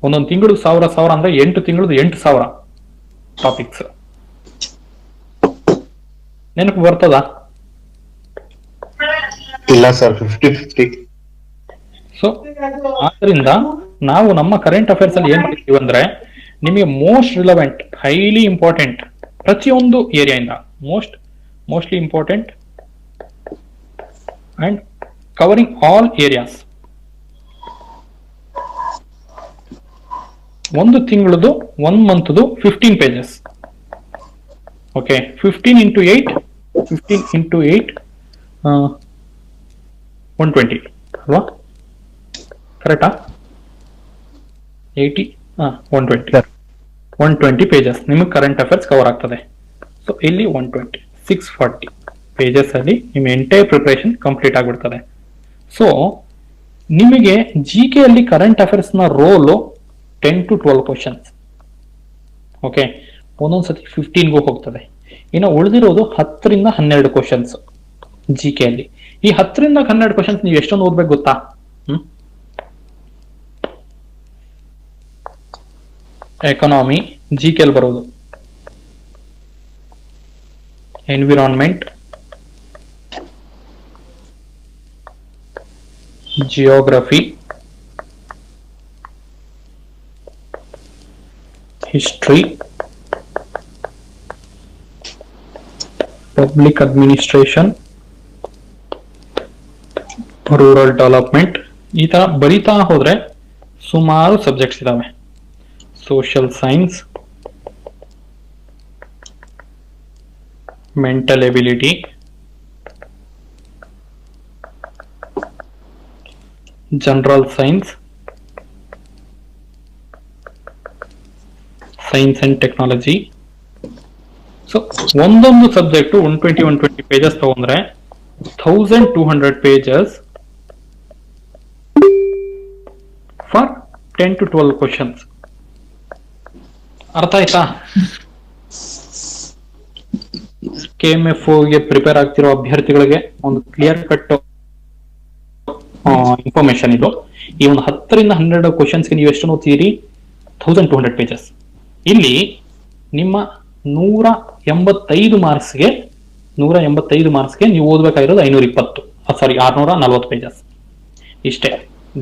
ಒಂದೊಂದು ತಿಂಗಳು 1000 ಅಂದ್ರೆ 8 ತಿಂಗಳು 8,000 ಟಾಪಿಕ್ಸ್ ನೆನಪು ಬರ್ತದ? ಇಲ್ಲ ಸರ್, 50-50. ಸೊ ಆದ್ರಿಂದ ನಾವು ನಮ್ಮ ಕರೆಂಟ್ ಅಫೇರ್ಸ್ ಅಲ್ಲಿ ಏನ್ ಮಾಡ್ತೀವಿ ಅಂದ್ರೆ ನಿಮಗೆ ಮೋಸ್ಟ್ ರಿಲೆವೆಂಟ್, ಹೈಲಿ ಇಂಪಾರ್ಟೆಂಟ್ ಪ್ರತಿಯೊಂದು ಏರಿಯಾಯಿಂದ mostly important and covering all areas. ಒಂದು ತಿಂಗಳದು 1 ಮಂತ್ದು 15 ಪೇಜಸ್. ಓಕೆ, 15 into 8 120 ಅಲ್ವಾ? ಕರೆಕ್ಟಾ? 80 120 ಪೇಜಸ್ ನಿಮಗೆ ಕರೆಂಟ್ ಅಫೇರ್ಸ್ ಕವರ್ ಆಗ್ತದೆ. ಸೊ ಇಲ್ಲಿ 120 640 ಪೇಜಸ್ ಅಲ್ಲಿ ನಿಮ್ಮ ಎಂಟೈರ್ ಪ್ರಿಪರೇಷನ್ ಕಂಪ್ಲೀಟ್ ಆಗ್ಬಿಡ್ತದೆ. ಸೊ ನಿಮಗೆ GK ಅಲ್ಲಿ ಕರೆಂಟ್ ಅಫೇರ್ಸ್ ನ ರೋಲು 10 to 12 ಕ್ವಶನ್ಸ್. ಓಕೆ, ಒಂದೊಂದ್ಸತಿ 15ಗೂ ಹೋಗ್ತದೆ. ಇನ್ನು ಉಳಿದಿರೋದು 10ರಿಂದ 12 ಕ್ವಶನ್ಸ್ GK ಅಲ್ಲಿ. ಈ 10ರಿಂದ 12 ಕ್ವಶನ್ಸ್ ನೀವು ಎಷ್ಟೊಂದು ಓದ್ಬೇಕು ಗೊತ್ತಾ? ಎಕಾನಮಿ GK ಅಲ್ಲಿ ಬರೋದು, environment, geography, history, public administration, rural development. ಈ ತರ ಬರೀತಾ ಹೋದ್ರೆ ಸುಮಾರು ಸಬ್ಜೆಕ್ಟ್ಸ್ ಇದಾವೆ. Social science, mental ability, general science, science and technology. So ಒಂದೊಂದು ಸಬ್ಜೆಕ್ಟ್ 120 ಪೇಜಸ್ ತಗೊಂಡ್ರೆ 1200 pages for 10 to 12 questions. ಅರ್ಥ ಆಯ್ತಾ? KMF ಗೆ ಪ್ರಿಪೇರ್ ಆಗ್ತಿರೋ ಅಭ್ಯರ್ಥಿಗಳಿಗೆ ಒಂದು ಕ್ಲಿಯರ್ ಕಟ್ ಇನ್ಫಾರ್ಮೇಶನ್ ಇದು. ಈ ಒಂದು 10 ರಿಂದ 12 ಕ್ವಶನ್ಸ್ಗೆ ನೀವು ಎಷ್ಟು ಓದ್ತೀರಿ? 1200 ಪೇಜಸ್. ಇಲ್ಲಿ ನಿಮ್ಮ 185 ಮಾರ್ಕ್ಸ್ಗೆ ನೀವು ಓದಬೇಕಾಗಿರೋದು 640 ಪೇಜಸ್. ಇಷ್ಟೇ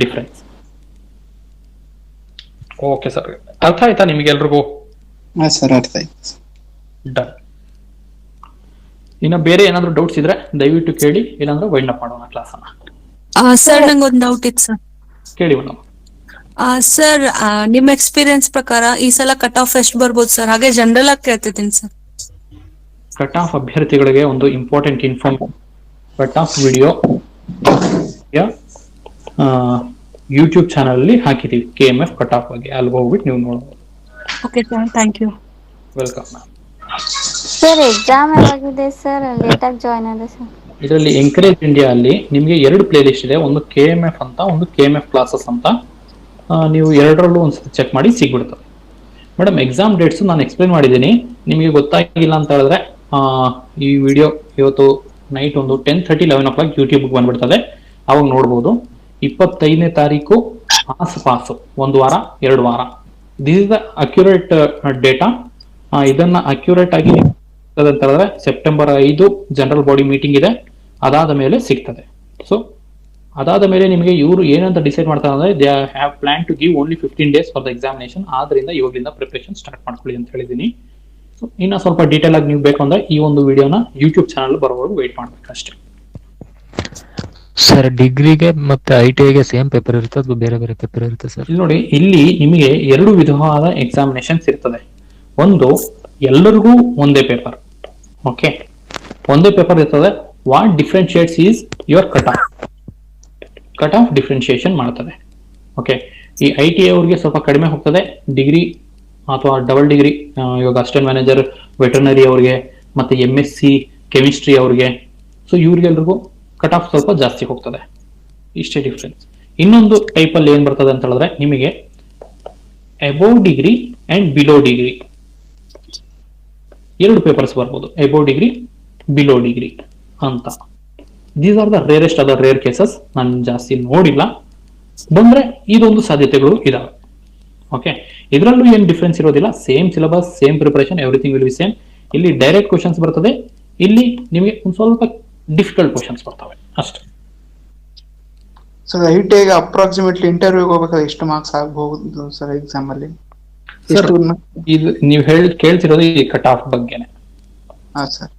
ಡಿಫ್ರೆನ್ಸ್. ಓಕೆ ಸರ್, ಅರ್ಥ ಆಯ್ತಾ ನಿಮ್ಗೆಲ್ರಿಗೂ? ಸರ್ ಅರ್ಥ ಆಯ್ತು. ಡನ್. ಇನ್ನ ಬೇರೆ ಏನಾದ್ರು ಡೌಟ್ಸ್ ಇದ್ರೆ ದಯವಿಟ್ಟು ಕೇಳಿ, ಇಲ್ಲಾಂದ್ರೆ ವೈಂಡ್ ಅಪ್ ಮಾಡೋಣ ಕ್ಲಾಸ್ ಅನ್ನ. ಸರ್ ನಂಗೊಂದು ಡೌಟ್ ಇತ್ತು ಸರ್. ಕೇಳಿ ಮೇಡಮ್. ಸರ್ ನಿಮ್ಮ ಎಕ್ಸ್ಪೀರಿಯನ್ಸ್ ಪ್ರಕಾರ ಈ ಸಲ ಕಟ್ ಆಫ್ ಎಷ್ಟು ಬರ್ಬೋದು ಸರ್? ಹಾಗೆ ಜನರಲ್ ಆಗಿ ಕೇಳ್ತಿದ್ದೀನಿ ಸರ್. ಕಟ್ ಆಫ್ ಅಭ್ಯರ್ಥಿಗಳಿಗೆ ಒಂದು important cut off video YouTube channel ಅಲ್ಲಿ ಹಾಕಿದೀವಿ, KMF ಕಟ್ ಆಫ್ ಬಗ್ಗೆ. ಅಲ್ಲಿ ಹೋಗ್ಬಿಟ್ಟು ನೀವು ನೋಡಬಹುದು. Okay sir, thank you. Welcome ma'am. Sir exam ಯಾವಾಗಿದೆ ಸರ್? ಲೇಟ್ ಆಗಿ ಜಾಯ್ನ್ ಆದೆ ಸರ್. ಇದರಲ್ಲಿ ಎಂಕರೇಜ್ ಇಂಡಿಯಾ ಅಲ್ಲಿ ನಿಮಗೆ 2 ಪ್ಲೇ ಲಿಸ್ಟ್ ಇದೆ, ಒಂದು KMF ಅಂತ, ಒಂದು KMF ಕ್ಲಾಸಸ್ ಅಂತ. ನೀವು ಎರಡರಲ್ಲೂ ಒಂದ್ಸತಿ ಚೆಕ್ ಮಾಡಿ ಸಿಗ್ಬಿಡ್ತದೆ. ಮೇಡಮ್ ಎಕ್ಸಾಮ್ ಡೇಟ್ಸ್ ನಾನು ಎಕ್ಸ್ಪ್ಲೈನ್ ಮಾಡಿದ್ದೀನಿ. ನಿಮಗೆ ಗೊತ್ತಾಗಿಲ್ಲ ಅಂತ ಹೇಳಿದ್ರೆ ಈ ವಿಡಿಯೋ ಇವತ್ತು ನೈಟ್ ಒಂದು 10:30 11 o'clock ಯೂಟ್ಯೂಬ್ಗೆ ಬಂದ್ಬಿಡ್ತದೆ, ಅವಾಗ ನೋಡ್ಬೋದು. 25ನೇ ತಾರೀಕು ಆಸುಪಾಸು, 1 ವಾರ 2 ವಾರ. This is the accurate data. ಇದನ್ನ ಅಕ್ಯುರೇಟ್ ಆಗಿ ಅಂತ ಹೇಳಿದ್ರೆ ಸೆಪ್ಟೆಂಬರ್ 5 ಜನರಲ್ ಬಾಡಿ ಮೀಟಿಂಗ್ ಇದೆ, ಅದಾದ ಮೇಲೆ ಸಿಗ್ತದೆ. ಸೊ ಅದಾದ ಮೇಲೆ ನಿಮಗೆ ಇವರು ಏನಂತ ಡಿಸೈಡ್ ಮಾಡ್ತಾರೆ ಅಂದ್ರೆ they have plan to give only 15 days for the examination. ಆದ್ರಿಂದ ಇವಾಗಲಿಂದ ಪ್ರಿಪರೇಷನ್ ಸ್ಟಾರ್ಟ್ ಮಾಡ್ಕೊಳ್ಳಿ ಅಂತ ಹೇಳಿದೀನಿ. ಇನ್ನ ಸ್ವಲ್ಪ ಡೀಟೇಲ್ ಆಗಿ ನೀವು ಬೇಕು ಅಂದ್ರೆ ಈ ಒಂದು ವಿಡಿಯೋನ ಯೂಟ್ಯೂಬ್ ಚಾನಲ್ ಬರೋವರೆಗೂ ವೇಟ್ ಮಾಡ್ಬೇಕು ಅಷ್ಟೇ. ಸರ್ ಡಿಗ್ರಿಗೆ ಮತ್ತೆ ITIಗೆ ಸೇಮ್ ಪೇಪರ್ ಇರುತ್ತೆ ಅಥವಾ ಬೇರೆ ಬೇರೆ ಪೇಪರ್ ಇರುತ್ತೆ ಸರ್? ಇಲ್ಲಿ ನೋಡಿ, ಇಲ್ಲಿ ನಿಮಗೆ 2 ವಿಧವಾದ ಎಕ್ಸಾಮಿನೇಷನ್ಸ್ ಇರ್ತದೆ. ಒಂದು ಎಲ್ಲರಿಗೂ ಒಂದೇ ಪೇಪರ್. ಓಕೆ, ಒಂದೇ ಪೇಪರ್ ಇರ್ತದೆ. What differentiates is your cut off differentiation ಮಾಡ್ತದೆ. ಓಕೆ, ಈ ITI ಅವ್ರಿಗೆ ಸ್ವಲ್ಪ ಕಡಿಮೆ ಹೋಗ್ತದೆ. ಡಿಗ್ರಿ ಅಥವಾ ಡಬಲ್ ಡಿಗ್ರಿ, ಇವಾಗ ಅಸಿಸ್ಟೆಂಟ್ ಮ್ಯಾನೇಜರ್ ವೆಟರ್ನರಿ ಅವ್ರಿಗೆ ಮತ್ತೆ MSc ಕೆಮಿಸ್ಟ್ರಿ ಅವ್ರಿಗೆ, ಸೊ ಇವ್ರಿಗೆಲ್ರಿಗೂ ಕಟ್ ಆಫ್ ಸ್ವಲ್ಪ ಜಾಸ್ತಿ ಹೋಗ್ತದೆ. ಇಷ್ಟೇ ಡಿಫ್ರೆನ್ಸ್. ಇನ್ನೊಂದು ಟೈಪ್ ಅಲ್ಲಿ ಏನ್ ಬರ್ತದೆ ಅಂತ ಹೇಳಿದ್ರೆ ನಿಮಗೆ above degree and below degree 2 papers ಬರ್ಬೋದು, ಅಬೋವ್ ಡಿಗ್ರಿ ಬಿಲೋ ಡಿಗ್ರಿ ಅಂತ. These are the rarest other rare cases. ನಾನು ಜಾಸ್ತಿ ನೋಡಿಲ್ಲ, ಬಂದ್ರೆ ಇದೊಂದು ಸಾಧ್ಯತೆಗಳು ಇದಾವೆ. ಓಕೆ, ಇದರಲ್ಲೂ ಏನು ಡಿಫ್ರೆನ್ಸ್ ಇರೋದಿಲ್ಲ. Same syllabus, same preparation, everything will be same. ಇಲ್ಲಿ ಡೈರೆಕ್ಟ್ ಕ್ವಶನ್ಸ್ ಬರ್ತದೆ, ಇಲ್ಲಿ ನಿಮಗೆ ಒಂದು ಸ್ವಲ್ಪ ಡಿಫಿಕಲ್ಟ್ ಕ್ವಶನ್ಸ್ ಬರ್ತವೆ ಅಷ್ಟೇ. ಸರ್ ITIಗೆ ಅಪ್ರಾಕ್ಸಿಮೇಟ್ಲಿ ಇಂಟರ್ವ್ಯೂಗೆ ಹೋಗ್ಬೇಕಾದ್ರೆ ಎಷ್ಟು ಮಾರ್ಕ್ಸ್ ಆಗಬಹುದು ಸರ್ ಎಕ್ಸಾಮ್ ಅಲ್ಲಿ? ಸರ್ ಇದು ನೀವು ಕೇಳ್ತಿರೋದು ಈ ಕಟ್ ಆಫ್ ಬಗ್ಗೆನೆ. ಹಾ ಸರ್.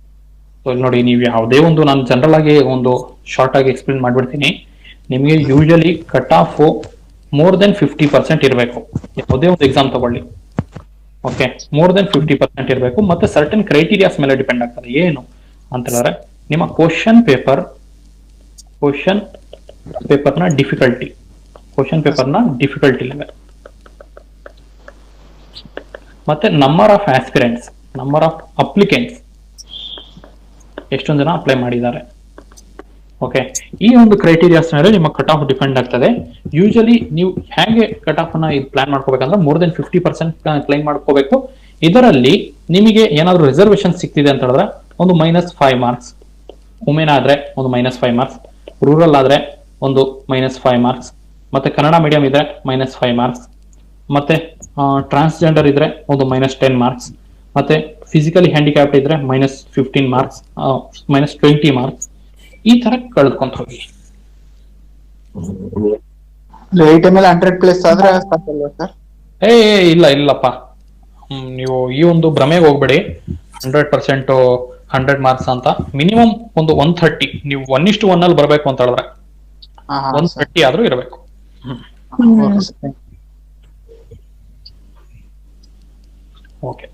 ನೋಡಿ, ನೀವು ಯಾವುದೇ ಒಂದು, ನಾನು ಜನರಲ್ ಆಗಿ ಒಂದು ಶಾರ್ಟ್ ಆಗಿ ಎಕ್ಸ್ಪ್ಲೇನ್ ಮಾಡ್ಬಿಡ್ತೀನಿ. ನಿಮಗೆ usually cut off more than 50% ಇರಬೇಕು, ಯಾವುದೇ ಒಂದು ಎಕ್ಸಾಮ್ ತಗೊಳ್ಳಿ. ಓಕೆ, ಮೋರ್ ದೆನ್ 50% ಇರಬೇಕು. ಮತ್ತೆ ಸರ್ಟನ್ ಕ್ರೈಟೀರಿಯಾಸ್ ಮೇಲೆ ಡಿಪೆಂಡ್ ಆಗ್ತದೆ. ಏನು ಅಂತ ಹೇಳಿದ್ರೆ ನಿಮ್ಮ ಕ್ವಶನ್ ಪೇಪರ್ನ ಡಿಫಿಕಲ್ಟಿ ಲೆವೆಲ್, ಮತ್ತೆ number of aspirants, number of applicants, ಎಷ್ಟೊಂದು ಜನ ಅಪ್ಲೈ ಮಾಡಿದ್ದಾರೆ. ಓಕೆ, ಈ ಒಂದು ಕ್ರೈಟೀರಿಯಾಸ್ ಮೇಲೆ ನಿಮ್ಮ ಕಟ್ ಆಫ್ ಡಿಪೆಂಡ್ ಆಗ್ತದೆ. ಯೂಶಲಿ ನೀವು ಹೇಗೆ ಕಟ್ ಆಫ್ ಅನ್ನ ಪ್ಲಾನ್ ಮಾಡ್ಕೋಬೇಕಂದ್ರೆ ಮೋರ್ ದೆನ್ 50% ಕ್ಲೈಮ್ ಮಾಡ್ಕೋಬೇಕು. ಇದರಲ್ಲಿ ನಿಮಗೆ ಏನಾದ್ರು ರಿಸರ್ವೇಶನ್ ಸಿಗ್ತಿದೆ ಅಂತ ಹೇಳಿದ್ರೆ ಒಂದು -5 ಮಾರ್ಕ್ಸ್, ವುಮೆನ್ ಆದ್ರೆ ಒಂದು -5 ಮಾರ್ಕ್ಸ್, ರೂರಲ್ ಆದ್ರೆ ಒಂದು -5 ಮಾರ್ಕ್ಸ್, ಮತ್ತೆ ಕನ್ನಡ ಮೀಡಿಯಂ ಇದ್ರೆ -5 ಮಾರ್ಕ್ಸ್, ಮತ್ತೆ ಟ್ರಾನ್ಸ್ಜೆಂಡರ್ ಇದ್ರೆ ಒಂದು -10 ಮಾರ್ಕ್ಸ್, ಮತ್ತೆ ಫಿಸಿಕಲಿ ಹ್ಯಾಂಡಿಕ್ಯಾಪ್ಟ್ ಇದ್ರೆ -15 ಮಾರ್ಕ್ಸ್, -20 ಮಾರ್ಕ್ಸ್. ಈ ತರ ಕಳೆದುಕೊಂತ ಹೋಗಿ. ಮೇಲೆ 100+ ಆದ್ರೆ ಸಾಕಲ್ವಾ ಸರ್? ಇಲ್ಲಪ್ಪ, ನೀವು ಈ ಒಂದು ಭ್ರಮೆಗೆ ಹೋಗ್ಬೇಡಿ. 100% 100 ಮಾರ್ಕ್ಸ್ ಅಂತ ಮಿನಿಮಮ್ ಒಂದು 130. ನೀವು 1:1 ಅಲ್ಲಿ ಬರ್ಬೇಕು ಅಂತ ಹೇಳಿದ್ರೆ 130 ಆದ್ರೂ ಇರಬೇಕು. ಓಕೆ,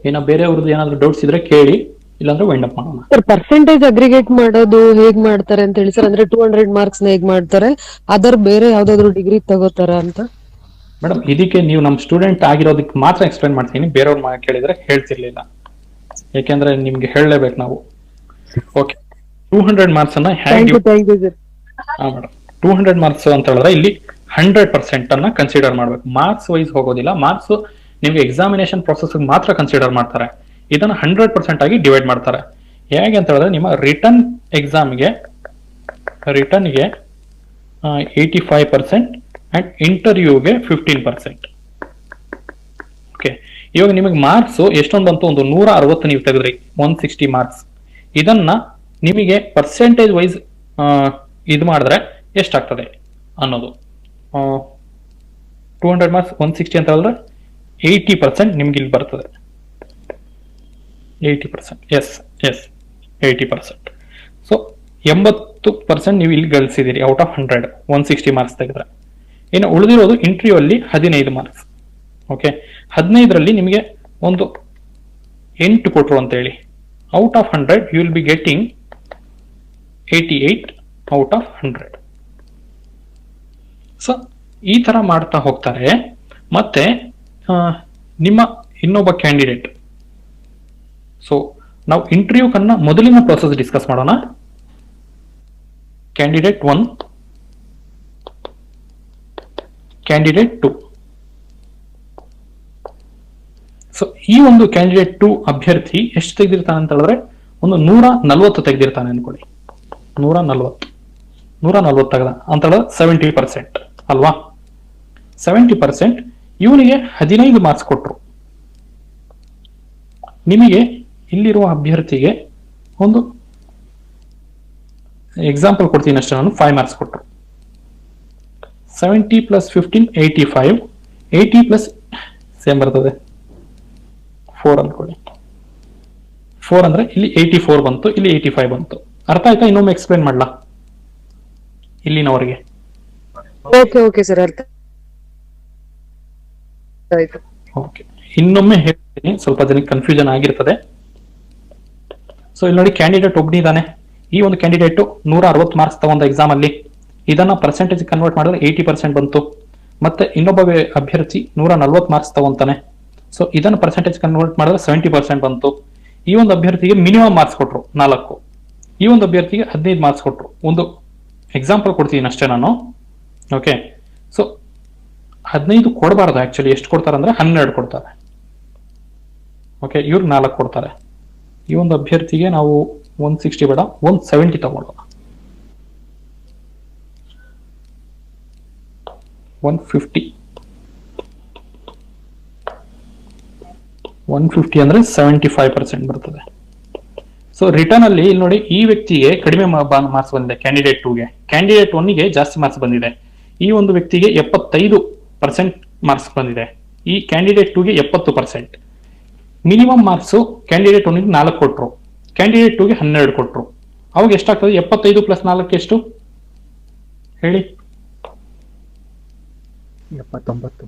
ಏನ ಬೇರೆ ಅವ್ರದ್ದು ಏನಾದ್ರು ಡೌಟ್ಸ್ ಇದ್ರೆ ಕೇಳಿ, ಇಲ್ಲಾಂದ್ರೆ ವೈಂಡ್ ಅಪ್ ಮಾಡೋಣ. ಸರ್ ಪರ್ಸೆಂಟೇಜ್ ಅಗ್ರಿಗೇಟ್ ಮಾಡೋದು ಹೇಗ್ ಮಾಡ್ತಾರೆ ಅಂತ ಹೇಳಿ ಸರ್? ಅಂದ್ರೆ 200 ಮಾರ್ಕ್ಸ್ ನ ಹೇಗ್ ಮಾಡ್ತಾರೆ? ಅದರ್ ಬೇರೆ ಯಾವ್ದಾದ್ರು ಡಿಗ್ರಿ ತಗೋತಾರ ಅಂತ? ಮೇಡಮ್, ಇದಕ್ಕೆ ನೀವು ನಮ್ ಸ್ಟೂಡೆಂಟ್ ಆಗಿರೋದಕ್ಕೆ ಮಾತ್ರ ಎಕ್ಸ್ಪ್ಲೈನ್ ಮಾಡ್ತೀನಿ, ಬೇರೆಯವ್ರು ಕೇಳಿದ್ರೆ ಹೇಳ್ತಿರ್ಲಿಲ್ಲ. ಯಾಕೆಂದ್ರೆ ನಿಮ್ಗೆ ಹೇಳಲೇಬೇಕು ನಾವು. ಓಕೆ, 200 ಮಾರ್ಕ್ಸ್ ಅನ್ನ thank you sir. Madam 200 marks ಅಂತ ಹೇಳಿದ್ರೆ ಇಲ್ಲಿ 100% ಅನ್ನ ಕನ್ಸಿಡರ್ ಮಾಡ್ಬೇಕು. ಮಾರ್ಕ್ಸ್ ವೈಸ್ ಹೋಗೋದಿಲ್ಲ. ಮಾರ್ಕ್ಸ್ ನಿಮ್ಗೆ ಎಕ್ಸಾಮಿನೇಷನ್ ಪ್ರೊಸೆಸ್ ಮಾತ್ರ ಕನ್ಸಿಡರ್ ಮಾಡ್ತಾರೆ. ಇದನ್ನ 100% ಆಗಿ ಡಿವೈಡ್ ಮಾಡ್ತಾರೆ. ಹೇಗೆ ಅಂತ ಹೇಳಿದ್ರೆ ನಿಮ್ಮ ರಿಟರ್ನ್ ಎಕ್ಸಾಮ್ಗೆ 85% ಅಂಡ್ ಇಂಟರ್ವ್ಯೂಗೆ 15%. ಓಕೆ, ಇವಾಗ ನಿಮಗೆ ಮಾರ್ಕ್ಸ್ ಎಷ್ಟೊಂದು ಬಂತು? ಒಂದು 160 ನೀವು ತೆಗೆದ್ರಿ, 160 ಮಾರ್ಕ್ಸ್. ಇದನ್ನ ನಿಮಗೆ ಪರ್ಸೆಂಟೇಜ್ ವೈಸ್ ಇದು ಮಾಡಿದ್ರೆ ಎಷ್ಟಾಗ್ತದೆ ಅನ್ನೋದು. 200 ಮಾರ್ಕ್ಸ್ 160 ಅಂತ ಹೇಳಿದ್ರೆ 80% ನಿಮ್ಗೆ ಇಲ್ಲಿ ಬರ್ತದೆ. 80%, ಎಸ್ 80%. ಸೊ 80% ನೀವು ಇಲ್ಲಿ ಗಳಿಸಿದಿರಿ ಔಟ್ ಆಫ್ 100, 160 ಮಾರ್ಕ್ಸ್ ತೆಗೆದ್ರೆ. ಇನ್ನು ಉಳಿದಿರೋದು ಇಂಟರ್ವ್ಯೂ ಅಲ್ಲಿ 15 ಮಾರ್ಕ್ಸ್. ಓಕೆ, 15ರಲ್ಲಿ ನಿಮಗೆ ಒಂದು 8 ಕೊಟ್ರು ಅಂತ ಹೇಳಿ. Out of 100 you will be getting 88 out of 100. So ಈ ತರ ಮಾಡ್ತಾ ಹೋಗ್ತಾರೆ. ಮತ್ತೆ ನಿಮ್ಮ ಇನ್ನೊಬ್ಬ ಕ್ಯಾಂಡಿಡೇಟ್. ಸೊ ನಾವು ಇಂಟರ್ವ್ಯೂ ಕನ್ನ ಮೊದಲಿನ ಪ್ರೋಸೆಸ್ ಡಿಸ್ಕಸ್ ಮಾಡೋಣ. Candidate 1, candidate 2. ಸೊ ಈ ಒಂದು ಕ್ಯಾಂಡಿಡೇಟ್ 2 ಅಭ್ಯರ್ಥಿ ಎಷ್ಟು ತೆಗೆದಿರ್ತಾನೆ ಅಂತ ಹೇಳಿದ್ರೆ ಒಂದು 140 ತೆಗೆದಿರ್ತಾನೆ ಅನ್ಕೊಳ್ಳಿ. 140 ತೆಗೆದ ಅಂತ ಹೇಳಿದ್ರೆ 70% ಅಲ್ವಾ? 70%. ಇವನಿಗೆ 15 ಮಾರ್ಕ್ಸ್ ಕೊಟ್ರು. ನಿಮಗೆ ಇಲ್ಲಿರುವ ಅಭ್ಯರ್ಥಿಗೆ ಒಂದು ಎಕ್ಸಾಂಪಲ್ ಕೊಡ್ತೀನಿ ಅಷ್ಟೇ ನಾನು. 5 ಮಾರ್ಕ್ಸ್ ಕೊಟ್ರು. 70 + 15 85. 80 ಪ್ಲಸ್ ಸೇಮ್ ಬರ್ತದೆ 4 ಅನ್ಕೊಳ್ಳಿ. 4 ಅಂದ್ರೆ ಇಲ್ಲಿ 84 ಬಂತು, ಇಲ್ಲಿ 85 ಬಂತು. ಅರ್ಥ ಆಯ್ತಾ? ಇನ್ನೊಮ್ಮೆ ಎಕ್ಸ್ಪ್ಲೇನ್ ಮಾಡ್ಲಾ ಇಲ್ಲಿನವರೆಗೆ? ಓಕೆ ಸರ್, ಅರ್ಥ ಆಯ್ತು. ಓಕೆ, ಇನ್ನೊಮ್ಮೆ ಹೇಳ್ತೀನಿ, ಸ್ವಲ್ಪ ಜನಕ್ಕೆ ಕನ್ಫ್ಯೂಷನ್ ಆಗಿರ್ತದೆ. ಸೊ ಇಲ್ಲಿ ನೋಡಿ, ಕ್ಯಾಂಡಿಡೇಟ್ ಒಬ್ಬನಿದ್ದಾನೆ. ಈ ಒಂದು ಕ್ಯಾಂಡಿಡೇಟ್ 160 ಮಾರ್ಕ್ಸ್ ತಗೊಂಡ ಎಕ್ಸಾಮ್ ಅಲ್ಲಿ. ಇದನ್ನ ಪರ್ಸೆಂಟೇಜ್ ಕನ್ವರ್ಟ್ ಮಾಡಿದ್ರೆ 80% ಬಂತು. ಮತ್ತೆ ಇನ್ನೊಬ್ಬ ಅಭ್ಯರ್ಥಿ 140 ಮಾರ್ಕ್ಸ್ ತಗೊಂತಾನೆ. ಸೊ ಇದನ್ನ ಪರ್ಸೆಂಟೇಜ್ ಕನ್ವರ್ಟ್ ಮಾಡಿದ್ರೆ 70% ಬಂತು. ಈ ಒಂದು ಅಭ್ಯರ್ಥಿಗೆ ಮಿನಿಮಮ್ ಮಾರ್ಕ್ಸ್ ಕೊಟ್ರು 4. ಈ ಒಂದು ಅಭ್ಯರ್ಥಿಗೆ 15 ಮಾರ್ಕ್ಸ್ ಕೊಟ್ರು. ಒಂದು ಎಕ್ಸಾಂಪಲ್ ಕೊಡ್ತೀನಿ ಅಷ್ಟೇ ನಾನು. ಓಕೆ, ಸೊ 15 ಕೊಡಬಾರ್ದು. ಆಕ್ಚುಲಿ ಎಷ್ಟು ಕೊಡ್ತಾರೆ ಅಂದ್ರೆ 12 ಕೊಡ್ತಾರೆ. ಓಕೆ, ಇವ್ರಿಗೆ 4 ಕೊಡ್ತಾರೆ. ಈ ಒಂದು ಅಭ್ಯರ್ಥಿಗೆ ನಾವು 160 ಬೇಡ, 170 ತಗೊಳ್ಳೋಣ. 150 ಅಂದ್ರೆ 75% ಬರ್ತದೆ. ಸೊ ರಿಟರ್ನ್ ಅಲ್ಲಿ ಇಲ್ಲಿ ನೋಡಿ, ಈ ವ್ಯಕ್ತಿಗೆ ಕಡಿಮೆ ಮಾರ್ಕ್ಸ್ ಬಂದಿದೆ ಕ್ಯಾಂಡಿಡೇಟ್ 2ಗೆ. ಕ್ಯಾಂಡಿಡೇಟ್ 1ಗೆ ಜಾಸ್ತಿ ಮಾರ್ಕ್ಸ್ ಬಂದಿದೆ. ಈ ಒಂದು ವ್ಯಕ್ತಿಗೆ 75% ಮಾರ್ಕ್ಸ್ ಬಂದಿದೆ. ಈ ಕ್ಯಾಂಡಿಡೇಟ್ 2ಗೆ 70%. ಮಿನಿಮಮ್ ಮಾರ್ಕ್ಸ್ ಕ್ಯಾಂಡಿಡೇಟ್ 1ಗೆ 4 ಕೊಟ್ರು, ಕ್ಯಾಂಡಿಡೇಟ್ 2ಗೆ 12 ಕೊಟ್ರು. ಅವಾಗ ಎಷ್ಟಾಗ್ತದೆ? 75 + 4 ಎಷ್ಟು ಹೇಳಿ? 79.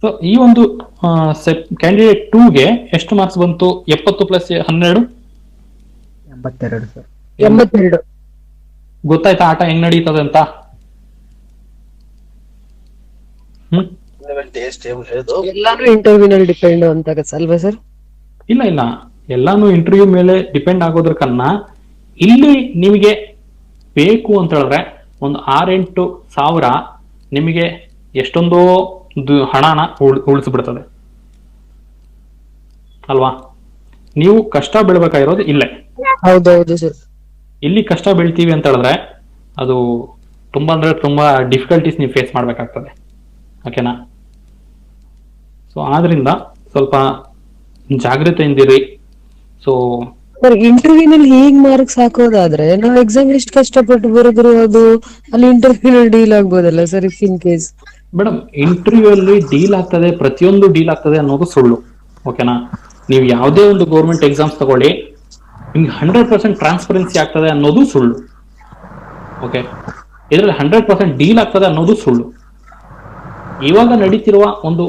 ಸೊ ಈ ಒಂದು ಕ್ಯಾಂಡಿಡೇಟ್ 2ಗೆ ಎಷ್ಟು ಮಾರ್ಕ್ಸ್ ಬಂತು? 70 + 12 82 ಸರ್. 82. ಗೊತ್ತಾಯ್ತಾ ಆಟ ಹೆಂಗ್ ನಡೀತದೆ ಅಂತ? ಎಲ್ಲಾನು ಇಂಟರ್ವ್ಯೂನಲ್ಲಿ ಡಿಪೆಂಡ್ ಅಂತ ಅಲ್ವಾ ಸರ್? ಇಲ್ಲ, ಎಲ್ಲಾನು ಇಂಟರ್ವ್ಯೂ ಮೇಲೆ ಡಿಪೆಂಡ್ ಆಗೋದ್ರಕನ್ನ ಇಲ್ಲಿ ನಿಮಗೆ ಬೇಕು ಅಂತ ಹೇಳಿದ್ರೆ ಒಂದು 6-8 ಸಾವಿರ ನಿಮಗೆ ಎಷ್ಟೊಂದೋ ಹಣನ ಉಳಿಸ್ಬಿಡ್ತದೆ ಅಲ್ವಾ? ನೀವು ಕಷ್ಟ ಬೀಳ್ಬೇಕಾಗಿರೋದು ಇಲ್ಲೇ. ಹೌದೌದು ಸರ್. ಇಲ್ಲಿ ಕಷ್ಟ ಬೀಳ್ತೀವಿ ಅಂತ ಹೇಳಿದ್ರೆ ಅದು ತುಂಬಾ ಅಂದ್ರೆ ತುಂಬಾ ಡಿಫಿಕಲ್ಟೀಸ್ ನೀವು ಫೇಸ್ ಮಾಡ್ಬೇಕಾಗ್ತದೆ. ಓಕೆನಾ? ಸೊ ಆದ್ರಿಂದ ಸ್ವಲ್ಪ ಜಾಗೃತೆಯಿಂದಿರಿ. ಸೊ ಸರ್, ಇಂಟರ್ವ್ಯೂನಲ್ಲಿ ಹೀಗ್ ಮಾರ್ಕ್ಸ್ ಹಾಕೋದಾದ್ರೆ ನಾವು ಎಕ್ಸಾಮ್ ಎಷ್ಟು ಕಷ್ಟಪಟ್ಟು ಬರೆದ್ರು ಅದು ಅಲ್ಲಿ ಇಂಟರ್ವ್ಯೂನಲ್ಲಿ ಡೀಲ್ ಆಗ್ಬೋದಲ್ಲ sir? If in case madam, interview ಅಲ್ಲಿ ಡೀಲ್ ಆಗ್ತದೆ, ಪ್ರತಿಯೊಂದು ಡೀಲ್ ಆಗ್ತದೆ ಅನ್ನೋದು ಸುಳ್ಳು. ಓಕೆನಾ? ನೀವು ಯಾವುದೇ ಒಂದು ಗೌರ್ಮೆಂಟ್ ಎಕ್ಸಾಮ್ಸ್ ತಗೊಳ್ಳಿ, ನಿಮ್ಗೆ 100% ಟ್ರಾನ್ಸ್ಪರೆನ್ಸಿ ಆಗ್ತದೆ ಅನ್ನೋದು ಸುಳ್ಳು. ಓಕೆ, ಇದರಲ್ಲಿ 100% ಡೀಲ್ ಆಗ್ತದೆ ಅನ್ನೋದು ಸುಳ್ಳು. ಇವಾಗ ನಡೀತಿರುವ ಒಂದು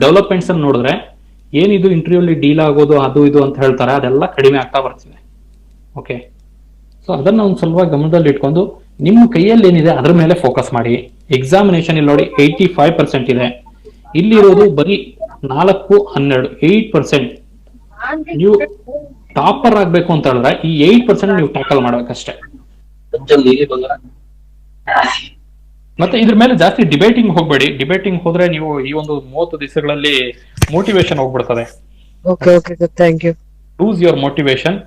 ಡೆವಲಪ್ಮೆಂಟ್ಸ್ ಅನ್ನು ನೋಡಿದ್ರೆ ಏನಿದು ಇಂಟರ್ವ್ಯೂ ಅಲ್ಲಿ ಡೀಲ್ ಆಗೋದು ಅದು ಇದು ಅಂತ ಹೇಳ್ತಾರೆ, ಅದೆಲ್ಲ ಕಡಿಮೆ ಆಗ್ತಾ ಬರ್ತಿದೆ. ಓಕೆ, ಸೊ ಅದನ್ನ ಒಂದು ಸ್ವಲ್ಪ ಗಮನದಲ್ಲಿ ಇಟ್ಕೊಂಡು ನಿಮ್ಮ ಕೈಯಲ್ಲಿ ಏನಿದೆ ಅದ್ರ ಮೇಲೆ ಫೋಕಸ್ ಮಾಡಿ. ಎಕ್ಸಾಮಿನೇಷನ್ ಇಲ್ಲಿ ನೋಡಿ 85% ಇದೆ. ಇಲ್ಲಿರೋದು ಬರೀ 4-12 8%. ನೀವು ಟಾಪರ್ ಆಗ್ಬೇಕು ಅಂತ ಹೇಳಿದ್ರೆ ಈ 8% ನೀವು ಟ್ಯಾಕಲ್ ಮಾಡ್ಬೇಕಷ್ಟೇ. ಮತ್ತೆ ಇದ್ರ ಮೇಲೆ ಜಾಸ್ತಿ ಡಿಬೇಟಿಂಗ್ ಹೋಗ್ಬೇಡಿ. ಡಿಬೇಟಿಂಗ್ ಹೋದ್ರೆ ನೀವು ಈ ಒಂದು 30 ದಿವಸಗಳಲ್ಲಿ ಮೋಟಿವೇಶನ್ ಹೋಗ್ಬಿಡ್ತದೆ. Okay okay sir, thank you. Lose your motivation.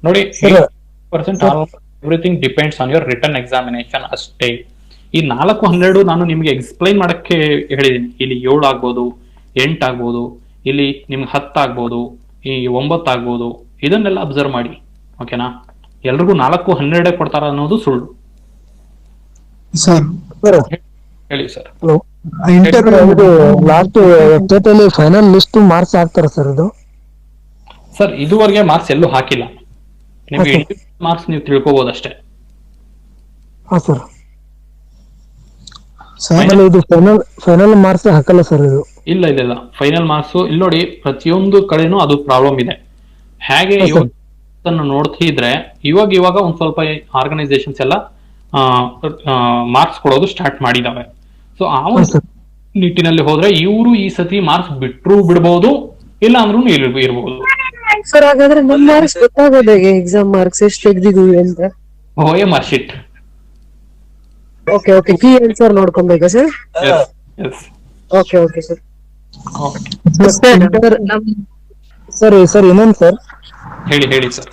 ನೋಡಿ, 8% everything depends on your written examination ಅಷ್ಟೇ. ಈ 4-12 ನಾನು ನಿಮ್ಗೆ ಎಕ್ಸ್ಪ್ಲೈನ್ ಮಾಡಕ್ಕೆ ಹೇಳಿದೀನಿ. ಇಲ್ಲಿ 7 ಆಗ್ಬೋದು, 8 ಆಗ್ಬೋದು, ಇಲ್ಲಿ ನಿಮ್ಗೆ 10 ಆಗ್ಬೋದು, ಈ 9 ಆಗ್ಬೋದು. ಇದನ್ನೆಲ್ಲ ಅಬ್ಸರ್ವ್ ಮಾಡಿ, ಓಕೆನಾ? ಎಲ್ರಿಗೂ 4-12 ಕೊಡ್ತಾರ ಅನ್ನೋದು ಸುಳ್ಳು. ಸರ್ ಹೇಳಿ ಸರ್. ಲಾಸ್ಟ್ ಸ್ಟೇಟ್ ಅಲ್ಲಿ ಫೈನಲ್ ಲಿಸ್ಟ್ ಮಾರ್ಕ್ಸ್ ಹಾಕ್ತಾರ ಸರ್ ಇದು? ಸರ್ ಇದುವರೆಗೆ ಮಾರ್ಕ್ಸ್ ಎಲ್ಲೂ ಹಾಕಿಲ್ಲ. ನಿಮ್ಗೆ ಮಾರ್ಕ್ಸ್ ನೀವು ತಿಳ್ಕೊಬಹುದಷ್ಟೇ. ಹಾ ಸರ್. ಇದು ಫೈನಲ್ ಮಾರ್ಕ್ಸ್ ಹಾಕಲ್ಲ ಸರ್ ಇದು? ಇಲ್ಲ ಇಲ್ಲ ಇಲ್ಲ, ಫೈನಲ್ ಮಾರ್ಕ್ಸ್ ಇಲ್ಲಿ ನೋಡಿ, ಪ್ರತಿಯೊಂದು ಕಡೆನೂ ಅದು ಪ್ರಾಬ್ಲಮ್ ಇದೆ. ಹೇಗೆ ನೋಡ್ತಿದ್ರೆ ಇವಾಗ ಒಂದ್ ಸ್ವಲ್ಪ ಆರ್ಗನೈಸೇಷನ್ಸ್ ಎಲ್ಲ ಮಾರ್ಕ್ಸ್ ಕೊಡೋದು ಸ್ಟಾರ್ಟ್ ಮಾಡಿದಾವೆ. ಸೊ ಆ ಒಂದು ನಿಟ್ಟಿನಲ್ಲಿ ಹೋದ್ರೆ ಇವರು ಈ ಸತಿ ಮಾರ್ಕ್ಸ್ ಬಿಡಬಹುದು, ಇಲ್ಲ ಅಂದ್ರೂ ಇರ್ಬಹುದು. ಸರ್ ಹಾಗಾದ್ರೆ ನಮ್ಮ ಮಾರ್ಕ್ಸ್ ಗೊತ್ತಾಗೋದು ಹೇಗೆ? ಎಕ್ಸಾಮ್ ಮಾರ್ಕ್ಸ್ ಎಷ್ಟು ತೆಗ್ದಿದೀವಿ ಅಂತ? OMR sheet. Okay okay, key answer ನೋಡ್ಕೊಬೇಕಾ sir? Okay okay sir. Sir sir ಇನ್ನೊಂದು ಸರ್, ಹೇಳಿ ಸರ್.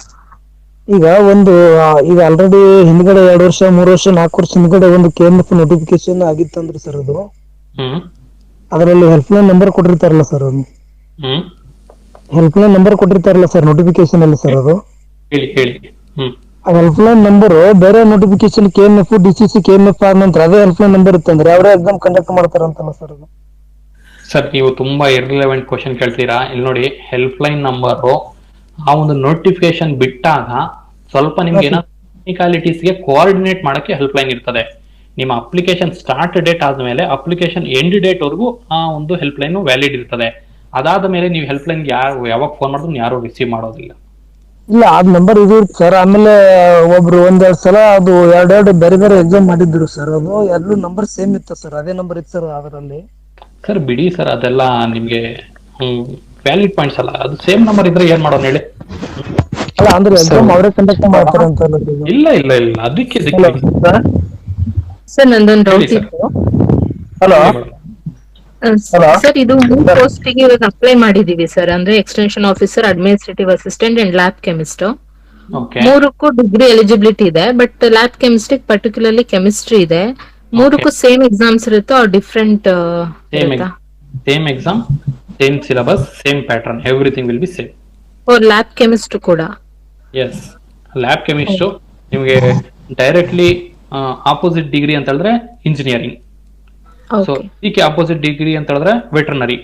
ಈಗ ಆಲ್ರೆಡಿ ಹಿಂದ್ಗಡೆ 2 ವರ್ಷ 3 ವರ್ಷ 4 ವರ್ಷ ಹಿಂದ್ಗಡೆ ಒಂದು KMF ನೋಟಿಫಿಕೇಶನ್ ಆಗಿತ್ತಂದ್ರೆ ಸರ್ ಅದು, ಅದರಲ್ಲಿ ಹೆಲ್ಪ್ಲೈನ್ ನಂಬರ್ ಕೊಟ್ಟಿರ್ತಾರಲ್ಲ ಸರ್, ಅದು ಹೆಲ್ಪ್ಲೈನ್ ನಂಬರ್ ಕೊಟ್ಟಿರ್ತಾರಲ್ಲ ಸರ್ ನೋಟಿಫಿಕೇಶನ್ ಅಲ್ಲಿ ಸರ್, ಅದು ಆ ಹೆಲ್ಪ್ಲೈನ್ ನಂಬರ್ ಬೇರೆ ನೋಟಿಫಿಕೇಶನ್ KMF DCC KMF ಆದ ನಂತರ ಅದೇ ಹೆಲ್ಪ್ಲೈನ್ ನಂಬರ್ ಇತ್ತಂದ್ರೆ ಅವರೇ ಎಕ್ಸಾಮ್ ಕಂಡಕ್ಟ್ ಮಾಡ್ತಾರಂತಲ್ಲ ಸರ್ ಅದು? ಸರ್ ನೀವು ತುಂಬಾ ಇರ್ರಿಲೆವೆಂಟ್ ಕ್ವಶನ್ ಕೇಳ್ತೀರಾ. ಇಲ್ಲಿ ನೋಡಿ, ಹೆಲ್ಪ್ಲೈನ್ ನಂಬರ್ ಆ ಒಂದು ನೋಟಿಫಿಕೇಶನ್ ಬಿಟ್ಟಾಗ ಸ್ವಲ್ಪ ನಿಮ್ಗೆ ಏನೋ ಟೆಕ್ನಿಕಾಲಿಟೀಸ್ಗೆ ಕೋಆರ್ಡಿನೇಟ್ ಮಾಡಕ್ಕೆ ಹೆಲ್ಪ್ಲೈನ್ ಇರ್ತದೆ. ನಿಮ್ಮ ಅಪ್ಲಿಕೇಶನ್ ಸ್ಟಾರ್ಟ್ ಡೇಟ್ ಆದ್ಮೇಲೆ ಅಪ್ಲಿಕೇಶನ್ ಎಂಡ್ ಡೇಟ್ ವರೆಗೂ ಆ ಒಂದು ಹೆಲ್ಪ್ಲೈನ್ ವ್ಯಾಲಿಡ್ ಇರ್ತದೆ. ಅದಾದ ಮೇಲೆ ನೀವು ಹೆಲ್ಪ್ಲೈನ್ ಯಾವಾಗ ಫೋನ್ ಮಾಡಿದ್ರು ಯಾರು ರಿಸೀವ್ ಮಾಡೋದಿಲ್ಲ. ಇಲ್ಲ, ಅದ್ ನಂಬರ್ ಇದು ಸರ್. ಆಮೇಲೆ ಒಬ್ರು 1-2 ಸಲ ಅದು 2 ಬೇರೆ ಬೇರೆ ಎಕ್ಸಾಮ್ ಮಾಡಿದ್ರು ಸರ್, ಅದು 2 ನಂಬರ್ ಸೇಮ್ ಇತ್ತು ಸರ್, ಅದೇ ನಂಬರ್ ಇತ್ತು ಸರ್ ಅದರಲ್ಲಿ. ಸರ್ ಬಿಡಿ ಸರ್, ಅದೆಲ್ಲ ನಿಮ್ಗೆ ವ್ಯಾಲಿಡ್ ಪಾಯಿಂಟ್ಸ್ ಅಲ್ಲ. ಅದು ಸೇಮ್ ನಂಬರ್ ಇದ್ರೆ ಏನ್ ಮಾಡೋಣ ಹೇಳಿ? ಅಲ್ಲ ಅಂದ್ರೆ ಎಕ್ಸಾಮ್ ಅವರೇ ಕಂಡಕ್ಟ್ ಮಾಡ್ತಾರೆ ಅಂತ? ಇಲ್ಲ ಇಲ್ಲ ಇಲ್ಲ, ಅದಕ್ಕೆ ಸರ್ ನಂದೊಂದು ಡೌಟ್ ಇತ್ತು. ಸರ್ ಇದು 3 ಪೋಸ್ಟ್ ಗೆ ಇವಾಗ ಅಪ್ಲೈ ಮಾಡಿದೀವಿ ಸರ್, ಅಂದ್ರೆ extension officer, administrative assistant and lab chemist. 3ಕ್ಕೂ ಡಿಗ್ರಿ ಎಲಿಜಿಬಿಲಿಟಿ ಇದೆ, but lab chemistry particularly chemistry ಇದೆ. 3ಕ್ಕೂ ಸೇಮ್ ಎಕ್ಸಾಮ್ಸ್ ಇರುತ್ತೋ different? Same exam, same syllabus, same pattern, everything will be same. For lab chemist ಕೂಡ? Yes, lab chemist ನಿಮಗೆ directly opposite degree ಅಂತ ಹೇಳಿದ್ರೆ engineering. So ಇದಕ್ಕೆ opposite degree ಅಂತ ಹೇಳಿದ್ರೆ ವೆಟರ್ನರಿ.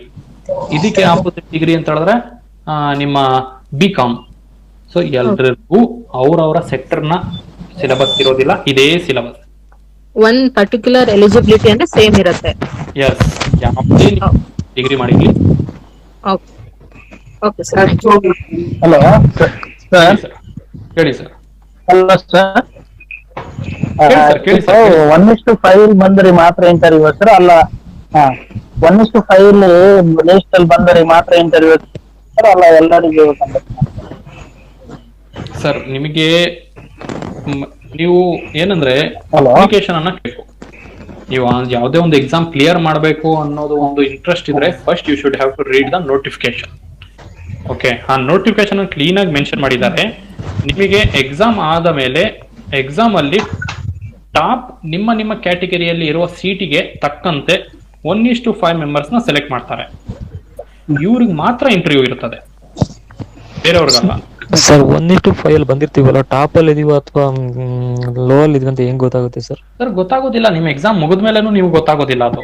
ಇದಕ್ಕೆ ಆಪೋಸಿಟ್ ಡಿಗ್ರಿ ಅಂತ ಹೇಳಿದ್ರೆ ನಿಮ್ಮ BCom. ಸೊ ಎಲ್ರಿಗೂ ಅವ್ರವರ ಸೆಕ್ಟರ್ ನ ಸಿಲೆಬಸ್ ಇರೋದಿಲ್ಲ, ಇದೇ ಸಿಲೆಬಸ್. ಒನ್ ಪರ್ಟಿಕ್ಯುಲರ್ ಎಲಿಜಿಬಿಲಿಟಿ ಅಂದ್ರೆ ಸೇಮ್ ಇರುತ್ತೆ? ಎಸ್, ಯಾವುದೇ ಡಿಗ್ರಿ ಮಾಡಿರ್ಲಿ. Okay sir. ಹಲೋ ಸರ್, ಹೇಳಿ ಸರ್. ಅಲ್ಲ ಸರ್, 1:5 ಬಂದರೆ ಮಾತ್ರ ಇಂಟರ್ವ್ಯೂ ಸರ್? ಅಲ್ಲ 1:5 ಲಿಸ್ಟ್ ಅಲ್ಲಿ ಬಂದರೆ ಮಾತ್ರ ಇಂಟರ್ವ್ಯೂ ಸರ್? ಅಲ್ಲ ಎಲ್ಲರಿಗೂ ಸರ್? ನಿಮಗೆ ನೀವು ಏನಂದ್ರೆ ಅಪ್ಲಿಕೇಶನ್ ಅನ್ನ ಕೇಳಬೇಕು. ನೀವು ಯಾವುದೇ ಒಂದು ಎಕ್ಸಾಮ್ ಕ್ಲಿಯರ್ ಮಾಡಬೇಕು ಅನ್ನೋದು ಒಂದು ಇಂಟ್ರೆಸ್ಟ್ ಇದ್ರೆ first you should have to read the notification. Okay, ಆ ನೋಟಿಫಿಕೇಶನ್ ಕ್ಲೀನ್ ಆಗಿ ಮೆನ್ಷನ್ ಮಾಡಿದ್ದಾರೆ. ನಿಮಗೆ ಎಕ್ಸಾಮ್ ಆದ ಮೇಲೆ ಎಕ್ಸಾಮ್ ಅಲ್ಲಿ ಟಾಪ್ ನಿಮ್ಮ ಕ್ಯಾಟಗರಿಯಲ್ಲಿ ಇರುವ ಸೀಟಿಗೆ ತಕ್ಕಂತೆ 1:5 ಮೆಂಬರ್ಸ್ ನ ಸೆಲೆಕ್ಟ್ ಮಾಡ್ತಾರೆ. ಇವ್ರಿಗೆ ಮಾತ್ರ ಇಂಟರ್ವ್ಯೂ ಇರ್ತದೆ, ಬೇರೆಯವ್ರಿಗಲ್ಲ. ಸರ್ 1:5 ಅಲ್ಲಿ ಬಂದಿರ್ತೀವಲ್ಲ, ಟಾಪ್ ಅಲ್ಲಿ ಇದೀವ ಅಥವಾ ಲೋ ಅಲ್ಲಿ ಇದೀವಿ ಅಂತ ಹೆಂಗ್ ಗೊತ್ತಾಗುತ್ತೆ ಸರ್? ಸರ್ ಗೊತ್ತಾಗೋದಿಲ್ಲ, ನಿಮ್ ಎಕ್ಸಾಮ್ ಮುಗಿದ್ಮೇಲೆನೂ ನೀವು ಗೊತ್ತಾಗೋದಿಲ್ಲ ಅದು.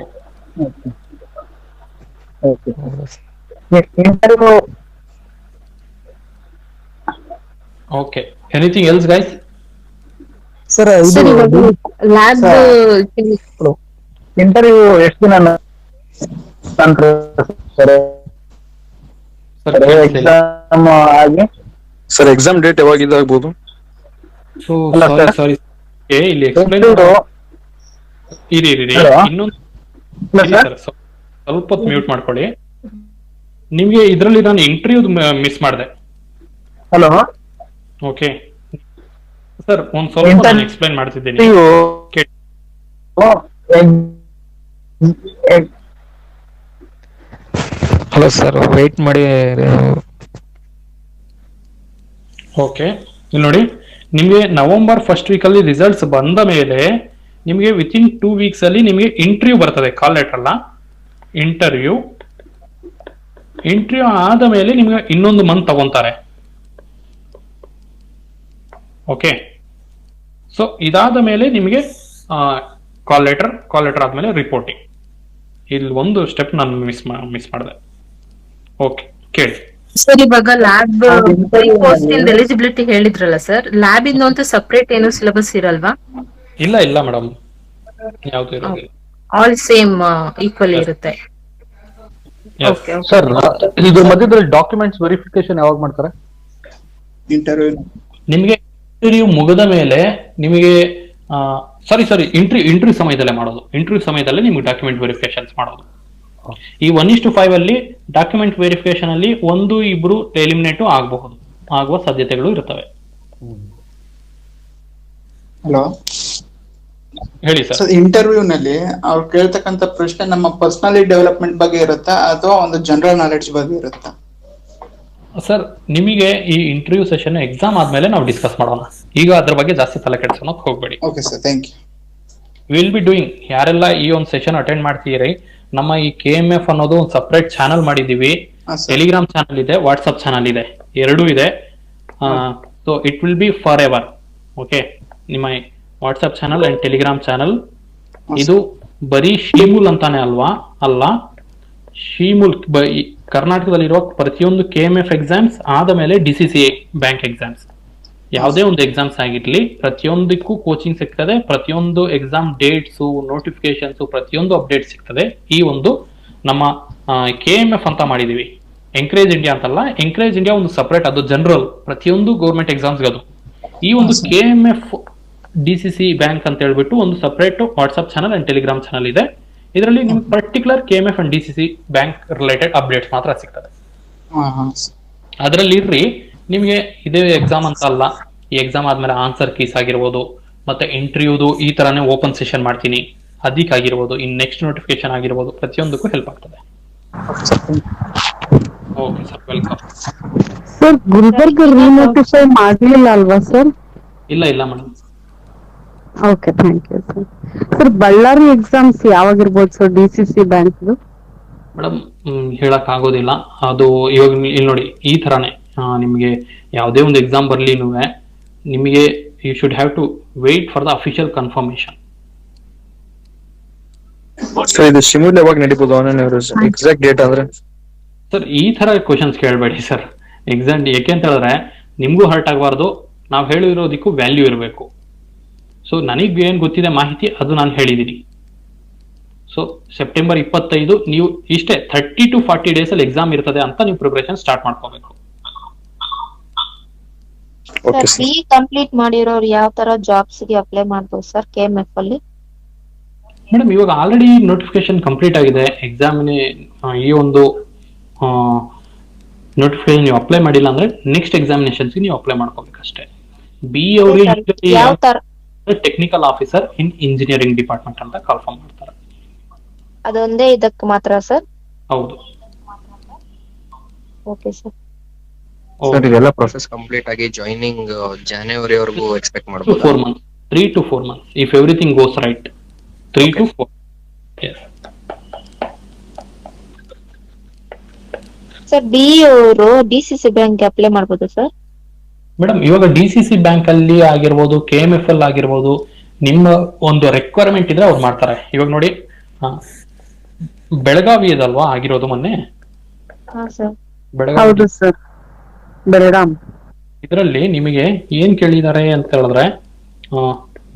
Okay, anything else guys? Sir lab interview ಎಷ್ಟು ದಿನ ಎಕ್ಸಾಮ್ ಆಗಿ? ಸರ್ ಎಕ್ಸಾಮ್ ಡೇಟ್ ಯಾವಾಗ ಇದಾಗಬಹುದು? ಸಾರಿ, ಇಲ್ಲಿ ಎಕ್ಸ್ಪ್ಲೈನ್ ಇರಿ ಇನ್ನೊಂದು ಸ್ವಲ್ಪ ಮ್ಯೂಟ್ ಮಾಡ್ಕೊಳ್ಳಿ. ನಿಮ್ಗೆ ಇದರಲ್ಲಿ ನಾನು ಇಂಟರ್ವ್ಯೂ ಮಿಸ್ ಮಾಡಿದೆ. ಹಲೋ ಓಕೆ ಸರ್, ಒಂದ್ ಸ್ವಲ್ಪ ನಾನು ಎಕ್ಸ್ಪ್ಲೈನ್ ಮಾಡ್ತಿದ್ದೀನಿ. ಹಲೋ ಸರ್, ವೇಟ್ ಮಾಡಿ. ಓಕೆ, ಇಲ್ಲಿ ನೋಡಿ, ನಿಮಗೆ ನವೆಂಬರ್ ಫಸ್ಟ್ ವೀಕ್ ಅಲ್ಲಿ ರಿಸಲ್ಟ್ಸ್ ಬಂದ ಮೇಲೆ ನಿಮಗೆ ವಿತಿನ್ 2 weeks ಅಲ್ಲಿ ನಿಮಗೆ ಇಂಟರ್ವ್ಯೂ ಬರ್ತದೆ. ಕಾಲ್ ಲೆಟರ್ ಅಲ್ಲ, ಇಂಟರ್ವ್ಯೂ ಆದ ಮೇಲೆ ನಿಮಗೆ ಇನ್ನೊಂದು ಮಂತ್ ತಗೊಂತಾರೆ. ಓಕೆ, ಸೊ ಇದಾದ ಮೇಲೆ ನಿಮಗೆ ಕಾಲ್ ಲೆಟರ್ ಆದ್ಮೇಲೆ ರಿಪೋರ್ಟಿಂಗ್. ಇಲ್ಲಿ ಒಂದು ಸ್ಟೆಪ್ ನಾನು ಮಿಸ್ ಮಾಡಿದೆ. ಓಕೆ, ಕೇಳಿ ಸರ್. ಇವಾಗ ಲ್ಯಾಬ್ ಪೋಸ್ಟ್ ಇಂದ ಎಲಿಜಿಬಿಲಿಟಿ ಹೇಳಿದ್ರಲ್ಲ ಸರ್, ಲ್ಯಾಬ್ ಇಂದ ಅಂತೂ ಸಪರೇಟ್ ಏನು ಸಿಲೆಬಸ್ ಇರಲ್ವಾ? ಇಲ್ಲ ಮೇಡಮ್, ಯಾವ್ದು ಇರೋದಿಲ್ಲ. ಆಲ್ ಸೇಮ್ ಈಕ್ವಲ್ ಇರುತ್ತೆ. ಸರ್, ಇದು ಮಧ್ಯದಲ್ಲಿ ಡಾಕ್ಯುಮೆಂಟ್ಸ್ ವೆರಿಫಿಕೇಶನ್ ಯಾವಾಗ ಮಾಡ್ತಾರೆ? ಇಂಟರ್ವ್ಯೂ ನಿಮಗೆ ಇಂಟರ್ವ್ಯೂ ಮುಗಿದ ಮೇಲೆ ನಿಮಗೆ ಸಾರಿ ಇಂಟರ್ವ್ಯೂ ಸಮಯದಲ್ಲೇ ಮಾಡೋದು. ಇಂಟರ್ವ್ಯೂ ಸಮಯದಲ್ಲೇ ನಿಮ್ಗೆ ಡಾಕ್ಯುಮೆಂಟ್ ವೆರಿಫಿಕೇಶನ್ಸ್ ಮಾಡೋದು. ಈ 1:5 ಅಲ್ಲಿ ಡಾಕ್ಯುಮೆಂಟ್ ವೆರಿಫಿಕೇಶನ್ ಅಲ್ಲಿ 1-2 ಎಲಿಮಿನೇಟ್ ಆಗುವ ಸಾಧ್ಯತೆಗಳು ಇರ್ತವೆ. ಹಲೋ, ಹೇಳಿ ಸರ್. ಇಂಟರ್ವ್ಯೂ ನಲ್ಲಿ ಅವ್ರು ಕೇಳ್ತಕ್ಕಂತ ಪ್ರಶ್ನೆ ನಮ್ಮ ಪರ್ಸನಾಲಿಟಿ ಡೆವಲಪ್ಮೆಂಟ್ ಬಗ್ಗೆ ಇರುತ್ತಾ ಅಥವಾ ಒಂದು ಜನರಲ್ ನಾಲೆಡ್ಜ್ ಬಗ್ಗೆ ಇರುತ್ತಾ? ಸರ್, ನಿಮಗೆ ಈ ಇಂಟರ್ವ್ಯೂ ಸೆಷನ್ ಎಕ್ಸಾಮ್ ಆದ್ಮೇಲೆ ನಾವು ಡಿಸ್ಕಸ್ ಮಾಡೋಣ. ಈಗ ಅದ್ರ ಬಗ್ಗೆ ಜಾಸ್ತಿ ತಲೆ ಕೆಡಿಸ್ಕೊಳಕ್ ಹೋಗ್ಬೇಡಿ. Okay sir, thank you. Will be doing, ಯಾರೆಲ್ಲ ಈ ಒಂದು ಸೆಷನ್ ಅಟೆಂಡ್ ಮಾಡ್ತೀರಿ, ನಮ್ಮ ಈ KMF ಅನ್ನೋದು ಒಂದು ಸಪರೇಟ್ ಚಾನಲ್ ಮಾಡಿದೀವಿ. ಟೆಲಿಗ್ರಾಮ್ ಚಾನಲ್ ಇದೆ, ವಾಟ್ಸ್ಆಪ್ ಚಾನಲ್ ಇದೆ, ಎರಡೂ ಇದೆ. So it will be for ever, okay WhatsApp channel and Telegram channel ಇದು ಬರೀ ಶೀಮೂಲ್ ಅಂತಾನೆ ಅಲ್ಲ, ಶೀಮೂಲ್ ಕರ್ನಾಟಕದಲ್ಲಿರುವ ಪ್ರತಿಯೊಂದು KMF ಎಕ್ಸಾಮ್ಸ್ ಆದ ಮೇಲೆ DCCA ಬ್ಯಾಂಕ್ ಎಕ್ಸಾಮ್ಸ್, ಯಾವುದೇ ಒಂದು ಎಕ್ಸಾಮ್ಸ್ ಆಗಿರ್ಲಿ, ಪ್ರತಿಯೊಂದಕ್ಕೂ ಕೋಚಿಂಗ್ ಸಿಗ್ತದೆ. ಪ್ರತಿಯೊಂದು ಎಕ್ಸಾಮ್ ಡೇಟ್ಸ್, ನೋಟಿಫಿಕೇಶನ್ಸ್, ಪ್ರತಿಯೊಂದು ಅಪ್ಡೇಟ್ ಸಿಗ್ತದೆ. ಈ ಒಂದು ನಮ್ಮ KMF ಅಂತ ಮಾಡಿದೀವಿ. ಎಂಕರೇಜ್ ಇಂಡಿಯಾ ಅಂತಲ್ಲ, ಎಂಕರೇಜ್ ಇಂಡಿಯಾ ಒಂದು ಸಪರೇಟ್, ಅದು ಜನರಲ್ ಪ್ರತಿಯೊಂದು ಗೌರ್ಮೆಂಟ್ ಎಕ್ಸಾಮ್ಸ್ಗೆ ಅದು. ಈ ಒಂದು KMF DCC ಬ್ಯಾಂಕ್ ಅಂತ ಹೇಳ್ಬಿಟ್ಟು ಒಂದು separate WhatsApp channel and Telegram channel ಇದೆ. ಇದರಲ್ಲಿ ನಿಮ್ಗೆ particular KMF and DCC bank related updates ಮಾತ್ರ ಸಿಗ್ತದೆ. ಅದರಲ್ಲಿ ಇರ್ರಿ, ನಿಮಗೆ ಇದೇ ಎಕ್ಸಾಮ್ ಅಂತ ಅಲ್ಲ, ಈ ಎಕ್ಸಾಮ್ ಆದ್ಮೇಲೆ ಆನ್ಸರ್ ಕೀಸ್ ಆಗಿರ್ಬೋದು, ಮತ್ತೆ ಇಂಟರ್ವ್ಯೂದು ಈ ತರಾನೇ ಓಪನ್ ಸೆಷನ್ ಮಾಡ್ತೀನಿ, ಅದಕ್ಕಾಗಿರ್ಬೋದು, ಇನ್ ನೆಕ್ಸ್ಟ್ ನೋಟಿಫಿಕೇಶನ್ ಆಗಿರ್ಬೋದು, ಪ್ರತಿಯೊಂದಕ್ಕೂ ಹೆಲ್ಪ್ ಆಗ್ತದೆ. Okay sir, welcome. Sir, Gulbarga renotify ಮಾಡಲಿಲ್ಲ ಅಲ್ವಾ ಸರ್? ಇಲ್ಲ madam. Okay, thank you sir. Sir, Ballari exams ಯಾವಾಗಿರ್ಬೋದು ಸರ್ DCC ಬ್ಯಾಂಕ್? ಮೇಡಮ್, ಹೇಳಕ್ ಆಗೋದಿಲ್ಲ. ಅದು ಇವಾಗ ಇಲ್ಲಿ ನೋಡಿ, ಈ ತರಾನೇ ನಿಮಗೆ ಯಾವುದೇ ಒಂದು ಎಕ್ಸಾಮ್ ಬರ್ಲಿ, ನಿಮಗೆ you should have to wait for the official confirmation. Sir, ಇದು ಶಿಮೂಲ್ ಯಾವಾಗ ನಡೀಬಹುದು ಎಕ್ಸಾಕ್ಟ್ ಡೇಟ್ ಅಂದ್ರೆ? ಸರ್, ಈ ತರ ಕ್ವಶನ್ಸ್ ಕೇಳಬೇಡಿ ಸರ್. ಎಕ್ಸಾಕ್ಟ್ ಯಾಕೆ ಅಂತ ಹೇಳಿದ್ರೆ ನಿಮ್ಗೂ ಹರ್ಟ್ ಆಗಬಾರ್ದು, ನಾವು ಹೇಳಿರೋದಕ್ಕೂ ವ್ಯಾಲ್ಯೂ ಇರಬೇಕು. ಸೊ ನನಗೆ ಏನ್ ಗೊತ್ತಿದೆ ಮಾಹಿತಿ ಅದು ನಾನು ಹೇಳಿದ್ದೀನಿ. ಸೊ ಸೆಪ್ಟೆಂಬರ್ 25 ನೀವು ಇಷ್ಟೇ 30 to 40 days ಅಲ್ಲಿ ಎಕ್ಸಾಮ್ ಇರ್ತದೆ ಅಂತ ನೀವು ಪ್ರಿಪರೇಷನ್ ಸ್ಟಾರ್ಟ್ ಮಾಡ್ಕೋಬೇಕು. ಕಂಪ್ಲೀಟ್ ಮಾಡಿರೋರು ಯಾವ ತರ ಜಾಬ್ಸ್ ಗೆ ಅಪ್ಲೈ ಮಾಡಬಹುದು ಸರ್ KMF ಅಲ್ಲಿ? ಮೇಡಮ್, ಇವಾಗ ಆಲ್ರೆಡಿ ನೋಟಿಫಿಕೇಶನ್ ಕಂಪ್ಲೀಟ್ ಆಗಿದೆ. ಎಕ್ಸಾಮಿನೇ ಈ ಒಂದು ನೋಟಿಫಿಕೇಶನ್ ನೀವು ಅಪ್ಲೈ ಮಾಡಿಲ್ಲ ಅಂದ್ರೆ ನೆಕ್ಸ್ಟ್ ಎಕ್ಸಾಮಿನೇಷನ್ಸ್ ನೀವು ಅಪ್ಲೈ ಮಾಡ್ಕೋಬೇಕಷ್ಟೇ. BE ಅವರಿಗೆ technical officer in engineering department ಅಂತ ಕನ್ಫರ್ಮ್ ಮಾಡ್ತಾರೆ. ಅದೊಂದೇ ಇದಕ್ಕೆ ಮಾತ್ರ ಸರ್? ಹೌದು. Okay sir. ಸರ್, ಇದೆಲ್ಲ ಪ್ರೊಸೆಸ್ ಕಂಪ್ಲೀಟ್ ಆಗಿ ಜಾಯಿನಿಂಗ್ ಜನವರಿ ವರೆಗೂ ಎಕ್ಸ್ಪೆಕ್ಟ್ ಮಾಡಬಹುದು? 4 months, 3 to 4 months if everything goes right. 3 to 4. Yes. Sir, BE ಅವರು DCC ಬ್ಯಾಂಕ್ ಗೆ ಅಪ್ಲೈ ಮಾಡಬಹುದು ಸರ್? ಮೇಡಮ್, ಇವಾಗ DCC ಬ್ಯಾಂಕ್ ಅಲ್ಲಿ ಆಗಿರ್ಬೋದು, KMF ಅಲ್ಲಿ ಆಗಿರ್ಬೋದು, ನಿಮ್ಮ ಒಂದು ರಿಕ್ವೈರ್ಮೆಂಟ್ ಇದ್ರೆ ಅವ್ರು ಮಾಡ್ತಾರೆ. ಇವಾಗ ನೋಡಿ, ಬೆಳಗಾವಿ ಇದಲ್ವಾ ಆಗಿರೋದು ಮೊನ್ನೆ? ಹೌದು ಸರ್, ಬೆಳಗಾಂ. ಇದರಲ್ಲಿ ನಿಮಗೆ ಏನ್ ಕೇಳಿದ್ದಾರೆ ಅಂತ ಹೇಳಿದ್ರೆ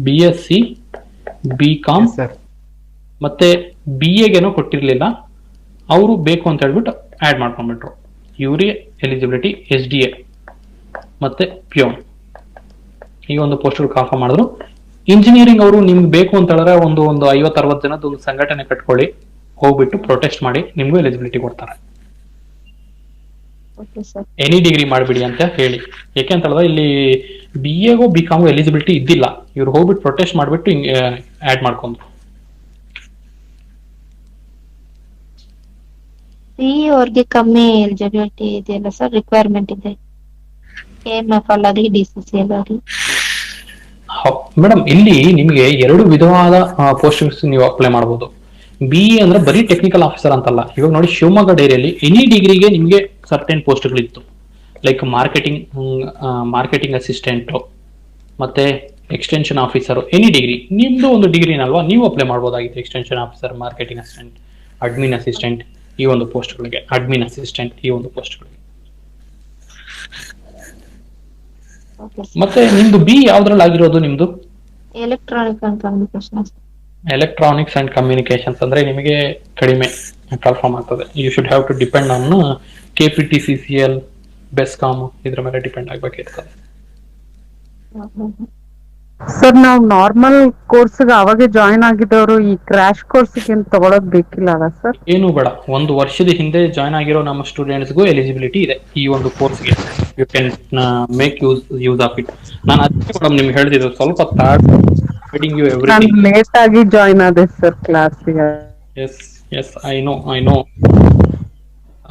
BSc, BCom ಮತ್ತೆ BAಗೇನೋ ಕೊಟ್ಟಿರ್ಲಿಲ್ಲ, ಅವರು ಬೇಕು ಅಂತ ಹೇಳ್ಬಿಟ್ಟು ಆಡ್ ಮಾಡ್ಕೊಂಡ್ಬಿಟ್ರು. ಇವ್ರಿಗೆ ಎಲಿಜಿಬಿಲಿಟಿ SDA ಮತ್ತೆ ಪ್ಯೂನ್ ಈ ಒಂದು ಪೋಸ್ಟ್ ಕಾಫರ್ ಮಾಡಿದ್ರು. ಇಂಜಿನಿಯರಿಂಗ್ ಅವರು ನಿಮ್ಗೆ ಬೇಕು ಅಂತ ಹೇಳಿದ್ರೆ ಒಂದು 50-60 ಜನದ ಒಂದು ಸಂಘಟನೆ ಕಟ್ಕೊಳ್ಳಿ, ಹೋಗ್ಬಿಟ್ಟು ಪ್ರೊಟೆಸ್ಟ್ ಮಾಡಿ, ನಿಮ್ಗೂ ಎಲಿಜಿಬಿಲಿಟಿ ಕೊಡ್ತಾರೆ. ಎನಿ ಡಿಗ್ರಿ ಮಾಡ್ಬಿಡಿ ಅಂತ ಹೇಳಿ. ಯಾಕೆಂತ ಹೇಳಿದ್ರೆ ಇಲ್ಲಿ BA BCom ಎಲಿಜಿಬಿಲಿಟಿ ಇದ್ದಿಲ್ಲ, ಇವ್ರು ಹೋಗ್ಬಿಟ್ಟು ಪ್ರೊಟೆಸ್ಟ್ ಮಾಡ್ಬಿಟ್ಟು ಆಡ್ ಮಾಡ್ಕೊಂಡ್ರು. ಅವ್ರಿಗೆ ಕಮ್ಮಿ ಎಲಿಜಿಬಿಲಿಟಿ ಇದೆಯಲ್ಲ ಸರ್, ರಿಕ್ವೈರ್ಮೆಂಟ್ ಇದೆ KMF ಅಲ್ಲಾಗ್ಲಿ DCCL ಆಗಲಿ. ಮೇಡಮ್ ಇಲ್ಲಿ ನಿಮ್ಗೆ 2 ವಿಧವಾದ ಪೋಸ್ಟಿಂಗ್ಸ್ ನೀವು ಅಪ್ಲೈ ಮಾಡಬಹುದು. BE ಅಂದ್ರೆ ಬರೀ ಟೆಕ್ನಿಕಲ್ ಆಫೀಸರ್ ಅಂತಲ್ಲ. ಇವಾಗ ನೋಡಿ ಶಿವಮೊಗ್ಗ ಡೈರಿಯಲ್ಲಿ ಎನಿ ಡಿಗ್ರಿಗೆ ನಿಮ್ಗೆ ಸರ್ಟೆನ್ ಪೋಸ್ಟ್ಗಳಿತ್ತು, ಲೈಕ್ ಮಾರ್ಕೆಟಿಂಗ್ ಅಸಿಸ್ಟೆಂಟ್ ಮತ್ತೆ ಎಕ್ಸ್ಟೆನ್ಷನ್ ಆಫೀಸರ್. ಎನಿ ಡಿಗ್ರಿ ನಿಮ್ದು ಒಂದು ಡಿಗ್ರಿನಲ್ವಾ, ನೀವು ಅಪ್ಲೈ ಮಾಡಬಹುದಾಗಿತ್ತು. Extension officer, marketing assistant, admin assistant ಈ ಒಂದು ಪೋಸ್ಟ್ಗಳಿಗೆ, ಅಡ್ಮಿನ್ ಅಸಿಸ್ಟೆಂಟ್ ಈ ಒಂದು ಪೋಸ್ಟ್ಗಳಿಗೆ. ಮತ್ತೆ ನಿಮ್ದು BE ಯಾವ್ದ್ರಲ್ಲಿ ಆಗಿರೋದು? ನಿಮ್ದು electronic and communication. Electronics and communications ಅಂದ್ರೆ ನಿಮಗೆ ಕಡಿಮೆ ಕನ್ಫರ್ಮ್ ಆಗ್ತದೆ. You should have to depend on KPTCCL, BESCOM ಇದ್ರ ಮೇಲೆ ಡಿಪೆಂಡ್ ಆಗ್ಬೇಕಿರ್ತದೆ. ಸರ್ ನಾವು ನಾರ್ಮಲ್ ಕೋರ್ಸ್ಗೆ ಅವಾಗೆ ಜಾಯಿನ್ ಆಗಿದ್ದವರು ಈ ಕ್ರಾಶ್ ಕೋರ್ಸ್ಗೆ ಏನು ತಗೊಳೋದ್ ಬೇಕಿಲ್ಲ ಅಲ್ಲ ಸರ್? ಏನು ಬೇಡ, 1 ವರ್ಷದ ಹಿಂದೆ ಜಾಯ್ನ್ ಆಗಿರೋ ನಮ್ಮ ಸ್ಟೂಡೆಂಟ್ಸ್ಗೂ ಎಲಿಜಿಬಿಲಿಟಿ ಇದೆ ಈ ಒಂದು ಕೋರ್ಸ್ಗೆ. You can make use of it. ನಾನು ಅದಕ್ಕೆ ಮೇಡಮ್ ನಿಮ್ಗೆ ಹೇಳ್ತಿದ್ದು ಸ್ವಲ್ಪ ಯು ಎವ್ರಿಥಿಂಗ್. ಲೇಟ್ ಆಗಿ ಜಾಯಿನ್ ಆದೆ ಸರ್ ಕ್ಲಾಸಿಗೆ. ಎಸ್ ಐ ನೋ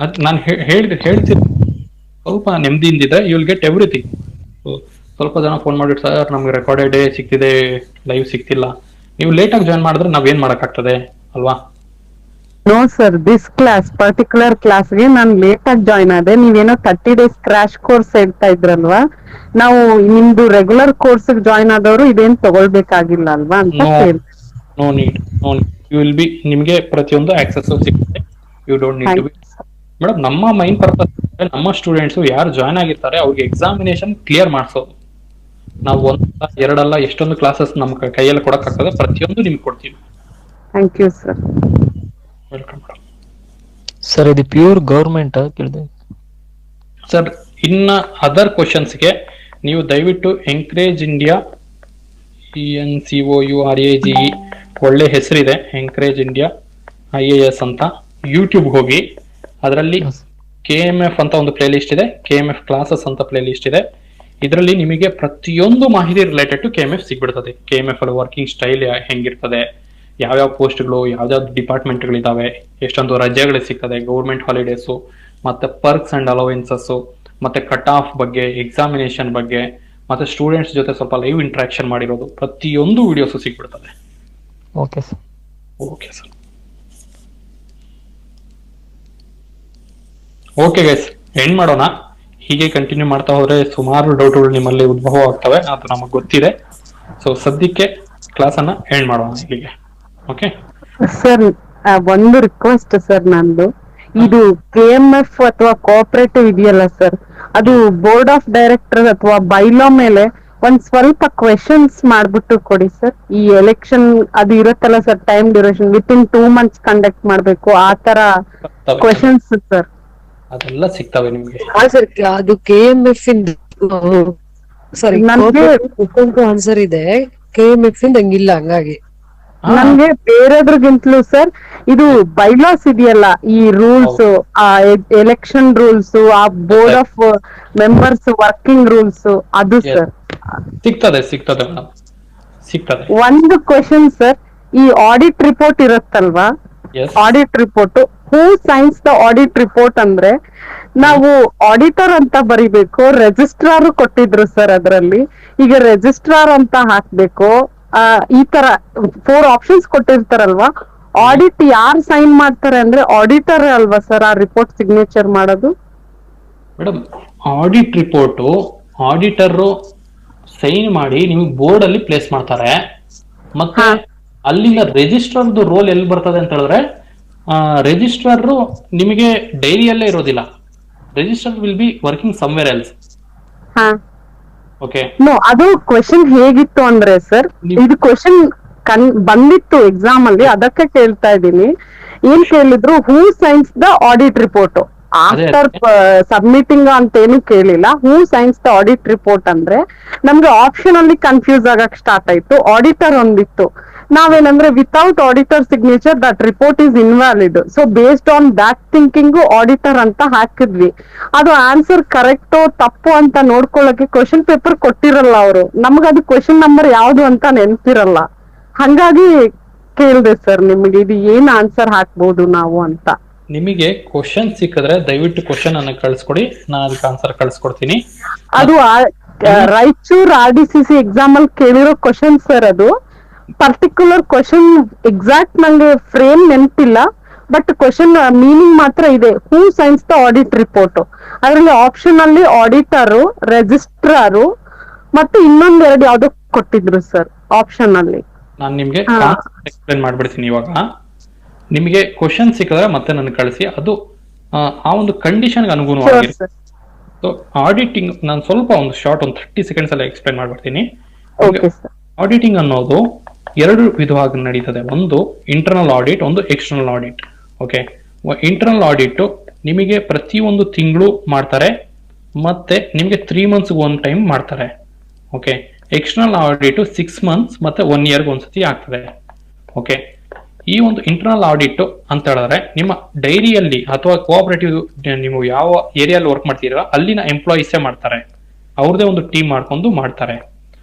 ಅದ್ ನಾನು ಹೇಳ್ತೀನಿ ಸ್ವಲ್ಪ ನೆಮ್ಮದಿಯಿಂದಿದೆ, ಯು ವಿಲ್ ಗೆಟ್ ಎವ್ರಿಥಿಂಗ್. ಸ್ವಲ್ಪ ಜನ ಫೋನ್ ಮಾಡಿಬಿಟ್ಟು ಸರ್ ನಮ್ಗೆ ರೆಕಾರ್ಡೆಡ್ ಡೇ ಸಿಗ್ತಿದೆ, ಲೈವ್ ಸಿಗ್ತಿಲ್ಲ. ನೀವು ಲೇಟ್ ಆಗಿ ಜಾಯ್ನ್ ಮಾಡಿದ್ರೆ ನಾವೇನ್ ಮಾಡಕ್ಕಾಗ್ತದೆ ಅಲ್ವಾ? No sir, this class particular ಕ್ಲಾಸ್ಗೆ ನಾನು ಲೇಟ್ ಆಗಿ ಜಾಯ್ನ್ ಆದೆ. ನೀವೇನೋ 30 days ಕ್ರಾಶ್ ಕೋರ್ಸ್ ಹೇಳ್ತಾ ಇದ್ರಲ್ವಾ, ನಾವು ನಿಮ್ದು ರೆಗ್ಯುಲರ್ ಕೋರ್ಸ್ ಜಾಯ್ನ್ ಆದವರು ಇದೇನ್ ತಗೊಳ್ಬೇಕಾಗಿಲ್ಲ ಅಲ್ವಾ ಅಂತ ಹೇಳಿ. No need you will be, ನಿಮ್ಗೆ ಪ್ರತಿಯೊಂದು ಆಕ್ಸೆಸ್ ಸಿಗುತ್ತೆ. You don't need to be. Madam ನಮ್ಮ ಮೈನ್ ಪರ್ಪಸ್ ನಮ್ಮ ಸ್ಟೂಡೆಂಟ್ಸ್ ಯಾರು ಜಾಯ್ನ್ ಆಗಿರ್ತಾರೆ ಅವ್ರಿಗೆ ಎಕ್ಸಾಮಿನೇಷನ್ ಕ್ಲಿಯರ್ ಮಾಡಿಸೋದು. ನಾವು 1 2 ಅಲ್ಲ, ಎಷ್ಟೊಂದು ಕ್ಲಾಸಸ್ ನಮ್ಮ ಕೈಯಲ್ಲಿ ಕೊಡಕ್ಕಾಗ್ತದೆ, ಪ್ರತಿಯೊಂದು ನಿಮ್ಗೆ ಕೊಡ್ತೀವಿ. Thank you sir. Welcome madam. Sir ಇದು ಪ್ಯೂರ್ ಗೌರ್ಮೆಂಟ್ ಕೇಳಿದೆ ಸರ್. ಇನ್ನ ಅದರ್ ಕ್ವಶನ್ಸ್ಗೆ ನೀವು ದಯವಿಟ್ಟು ಎಂಕರೇಜ್ ಇಂಡಿಯಾ ENCOURAGE ಒಳ್ಳೆ ಹೆಸರಿದೆ, ಎಂಕರೇಜ್ ಇಂಡಿಯಾ IAS ಅಂತ ಯೂಟ್ಯೂಬ್ ಹೋಗಿ. ಅದರಲ್ಲಿ KMF ಅಂತ ಒಂದು ಪ್ಲೇ ಲಿಸ್ಟ್ ಇದೆ, KMF ಕ್ಲಾಸಸ್ ಅಂತ ಪ್ಲೇ ಲಿಸ್ಟ್ ಇದೆ. ಇದರಲ್ಲಿ ನಿಮಗೆ ಪ್ರತಿಯೊಂದು ಮಾಹಿತಿ ರಿಲೇಟೆಡ್ ಟು KMF ಸಿಗ್ಬಿಡ್ತದೆ. KMF ಅಲ್ಲಿ ವರ್ಕಿಂಗ್ ಸ್ಟೈಲ್ ಹೆಂಗಿರ್ತದೆ, ಯಾವ್ಯಾವ ಪೋಸ್ಟ್ಗಳು, ಯಾವ್ಯಾವ್ದು ಡಿಪಾರ್ಟ್ಮೆಂಟ್ಗಳಿದಾವೆ, ಎಷ್ಟೊಂದು ರಜೆಗಳು ಸಿಗ್ತದೆ, ಗೌರ್ಮೆಂಟ್ ಹಾಲಿಡೇಸು, ಮತ್ತೆ ಪರ್ಕ್ಸ್ ಅಂಡ್ ಅಲೋವೆನ್ಸಸ್, ಮತ್ತೆ ಕಟ್ ಆಫ್ ಬಗ್ಗೆ, ಎಕ್ಸಾಮಿನೇಷನ್ ಬಗ್ಗೆ, ಮತ್ತೆ ಸ್ಟೂಡೆಂಟ್ಸ್ ಜೊತೆ ಸ್ವಲ್ಪ ಲೈವ್ ಇಂಟ್ರಾಕ್ಷನ್ ಮಾಡಿರೋದು, ಪ್ರತಿಯೊಂದು ವಿಡಿಯೋಸು ಸಿಗ್ಬಿಡ್ತದೆ. Okay sir. Okay sir. Okay guys, end ಮಾಡೋಣ. ಹೀಗೆ ಕಂಟಿನ್ಯೂ ಮಾಡ್ತಾ ಹೋದ್ರೆ ಸುಮಾರು ಡೌಟ್ಗಳು ನಿಮ್ಮಲ್ಲಿ ಉದ್ಭವ ಆಗ್ತವೆ, ಅದು ನಮಗೆ ಗೊತ್ತಿದೆ. ಸೊ ಸದ್ಯಕ್ಕೆ ಕ್ಲಾಸ್ ಅನ್ನ ಎಂಡ್ ಮಾಡೋಣ ಇಲ್ಲಿಗೆ. ಓಕೆ ಸರ್, ಒಂದು ರಿಕ್ವೆಸ್ಟ್ ಸರ್ ನಂದು. ಇದು KMF ಅಥವಾ ಕೋಆಪರೇಟಿವ್ ಇದೆಯಲ್ಲ ಸರ್, ಅದು ಬೋರ್ಡ್ ಆಫ್ ಡೈರೆಕ್ಟರ್ ಅಥವಾ ಬೈಲಾ ಮೇಲೆ ಒಂದ್ ಸ್ವಲ್ಪ ಕ್ವೆಶನ್ಸ್ ಮಾಡ್ಬಿಟ್ಟು ಕೊಡಿ ಸರ್. ಈ ಎಲೆಕ್ಷನ್ ಅದು ಇರುತ್ತಲ್ಲ sir, time duration within 2 months conduct ಮಾಡ್ಬೇಕು, ಆ ತರ ಕ್ವೆಶನ್ಸ್ ಸರ್. ಅದೆಲ್ಲ ಸಿಗ್ತವೆ ನಿಮ್ಗೆ. ಸರ್ ಅದು KMF ಇಂದ ಸಾರಿ ಆನ್ಸರ್ ಇದೆ, KMF ಇಂದ ಹಂಗಿಲ್ಲ. ಹಂಗಾಗಿ ನಮ್ಗೆ ಬೇರೆದ್ರಗಿಂತಲೂ ಸರ್ ಇದು ಬೈಲಾಸ್ ಇದೆಯಲ್ಲ, ಈ ರೂಲ್ಸ್, ಆ ಎಲೆಕ್ಷನ್ ರೂಲ್ಸ್, ಆ board of members working rules, ಅದು ಸರ್ ಸಿಗ್ತದೆ. ಒಂದು ಕ್ವೆಶನ್ ಸರ್, ಈ ಆಡಿಟ್ ರಿಪೋರ್ಟ್ ಇರುತ್ತಲ್ವಾ, audit report who signs the audit report ಅಂದ್ರೆ ನಾವು ಆಡಿಟರ್ ಅಂತ ಬರಿಬೇಕು, ರಿಜಿಸ್ಟ್ರಾರ್ ಕೊಟ್ಟಿದ್ರು ಸರ್ ಅದರಲ್ಲಿ. ಈಗ ರಿಜಿಸ್ಟ್ರಾರ್ ಅಂತ ಹಾಕ್ಬೇಕು, ಈ ತರ 4 ಆಪ್ಷನ್ಸ್ ಕೊಟ್ಟಿರ್ತಾರಲ್ವಾ. ಆಡಿಟ್ ಯಾರು ಸೈನ್ ಮಾಡ್ತಾರೆ ಅಂದ್ರೆ ಆಡಿಟರ್ ಅಲ್ವಾ ಸರ್ ಆ ರಿಪೋರ್ಟ್ ಸಿಗ್ನೇಚರ್ ಮಾಡೋದು? Madam, audit report auditor sign ಮಾಡಿ ನಿಮ್ಗೆ ಬೋರ್ಡ್ ಅಲ್ಲಿ ಪ್ಲೇಸ್ ಮಾಡ್ತಾರೆ. ಮತ್ತೆ ಅಲ್ಲಿಂದ ರಿಜಿಸ್ಟ್ರಾರ್ದು ರೋಲ್ ಎಲ್ಲಿ ಬರ್ತದೆ ಅಂತ ಹೇಳಿದ್ರೆ, ರಿಜಿಸ್ಟ್ರಾರ್ ನಿಮಗೆ ಡೈರಿಯಲ್ಲೇ ಇರೋದಿಲ್ಲ. Registrar will be working somewhere else. Okay, ಅದು ಕ್ವೆಶನ್ ಹೇಗಿತ್ತು ಅಂದ್ರೆ ಸರ್, ಇದು ಕ್ವೆಶನ್ ಬಂದಿತ್ತು ಎಕ್ಸಾಮ್ ಅಲ್ಲಿ, ಅದಕ್ಕೆ ಕೇಳ್ತಾ ಇದ್ದೀನಿ. ಏನ್ ಕೇಳಿದ್ರು, who signs the audit report after submitting ಅಂತ ಏನು ಕೇಳಿಲ್ಲ. Who signs the audit report ಅಂದ್ರೆ ನಮ್ಗೆ ಆಪ್ಷನ್ ಅಲ್ಲಿ ಕನ್ಫ್ಯೂಸ್ ಆಗಕ್ ಸ್ಟಾರ್ಟ್ ಆಯ್ತು. ಆಡಿಟರ್ ಒಂದಿತ್ತು, ನಾವೇನಂದ್ರೆ without auditor signature that report is invalid. So based on that thinking auditor ಅಂತ ಹಾಕಿದ್ವಿ. ಅದು ಆನ್ಸರ್ ಕರೆಕ್ಟೋ ತಪ್ಪು ಅಂತ ನೋಡ್ಕೊಳ್ಳಕ್ಕೆ ಕ್ವಶನ್ ಪೇಪರ್ ಕೊಟ್ಟಿರಲ್ಲ ಅವರು, ನಮ್ಗದು ಕ್ವಶನ್ ನಂಬರ್ ಯಾವ್ದು ಅಂತ ನೆನ್ಪಿರಲ್ಲ. ಹಂಗಾಗಿ ಕೇಳ್ದೆ ಸರ್ ನಿಮಗೆ ಇದು ಏನ್ ಆನ್ಸರ್ ಹಾಕ್ಬೋದು ನಾವು ಅಂತ. ನಿಮಗೆ ಕ್ವಶನ್ ಸಿಕ್ಕಿದ್ರೆ ದಯವಿಟ್ಟು ಕ್ವಶನ್ ಅನ್ನ ಕಳ್ಸ್ಕೊಡಿ, ನಾನು ಅದಕ್ಕೆ ಆನ್ಸರ್ ಕಳ್ಸ್ಕೊಡ್ತೀನಿ. ಅದು ರಾಯಚೂರ್ RDCC ಎಕ್ಸಾಮ್ ಅಲ್ಲಿ ಕೇಳಿರೋ ಕ್ವಶನ್ ಸರ್. ಅದು ಪರ್ಟಿಕ್ಯುಲರ್ ಕ್ವಶನ್ ಎಕ್ಸಾಕ್ಟ್ ನಂಗೆ ಫ್ರೇಮ್ ನೆನಪಿಲ್ಲ, ಬಟ್ ಕ್ವಶನ್ ಮೀನಿಂಗ್ ಮಾತ್ರ ಇದೆ. ಹೂ ಸೈನ್ಸ್ ದ ಆಡಿಟ್ ರಿಪೋರ್ಟ್, ಅದರಲ್ಲಿ ಆಪ್ಷನ್ ಅಲ್ಲಿ ಆಡಿಟರು, ರಿಜಿಸ್ಟ್ರಾರು ಮತ್ತೆ ಇನ್ನೊಂದೆರಡು ಯಾವ್ದೋ ಕೊಟ್ಟಿದ್ರು ಸರ್ ಆಪ್ಷನ್ ಅಲ್ಲಿ. ನಾನು ನಿಮ್ಗೆ ಎಕ್ಸ್ಪ್ಲೇನ್ ಮಾಡ್ಬಿಡ್ತೀನಿ ಇವಾಗ. ನಿಮಗೆ ಕ್ವಶನ್ ಸಿಕ್ಕಿದ್ರೆ ಮತ್ತೆ ನನಗೆ ಕಳಿಸಿ, ಅದು ಆ ಒಂದು ಕಂಡೀಷನ್ಗೆ ಅನುಗುಣವಾಗಿರುತ್ತೆ. ಸೊ ಆಡಿಟಿಂಗ್ ನಾನು ಸ್ವಲ್ಪ ಒಂದು ಶಾರ್ಟ್ ಒಂದು 30 ಸೆಕೆಂಡ್ಸ್ ಅಲ್ಲಿ ಎಕ್ಸ್ಪ್ಲೇನ್ ಮಾಡ್ಬಿಡ್ತೀನಿ. ಆಡಿಟಿಂಗ್ ಅನ್ನೋದು ಎರಡು ವಿಧವಾಗಿ ನಡೀತದೆ. ಒಂದು ಇಂಟರ್ನಲ್ ಆಡಿಟ್, ಒಂದು external audit. Okay, internal audit ನಿಮಗೆ ಪ್ರತಿಯೊಂದು ತಿಂಗಳು ಮಾಡ್ತಾರೆ, ಮತ್ತೆ ನಿಮಗೆ 3 months ಒಂದು ಟೈಮ್ ಮಾಡ್ತಾರೆ. ಓಕೆ, ಎಕ್ಸ್ಟರ್ನಲ್ ಆಡಿಟ್ 6 months ಮತ್ತೆ 1 year ಒಂದ್ಸತಿ ಆಗ್ತದೆ. ಓಕೆ, ಈ ಒಂದು ಇಂಟರ್ನಲ್ ಆಡಿಟ್ ಅಂತ ಹೇಳಿದ್ರೆ ನಿಮ್ಮ ಡೈರಿಯಲ್ಲಿ ಅಥವಾ ಕೋಆಪರೇಟಿವ್ ನೀವು ಯಾವ ಏರಿಯಲ್ಲಿ ವರ್ಕ್ ಮಾಡ್ತೀರಾ ಅಲ್ಲಿನ ಎಂಪ್ಲಾಯೀಸೇ ಮಾಡ್ತಾರೆ, ಅವ್ರದೇ ಒಂದು ಟೀಮ್ ಮಾಡ್ಕೊಂಡು ಮಾಡ್ತಾರೆ.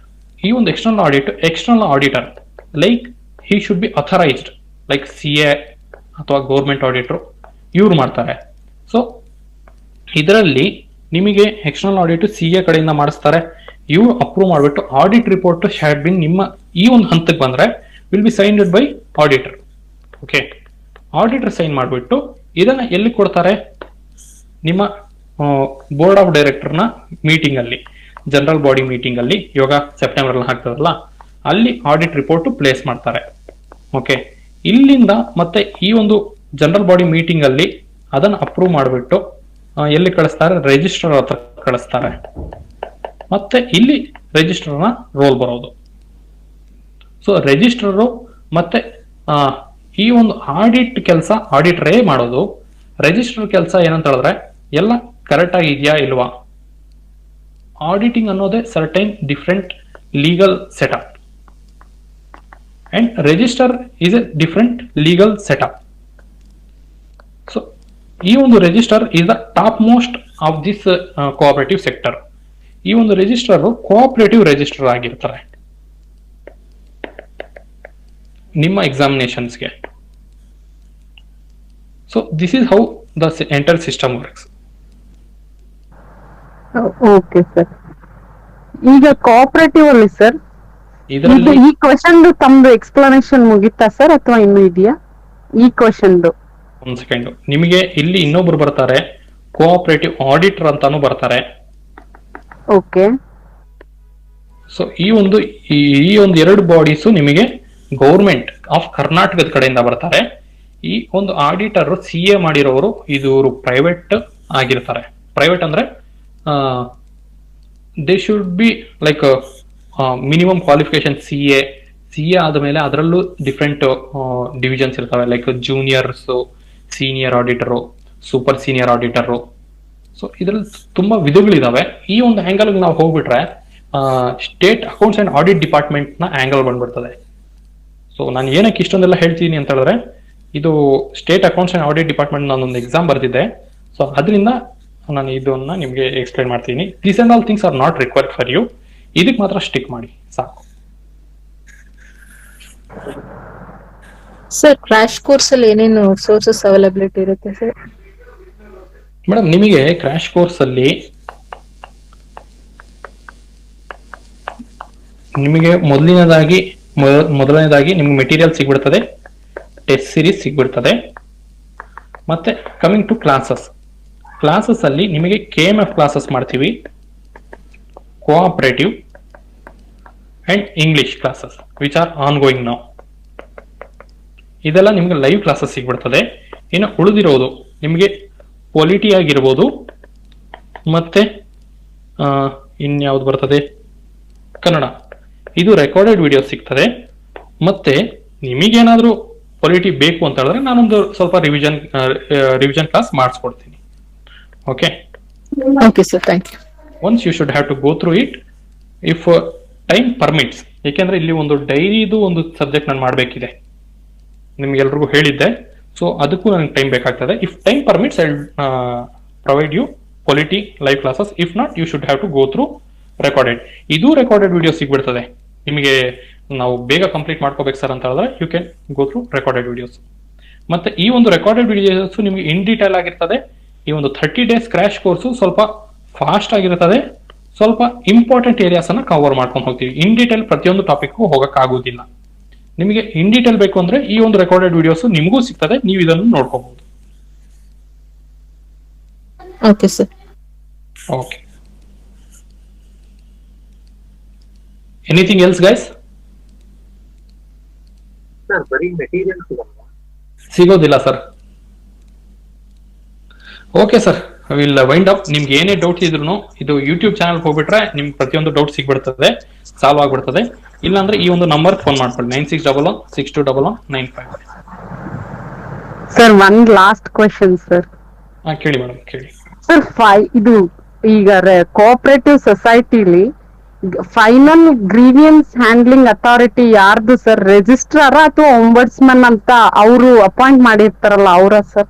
ಈ ಒಂದು external audit, external auditor like he should be authorised like CA ಅಥವಾ ಗೌರ್ಮೆಂಟ್ ಆಡಿಟರ್, ಇವ್ರು ಮಾಡ್ತಾರೆ. ಸೊ ಇದರಲ್ಲಿ ನಿಮಗೆ ಎಕ್ಸ್ಟರ್ನಲ್ ಆಡಿಟ್ CA ಕಡೆಯಿಂದ ಮಾಡಿಸ್ತಾರೆ, ಇವ್ರು ಅಪ್ರೂವ್ ಮಾಡಿಬಿಟ್ಟು ಆಡಿಟ್ ರಿಪೋರ್ಟ್ ಶಾಡ್ ಬಿನ್ ನಿಮ್ಮ ಈ ಒಂದು ಹಂತಕ್ಕೆ ಬಂದ್ರೆ will be signed by auditor. Okay, auditor sign ಮಾಡಿಬಿಟ್ಟು ಇದನ್ನ ಎಲ್ಲಿ ಕೊಡ್ತಾರೆ? ನಿಮ್ಮ ಬೋರ್ಡ್ ಆಫ್ ಡೈರೆಕ್ಟರ್ನ ಮೀಟಿಂಗ್ ಅಲ್ಲಿ, ಜನರಲ್ ಬಾಡಿ ಮೀಟಿಂಗ್ ಅಲ್ಲಿ, ಇವಾಗ ಸೆಪ್ಟೆಂಬರ್ ಅಲ್ಲಿ ಹಾಕ್ತಾರಲ್ಲ ಅಲ್ಲಿ ಆಡಿಟ್ ರಿಪೋರ್ಟ್ ಪ್ಲೇಸ್ ಮಾಡ್ತಾರೆ. ಓಕೆ, ಇಲ್ಲಿಂದ ಮತ್ತೆ ಈ ಒಂದು ಜನರಲ್ ಬಾಡಿ ಮೀಟಿಂಗ್ ಅಲ್ಲಿ ಅದನ್ನ ಅಪ್ರೂವ್ ಮಾಡಿಬಿಟ್ಟು ಎಲ್ಲಿ ಕಳಿಸ್ತಾರೆ? ರಿಜಿಸ್ಟರ್ ಹತ್ರ ಕಳಿಸ್ತಾರೆ. ಮತ್ತೆ ಇಲ್ಲಿ ರಿಜಿಸ್ಟರ್ನ ರೋಲ್ ಬರೋದು. ಸೊ ರಿಜಿಸ್ಟರ್ ಮತ್ತೆ ಈ ಒಂದು ಆಡಿಟ್ ಕೆಲಸ ಆಡಿಟರೇ ಮಾಡೋದು. ರಿಜಿಸ್ಟರ್ ಕೆಲಸ ಏನಂತ ಹೇಳಿದ್ರೆ ಎಲ್ಲ ಕರೆಕ್ಟ್ ಆಗಿದೆಯಾ ಇಲ್ವಾ. ಆಡಿಟಿಂಗ್ ಅನ್ನೋದೇ certain different legal setup and register is a different legal setup. So ಈ ಒಂದು register is the top most of this cooperative sector. ಈ ಒಂದು ರಿಜಿಸ್ಟರ್ ಕೋಆಪರೇಟಿವ್ ರಿಜಿಸ್ಟರ್ ಆಗಿರ್ತಾರೆ ನಿಮ್ಮ ಎಕ್ಸಾಮಿನೇಷನ್ಸ್ಗೆ. So this is how the enter system works. Okay sir, ಈಗ cooperative ಅಲ್ಲಿ sir ಈ ಕ್ವೆಶ್ಚನ್ ತಮ್ದು ಎಕ್ಸ್ಪ್ಲನೇಷನ್ ಮುಗಿತಾ ಸರ್ ಅಥವಾ ಇನ್ನೂ ಇದೆಯಾ? ಈ ಕ್ವೆಶ್ಚನ್ ಒಂದು ಸೆಕೆಂಡ್, ನಿಮಗೆ ಇಲ್ಲಿ ಇನ್ನೊಬ್ರು ಬರ್ತಾರೆ, ಕೋಆಪರೇಟಿವ್ ಆಡಿಟರ್ ಅಂತಾನು ಬರ್ತಾರೆ. ಓಕೆ, ಸೊ ಈ ಒಂದು ಎರಡು ಬಾಡೀಸು ನಿಮಗೆ ಗೌರ್ಮೆಂಟ್ ಆಫ್ ಕರ್ನಾಟಕದ ಕಡೆಯಿಂದ ಬರ್ತಾರೆ. ಈ ಒಂದು ಆಡಿಟರ್ CA ಮಾಡಿರೋರು ಇವರು ಪ್ರೈವೇಟ್ ಆಗಿರ್ತಾರೆ. ಪ್ರೈವೇಟ್ ಅಂದ್ರೆ they should be like minimum qualification CA ಆದಮೇಲೆ ಅದರಲ್ಲೂ ಡಿಫ್ರೆಂಟ್ ಡಿವಿಷನ್ಸ್ ಇರ್ತವೆ, like juniors, senior auditor, super senior auditor. So ಇದರಲ್ಲಿ ತುಂಬಾ ವಿಧಗಳಿದಾವೆ. ಈ ಒಂದು ಆಂಗಲ್ ನಾವು ಹೋಗ್ಬಿಟ್ರೆ state accounts and audit department ನ ಆಂಗಲ್ ಬಂದ್ಬಿಡ್ತದೆ. ಸೊ ನಾನು ಏನಕ್ಕೆ ಇಷ್ಟೊಂದೆಲ್ಲ ಹೇಳ್ತೀನಿ ಅಂತ ಹೇಳಿದ್ರೆ, ಇದು state accounts and audit department ನಾನೊಂದು ಎಕ್ಸಾಮ್ ಬರ್ತಿದ್ದೆ. ಸೊ ಅದರಿಂದ ನಾನು ಇದನ್ನ ನಿಮ್ಗೆ ಎಕ್ಸ್ಪ್ಲೈನ್ ಮಾಡ್ತೀನಿ. These and all things are not required for you. ಇದಕ್ಕೆ ಮಾತ್ರ ಸ್ಟಿಕ್ ಮಾಡಿ ಸಾಕು. ಸರ್ ಕ್ರಾಶ್ ಕೋರ್ಸ್ ಅಲ್ಲಿ ಏನೇನು ಸೋರ್ಸಸ್ ಅವೈಲಬಿಲಿಟಿ ಇರುತ್ತೆ ಸರ್? ಮೇಡಮ್, ನಿಮಗೆ ಕ್ರಾಶ್ ಕೋರ್ಸ್ ಅಲ್ಲಿ ನಿಮಗೆ ಮೊದಲನೇದಾಗಿ ನಿಮ್ಗೆ ಮೆಟೀರಿಯಲ್ ಸಿಗ್ಬಿಡ್ತದೆ, ಟೆಸ್ಟ್ ಸೀರೀಸ್ ಸಿಗ್ಬಿಡ್ತದೆ. ಮತ್ತೆ ಕಮಿಂಗ್ ಟು ಕ್ಲಾಸಸ್ ಅಲ್ಲಿ ನಿಮಗೆ KMF ಕ್ಲಾಸಸ್ ಮಾಡ್ತೀವಿ, cooperative and English classes which are on going now. ಇದೆಲ್ಲ ನಿಮ್ಗೆ ಲೈವ್ ಕ್ಲಾಸಸ್ ಸಿಗ್ಬಿಡ್ತದೆ. ಇನ್ನು ಉಳಿದಿರೋದು ನಿಮಗೆ ಪೊಲಿಟಿ ಆಗಿರ್ಬೋದು, ಮತ್ತೆ ಇನ್ಯಾವ್ದು ಬರ್ತದೆ, ಕನ್ನಡ, ಇದು ರೆಕಾರ್ಡೆಡ್ ವಿಡಿಯೋ ಸಿಗ್ತದೆ. ಮತ್ತೆ ನಿಮಗೇನಾದ್ರೂ ಪೊಲಿಟಿ ಬೇಕು ಅಂತ ಹೇಳಿದ್ರೆ ನಾನೊಂದು ಸ್ವಲ್ಪ ರಿವಿಷನ್ ಕ್ಲಾಸ್ ಮಾಡಿಸ್ಕೊಡ್ತೀನಿ. Okay okay sir, thank you. Once you should have to go through it if time permits. ಏಕೆಂದ್ರೆ ಇಲ್ಲಿ ಒಂದು ಡೈರಿದು ಒಂದು ಸಬ್ಜೆಕ್ಟ್ ನಾನು ಮಾಡಬೇಕಿದೆ, ನಿಮ್ಗೆಲ್ರಿಗೂ ಹೇಳಿದ್ದೆ. ಸೊ ಅದಕ್ಕೂ ನನಗೆ ಟೈಮ್ ಬೇಕಾಗ್ತದೆ. If time permits I provide you quality live classes. If not you should have to go through recorded. ಇದು ರೆಕಾರ್ಡೆಡ್ ವಿಡಿಯೋ ಸಿಗ್ಬಿಡ್ತದೆ ನಿಮಗೆ. ನಾವು ಬೇಗ ಕಂಪ್ಲೀಟ್ ಮಾಡ್ಕೋಬೇಕು ಸರ್ ಅಂತ ಹೇಳಿದ್ರೆ you can go through recorded videos. ಮತ್ತೆ ಈ ಒಂದು ರೆಕಾರ್ಡೆಡ್ ವಿಡಿಯೋಸ್ ನಿಮಗೆ ಇನ್ ಡೀಟೇಲ್ ಆಗಿರ್ತದೆ. ಈ ಒಂದು 30 ಡೇಸ್ ಕ್ರ್ಯಾಶ್ ಕೋರ್ಸು ಸ್ವಲ್ಪ ಫಾಸ್ಟ್ ಆಗಿರ್ತದೆ. ಸ್ವಲ್ಪ ಇಂಪಾರ್ಟೆಂಟ್ ಏರಿಯಾಸ್ ಅನ್ನ ಕವರ್ ಮಾಡ್ಕೊಂಡು ಹೋಗ್ತೀವಿ. ಇನ್ ಡೀಟೇಲ್ ಪ್ರತಿಯೊಂದು ಟಾಪಿಕ್ ಹೋಗಕ್ ಆಗುದಿಲ್ಲ. ನಿಮಗೆ ಇನ್ ಡೀಟೇಲ್ ಬೇಕು ಅಂದ್ರೆ ಈ ಒಂದು ರೆಕಾರ್ಡೆಡ್ ವಿಡಿಯೋಸ್ ನಿಮಗೂ ಸಿಗ್ತದೆ, ನೀವು ಇದನ್ನು ನೋಡ್ಕೋಬಹುದು. Okay sir. Okay, anything else guys? Sir ಬರೀ ಮೆಟೀರಿಯಲ್ ಸಿಗೋದಿಲ್ಲ sir. Okay sir, will wind up. ನಿಮ್ಗೆ ಏನೇ ಡೌಟ್ಸ್ ಇದ್ರು ಇದು ಯೂಟ್ಯೂಬ್ ಚಾನಲ್ ಹೋಗ್ಬಿಟ್ರೆ ನಿಮ್ಗೆ ಪ್ರತಿಯೊಂದು ಡೌಟ್ ಸಿಗ್ಬಿಡ್ತದೆ, ಸಾಲ್ವ್ ಆಗ್ಬಿಡ್ತದೆ. ಇಲ್ಲಾಂದ್ರೆ ಈ ಒಂದು ನಂಬರ್ ಫೋನ್ ಮಾಡ್ಕೊಳ್ಳಿ 9611621195. Sir one last question sir. ಕೇಳಿ ಮೇಡಮ್, ಕೇಳಿ ಸರ್. ಇದು ಈಗ ಕೋಆಪರೇಟಿವ್ ಸೊಸೈಟಿಲಿ ಫೈನಲ್ ಗ್ರೀವಿಯನ್ಸ್ ಹ್ಯಾಂಡ್ಲಿಂಗ್ ಅಥಾರಿಟಿ ಯಾರ್ದು ಸರ್? ರಿಜಿಸ್ಟ್ರಾರ ಅಥವಾ ಒಂಬಡ್ಸ್ಮನ್ ಅಂತ ಅವರು ಅಪಾಯಿಂಟ್ ಮಾಡಿರ್ತಾರಲ್ಲ ಅವರ ಸರ್?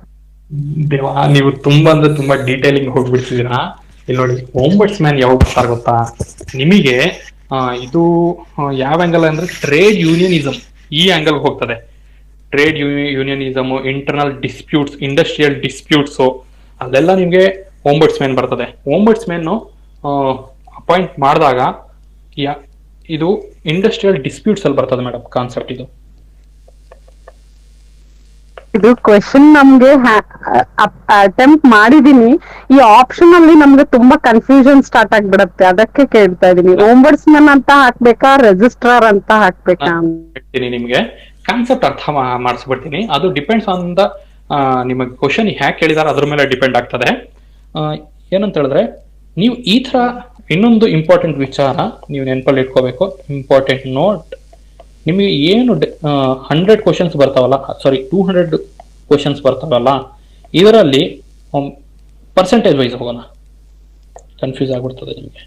ದೇವಾ, ನೀವು ತುಂಬಾ ಅಂದ್ರೆ ತುಂಬಾ ಡೀಟೇಲಿಂಗ್ ಹೋಗ್ಬಿಡ್ತಿದ್ದೀರಾ. ಇಲ್ಲಿ ನೋಡಿ, ಓಂಬಡ್ಸ್ಮ್ಯಾನ್ ಯಾವಾಗ ಬರ್ತಾರೆ ಗೊತ್ತಾ ನಿಮಗೆ? ಇದು ಯಾವ ಆಂಗಲ್ ಅಂದ್ರೆ ಟ್ರೇಡ್ ಯೂನಿಯನಿಸಮ್, ಈ ಆಂಗಲ್ ಹೋಗ್ತದೆ. Trade unionism, internal disputes, industrial disputes, ಅಲ್ಲೆಲ್ಲ ನಿಮ್ಗೆ ಓಂಬಡ್ಸ್ಮ್ಯಾನ್ ಬರ್ತದೆ. ಓಂಬಡ್ಸ್ಮ್ಯಾನ್ ಅಪಾಯಿಂಟ್ ಮಾಡಿದಾಗ ಇದು ಇಂಡಸ್ಟ್ರಿಯಲ್ ಡಿಸ್ಪ್ಯೂಟ್ಸ್ ಅಲ್ಲಿ ಬರ್ತದೆ ಮೇಡಮ್ ಕಾನ್ಸೆಪ್ಟ್. ಇದು ಕ್ವೆಶನ್ ನಮ್ಗೆ ಅಟೆಂಪ್ಟ್ ಮಾಡಿದೀನಿ. ಈ ಆಪ್ಷನ್ ಅಲ್ಲಿ ನಮ್ಗೆ ತುಂಬಾ ಕನ್ಫ್ಯೂಷನ್ ಸ್ಟಾರ್ಟ್ ಆಗ್ಬಿಡತ್ತೆ, ಅದಕ್ಕೆ ಕೇಳ್ತಾ ಇದೀನಿ. ಓಂಬಡ್ಸ್ಮನ್ ಅಂತ ಹಾಕ್ಬೇಕಾ, ರಿಜಿಸ್ಟ್ರಾರ್ ಅಂತ ಹಾಕ್ಬೇಕಾ? ನಿಮ್ಗೆ ಕಾನ್ಸೆಪ್ಟ್ ಅರ್ಥ ಮಾಡಿಸ್ಬಿಡ್ತೀನಿ. ಅದು ಡಿಪೆಂಡ್ಸ್ ಆನ್ ದ ನಿಮಗೆ ಕ್ವಶನ್ ಹ್ಯಾಕ್ ಕೇಳಿದಾರೆ ಅದ್ರ ಮೇಲೆ ಡಿಪೆಂಡ್ ಆಗ್ತದೆ. ಏನಂತ ಹೇಳಿದ್ರೆ, ನೀವು ಈ ತರ ಇನ್ನೊಂದು ಇಂಪಾರ್ಟೆಂಟ್ ವಿಚಾರ ನೀವು ನೆನಪಲ್ಲಿ ಇಟ್ಕೋಬೇಕು. ಇಂಪಾರ್ಟೆಂಟ್ ನೋಟ್, ನಿಮಗೆ ಏನು 100 ಕ್ವಶನ್ಸ್ ಬರ್ತಾವಲ್ಲ, ಸಾರಿ 200 ಕ್ವಶನ್ಸ್ ಬರ್ತಾವಲ್ಲ, ಇದರಲ್ಲಿ ಪರ್ಸೆಂಟೇಜ್ ವೈಸ್ ಹೋಗೋಣ, ಕನ್ಫ್ಯೂಸ್ ಆಗ್ಬಿಡ್ತದೆ ನಿಮಗೆ.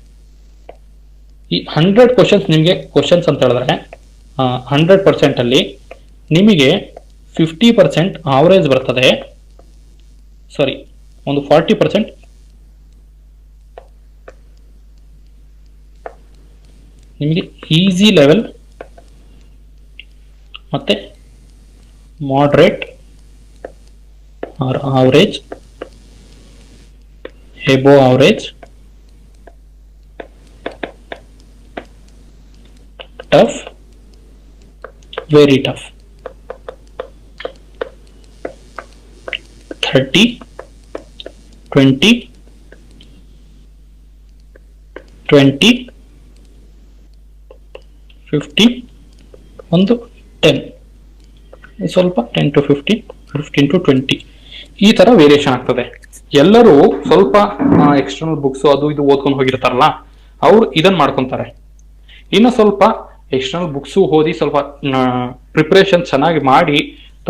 ಈ 100 ಕ್ವಶನ್ಸ್ ನಿಮಗೆ ಕ್ವಶನ್ಸ್ ಅಂತ ಹೇಳಿದ್ರೆ 100% ಅಲ್ಲಿ ನಿಮಗೆ 50% ಆವರೇಜ್ ಬರ್ತದೆ. ಸಾರಿ, ಒಂದು 40% ನಿಮಗೆ ಈಸಿ ಲೆವೆಲ್, ಮತ್ತೆ moderate or average, above average, tough, very tough. 30, 20, 20, 50, ಒಂದು 10, ಸ್ವಲ್ಪ 10 to 15, 15 to 20, ಈ ತರ ವೇರಿಯೇಷನ್ ಆಗ್ತದೆ. ಎಲ್ಲರೂ ಸ್ವಲ್ಪ ಎಕ್ಸ್ಟರ್ನಲ್ ಬುಕ್ಸ್ ಅದು ಇದು ಓದ್ಕೊಂಡು ಹೋಗಿರ್ತಾರಲ್ಲ, ಅವ್ರು ಇದನ್ನ ಮಾಡ್ಕೊಂತಾರೆ. ಇನ್ನು ಸ್ವಲ್ಪ ಎಕ್ಸ್ಟರ್ನಲ್ ಬುಕ್ಸು ಓದಿ ಸ್ವಲ್ಪ ಪ್ರಿಪರೇಷನ್ ಚೆನ್ನಾಗಿ ಮಾಡಿ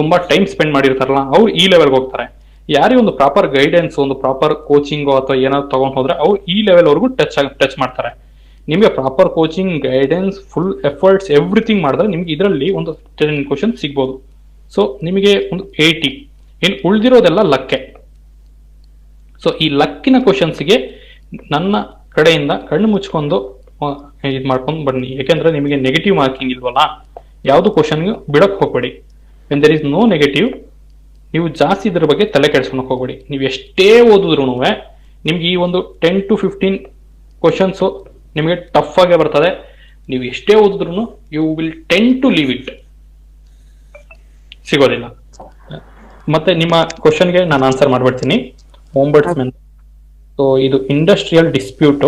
ತುಂಬಾ ಟೈಮ್ ಸ್ಪೆಂಡ್ ಮಾಡಿರ್ತಾರಲ್ಲ, ಅವ್ರು ಈ ಲೆವೆಲ್ಗೆ ಹೋಗ್ತಾರೆ. ಯಾರೇ ಒಂದು ಪ್ರಾಪರ್ ಗೈಡೆನ್ಸ್, ಒಂದು ಪ್ರಾಪರ್ ಕೋಚಿಂಗು ಅಥವಾ ಏನಾದ್ರು ತಗೊಂಡ್ ಹೋದ್ರೆ ಅವ್ರು ಈ ಲೆವೆಲ್ ವರ್ಗೂ ಟಚ್ ಮಾಡ್ತಾರೆ. ನಿಮಗೆ proper coaching, guidance, full efforts, everything ಮಾಡಿದ್ರೆ ನಿಮ್ಗೆ ಇದರಲ್ಲಿ ಒಂದು 10 ಕ್ವಶನ್ ಸಿಗ್ಬೋದು. ಸೊ ನಿಮಗೆ ಒಂದು 80, ಇನ್ನು ಉಳಿದಿರೋದೆಲ್ಲ ಲಕ್ಕೆ. ಸೊ ಈ ಲಕ್ಕಿನ ಕ್ವಶನ್ಸ್ಗೆ ನನ್ನ ಕಡೆಯಿಂದ ಕಣ್ಣು ಮುಚ್ಕೊಂಡು ಇದು ಮಾಡ್ಕೊಂಡು ಬನ್ನಿ. ಯಾಕೆಂದ್ರೆ ನಿಮಗೆ ನೆಗೆಟಿವ್ ಮಾರ್ಕಿಂಗ್ ಇಲ್ವಲ್ಲ, ಯಾವುದು ಕ್ವಶನ್ಗೆ ಬಿಡಕ್ ಹೋಗ್ಬೇಡಿ. When there is no negative, ನೀವು ಜಾಸ್ತಿ ಇದ್ರ ಬಗ್ಗೆ ತಲೆ ಕೆಡಿಸ್ಕೊಳಕ್ ಹೋಗ್ಬೇಡಿ. ನೀವು ಎಷ್ಟೇ ಓದಿದ್ರು ನಿಮ್ಗೆ ಈ ಒಂದು 10 to 15 ಕ್ವಶನ್ಸ್ ನಿಮಗೆ ಟಫ್ ಆಗೇ ಬರ್ತದೆ. ನೀವು ಎಷ್ಟೇ ಓದಿದ್ರು you will tend to leave it, ಸಿಗೋದಿಲ್ಲ. ಮತ್ತೆ ನಿಮ್ಮ ಕ್ವಶನ್ಗೆ ನಾನು ಆನ್ಸರ್ ಮಾಡ್ಬಿಡ್ತೀನಿ. ಓಂಬಡ್ಸ್ಮನ್, ಸೊ ಇದು ಇಂಡಸ್ಟ್ರಿಯಲ್ ಡಿಸ್ಪ್ಯೂಟ್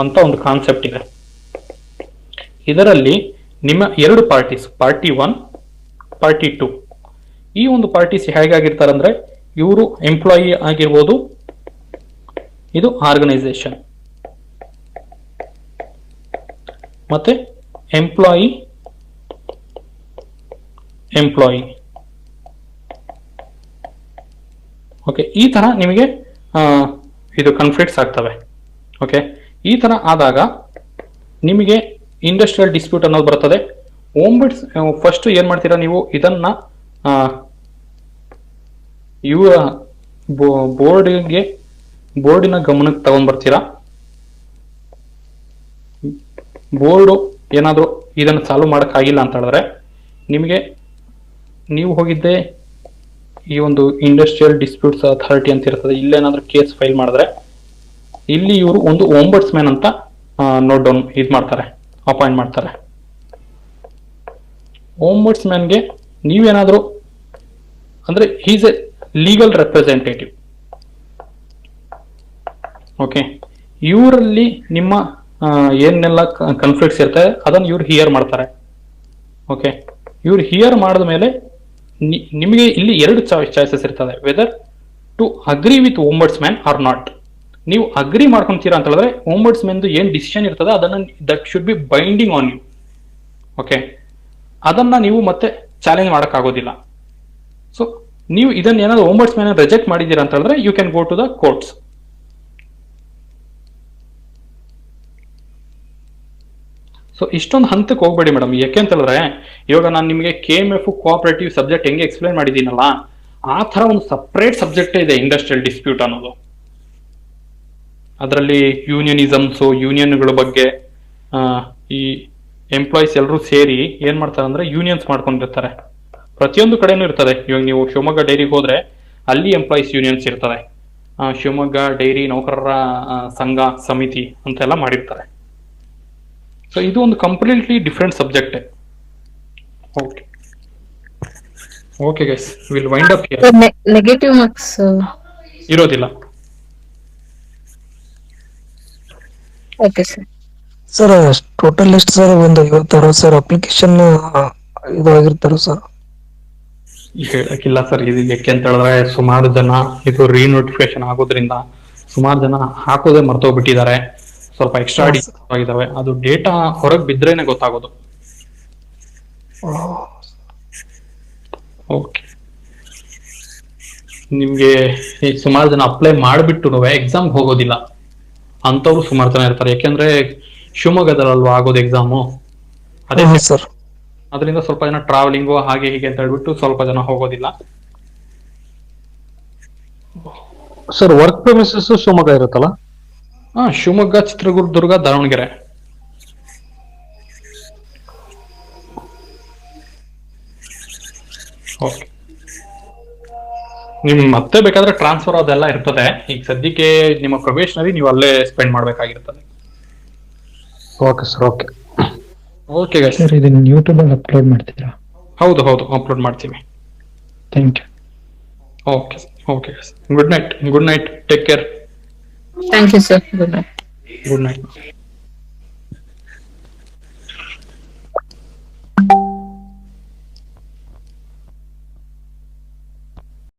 ಅಂತ ಒಂದು ಕಾನ್ಸೆಪ್ಟ್ ಇದೆ. ಇದರಲ್ಲಿ ನಿಮ್ಮ 2 ಪಾರ್ಟೀಸ್, ಪಾರ್ಟಿ 1, ಪಾರ್ಟಿ 2. ಈ ಒಂದು ಪಾರ್ಟೀಸ್ ಹೇಗಾಗಿರ್ತಾರೆ ಅಂದ್ರೆ, ಇವರು ಎಂಪ್ಲಾಯಿ ಆಗಿರ್ಬೋದು, ಇದು ಆರ್ಗನೈಸೇಷನ್, ಮತ್ತೆ ಎಂಪ್ಲಾಯಿ. ಓಕೆ, ಈ ತರ ನಿಮಗೆ ಇದು ಕಾನ್ಫ್ಲಿಕ್ಟ್ಸ್ ಆಗ್ತವೆ. ಓಕೆ, ಈ ತರ ಆದಾಗ ನಿಮಗೆ ಇಂಡಸ್ಟ್ರಿಯಲ್ ಡಿಸ್ಪ್ಯೂಟ್ ಅನ್ನೋದು ಬರ್ತದೆ. ಓಂಬುಡ್ಸ್ ಫಸ್ಟ್ ಏನ್ ಮಾಡ್ತೀರಾ ನೀವು ಇದನ್ನ ಇವರ ಬೋರ್ಡಿನ ಗಮನಕ್ಕೆ ತಗೊಂಡ್ ಬರ್ತೀರಾ. ಬೋರ್ಡು ಏನಾದ್ರು ಇದನ್ನು ಸಾಲ್ವ್ ಮಾಡಕ್ ಆಗಿಲ್ಲ ಅಂತ ಹೇಳಿದ್ರೆ ನಿಮಗೆ ನೀವು ಹೋಗಿದ್ದೆ ಈ ಒಂದು ಇಂಡಸ್ಟ್ರಿಯಲ್ ಡಿಸ್ಪ್ಯೂಟ್ಸ್ ಅಥಾರಿಟಿ ಅಂತ ಇರ್ತದೆ, ಇಲ್ಲೇನಾದ್ರೂ ಕೇಸ್ ಫೈಲ್ ಮಾಡಿದ್ರೆ ಇಲ್ಲಿ ಇವರು ಒಂದು ಓಂಬಡ್ಸ್ಮನ್ ಅಂತ ನೋಟ್ ಡೌನ್ ಇದು ಮಾಡ್ತಾರೆ, ಅಪಾಯಿಂಟ್ ಮಾಡ್ತಾರೆ. ಓಂಬಡ್ಸ್ಮನ್ಗೆ ನೀವೇನಾದ್ರೂ ಅಂದ್ರೆ he's a legal representative. Okay, ಇವರಲ್ಲಿ ನಿಮ್ಮ ಏನೆಲ್ಲ ಕನ್ಫ್ಲಿಕ್ಟ್ಸ್ ಇರ್ತದೆ ಅದನ್ನು ಇವ್ರು ಹಿಯರ್ ಮಾಡ್ತಾರೆ. ಓಕೆ, ಇವ್ರು ಹಿಯರ್ ಮಾಡಿದ ಮೇಲೆ ನಿಮಗೆ ಇಲ್ಲಿ 2 ಚಾಯ್ಸಸ್ ಇರ್ತದೆ, whether to agree with ombudsman or not. ನೀವು ಅಗ್ರಿ ಮಾಡ್ಕೊಂತೀರಾ ಅಂತ ಹೇಳಿದ್ರೆ ಓಂಬಡ್ಸ್ಮನ್ ಏನ್ ಡಿಸಿಷನ್ ಇರ್ತದೆ ಅದನ್ನ that should be binding on you. Okay, ಅದನ್ನ ನೀವು ಮತ್ತೆ ಚಾಲೆಂಜ್ ಮಾಡಕ್ ಆಗೋದಿಲ್ಲ. ಸೊ ನೀವು ಇದನ್ನ ಏನಾದ್ರು ಓಂಬಡ್ಸ್ಮನ್ ರಿಜೆಕ್ಟ್ ಮಾಡಿದೀರಾ ಅಂತ ಹೇಳಿದ್ರೆ you can go to the courts. So ಇಷ್ಟೊಂದು ಹಂತಕ್ಕೆ ಹೋಗ್ಬೇಡಿ ಮೇಡಮ್. ಯಾಕೆಂತ ಹೇಳಿದ್ರೆ ಇವಾಗ ನಾನು ನಿಮಗೆ KMF ಕೋಆಪರೇಟಿವ್ ಸಬ್ಜೆಕ್ಟ್ ಹೆಂಗೆ ಎಕ್ಸ್ಪ್ಲೈನ್ ಮಾಡಿದ್ದೀನಲ್ಲ ಆ ತರ ಒಂದು ಸಪ್ರೇಟ್ ಸಬ್ಜೆಕ್ಟ್ ಇದೆ ಇಂಡಸ್ಟ್ರಿಯಲ್ ಡಿಸ್ಪ್ಯೂಟ್ ಅನ್ನೋದು. ಅದರಲ್ಲಿ ಯೂನಿಯನಿಸಮ್ಸು, ಯೂನಿಯನ್ಗಳ ಬಗ್ಗೆ ಈ ಎಂಪ್ಲಾಯೀಸ್ ಎಲ್ಲರೂ ಸೇರಿ ಏನ್ ಮಾಡ್ತಾರೆ ಅಂದ್ರೆ ಯೂನಿಯನ್ಸ್ ಮಾಡ್ಕೊಂಡಿರ್ತಾರೆ. ಪ್ರತಿಯೊಂದು ಕಡೆನೂ ಇರ್ತದೆ. ಇವಾಗ ನೀವು ಶಿವಮೊಗ್ಗ ಡೈರಿಗೆ ಹೋದ್ರೆ ಅಲ್ಲಿ ಎಂಪ್ಲಾಯೀಸ್ ಯೂನಿಯನ್ಸ್ ಇರ್ತದೆ. ಶಿವಮೊಗ್ಗ ಡೈರಿ ನೌಕರರ ಸಂಘ ಸಮಿತಿ ಅಂತೆಲ್ಲ ಮಾಡಿರ್ತಾರೆ. ಸೊ ಇದು ಒಂದು completely different subject. Okay okay guys, will wind up here. Negative marks ಇರೋದಿಲ್ಲ. Okay sir. ಸರ್ ಟೋಟಲ್ ಎಷ್ಟು ಸರ್? ಒಂದು 50 ಸರ್ ಅಪ್ಲಿಕೇಶನ್ ಇದು ಆಗಿರ್ತಾರ ಸರ್? ಹೇಳಕ್ಕಿಲ್ಲ ಸರ್, ಇದು ಯಾಕೆ ಅಂತ ಹೇಳಿದ್ರೆ ಸುಮಾರು ಜನ ಇದು ರೀನೋಟಿಫಿಕೇಶನ್ ಆಗೋದ್ರಿಂದ ಸುಮಾರು ಜನ ಹಾಕೋದೇ ಮರ್ತೋಗ್ಬಿಟ್ಟಿದ್ದಾರೆ. ಸ್ವಲ್ಪ ಎಕ್ಸ್ಟ್ರಾ ಆಗಿದಾವೆ. ಅದು ಡೇಟಾ ಹೊರಗೆ ಬಿದ್ರೇನೆ ಗೊತ್ತಾಗೋದು. ಓಕೆ, ನಿಮ್ಗೆ ಸುಮಾರು ಜನ ಅಪ್ಲೈ ಮಾಡಿಬಿಟ್ಟು ಎಕ್ಸಾಮ್ ಹೋಗೋದಿಲ್ಲ ಅಂತವ್ರು ಸುಮಾರು ಜನ ಇರ್ತಾರೆ. ಯಾಕೆಂದ್ರೆ ಶಿವಮೊಗ್ಗದಲ್ವಾ ಆಗೋದು ಎಕ್ಸಾಮು, ಅದೇ ಸರ್. ಅದರಿಂದ ಸ್ವಲ್ಪ ಜನ ಟ್ರಾವೆಲಿಂಗು ಹಾಗೆ ಹೀಗೆ ಅಂತ ಹೇಳ್ಬಿಟ್ಟು ಸ್ವಲ್ಪ ಜನ ಹೋಗೋದಿಲ್ಲ. ಸರ್ ವರ್ಕ್ ಪ್ರೆಮಿಸಸ್ ಶಿವಮೊಗ್ಗ ಇರುತ್ತಲ್ಲ? ಶಿವಮೊಗ್ಗ, ಚಿತ್ರದುರ್ಗ, ದಾವಣಗೆರೆ. ಓಕೆ, ನಿಮ್ ಮತ್ತೆ ಬೇಕಾದ್ರೆ ಟ್ರಾನ್ಸ್ಫರ್ ಅದೆಲ್ಲ ಇರ್ತದೆ. ಈಗ ಸದ್ಯಕ್ಕೆ ನಿಮ್ಮ ಪ್ರೊಬೇಷನರಿ ನೀವು ಅಲ್ಲೇ ಸ್ಪೆಂಡ್ ಮಾಡ್ಬೇಕಾಗಿರ್ತದೆ. Okay sir. Okay okay guys, sir ಇದನ್ನ ಯೂಟ್ಯೂಬ್ ಅಲ್ಲಿ ಅಪ್ಲೋಡ್ ಮಾಡ್ತಿದ್ರಾ? ಹೌದು ಹೌದು, ಅಪ್ಲೋಡ್ ಮಾಡ್ತೀವಿ. Thank you. Okay okay guys, good night. Take care. Thank you sir. Good night. Good night.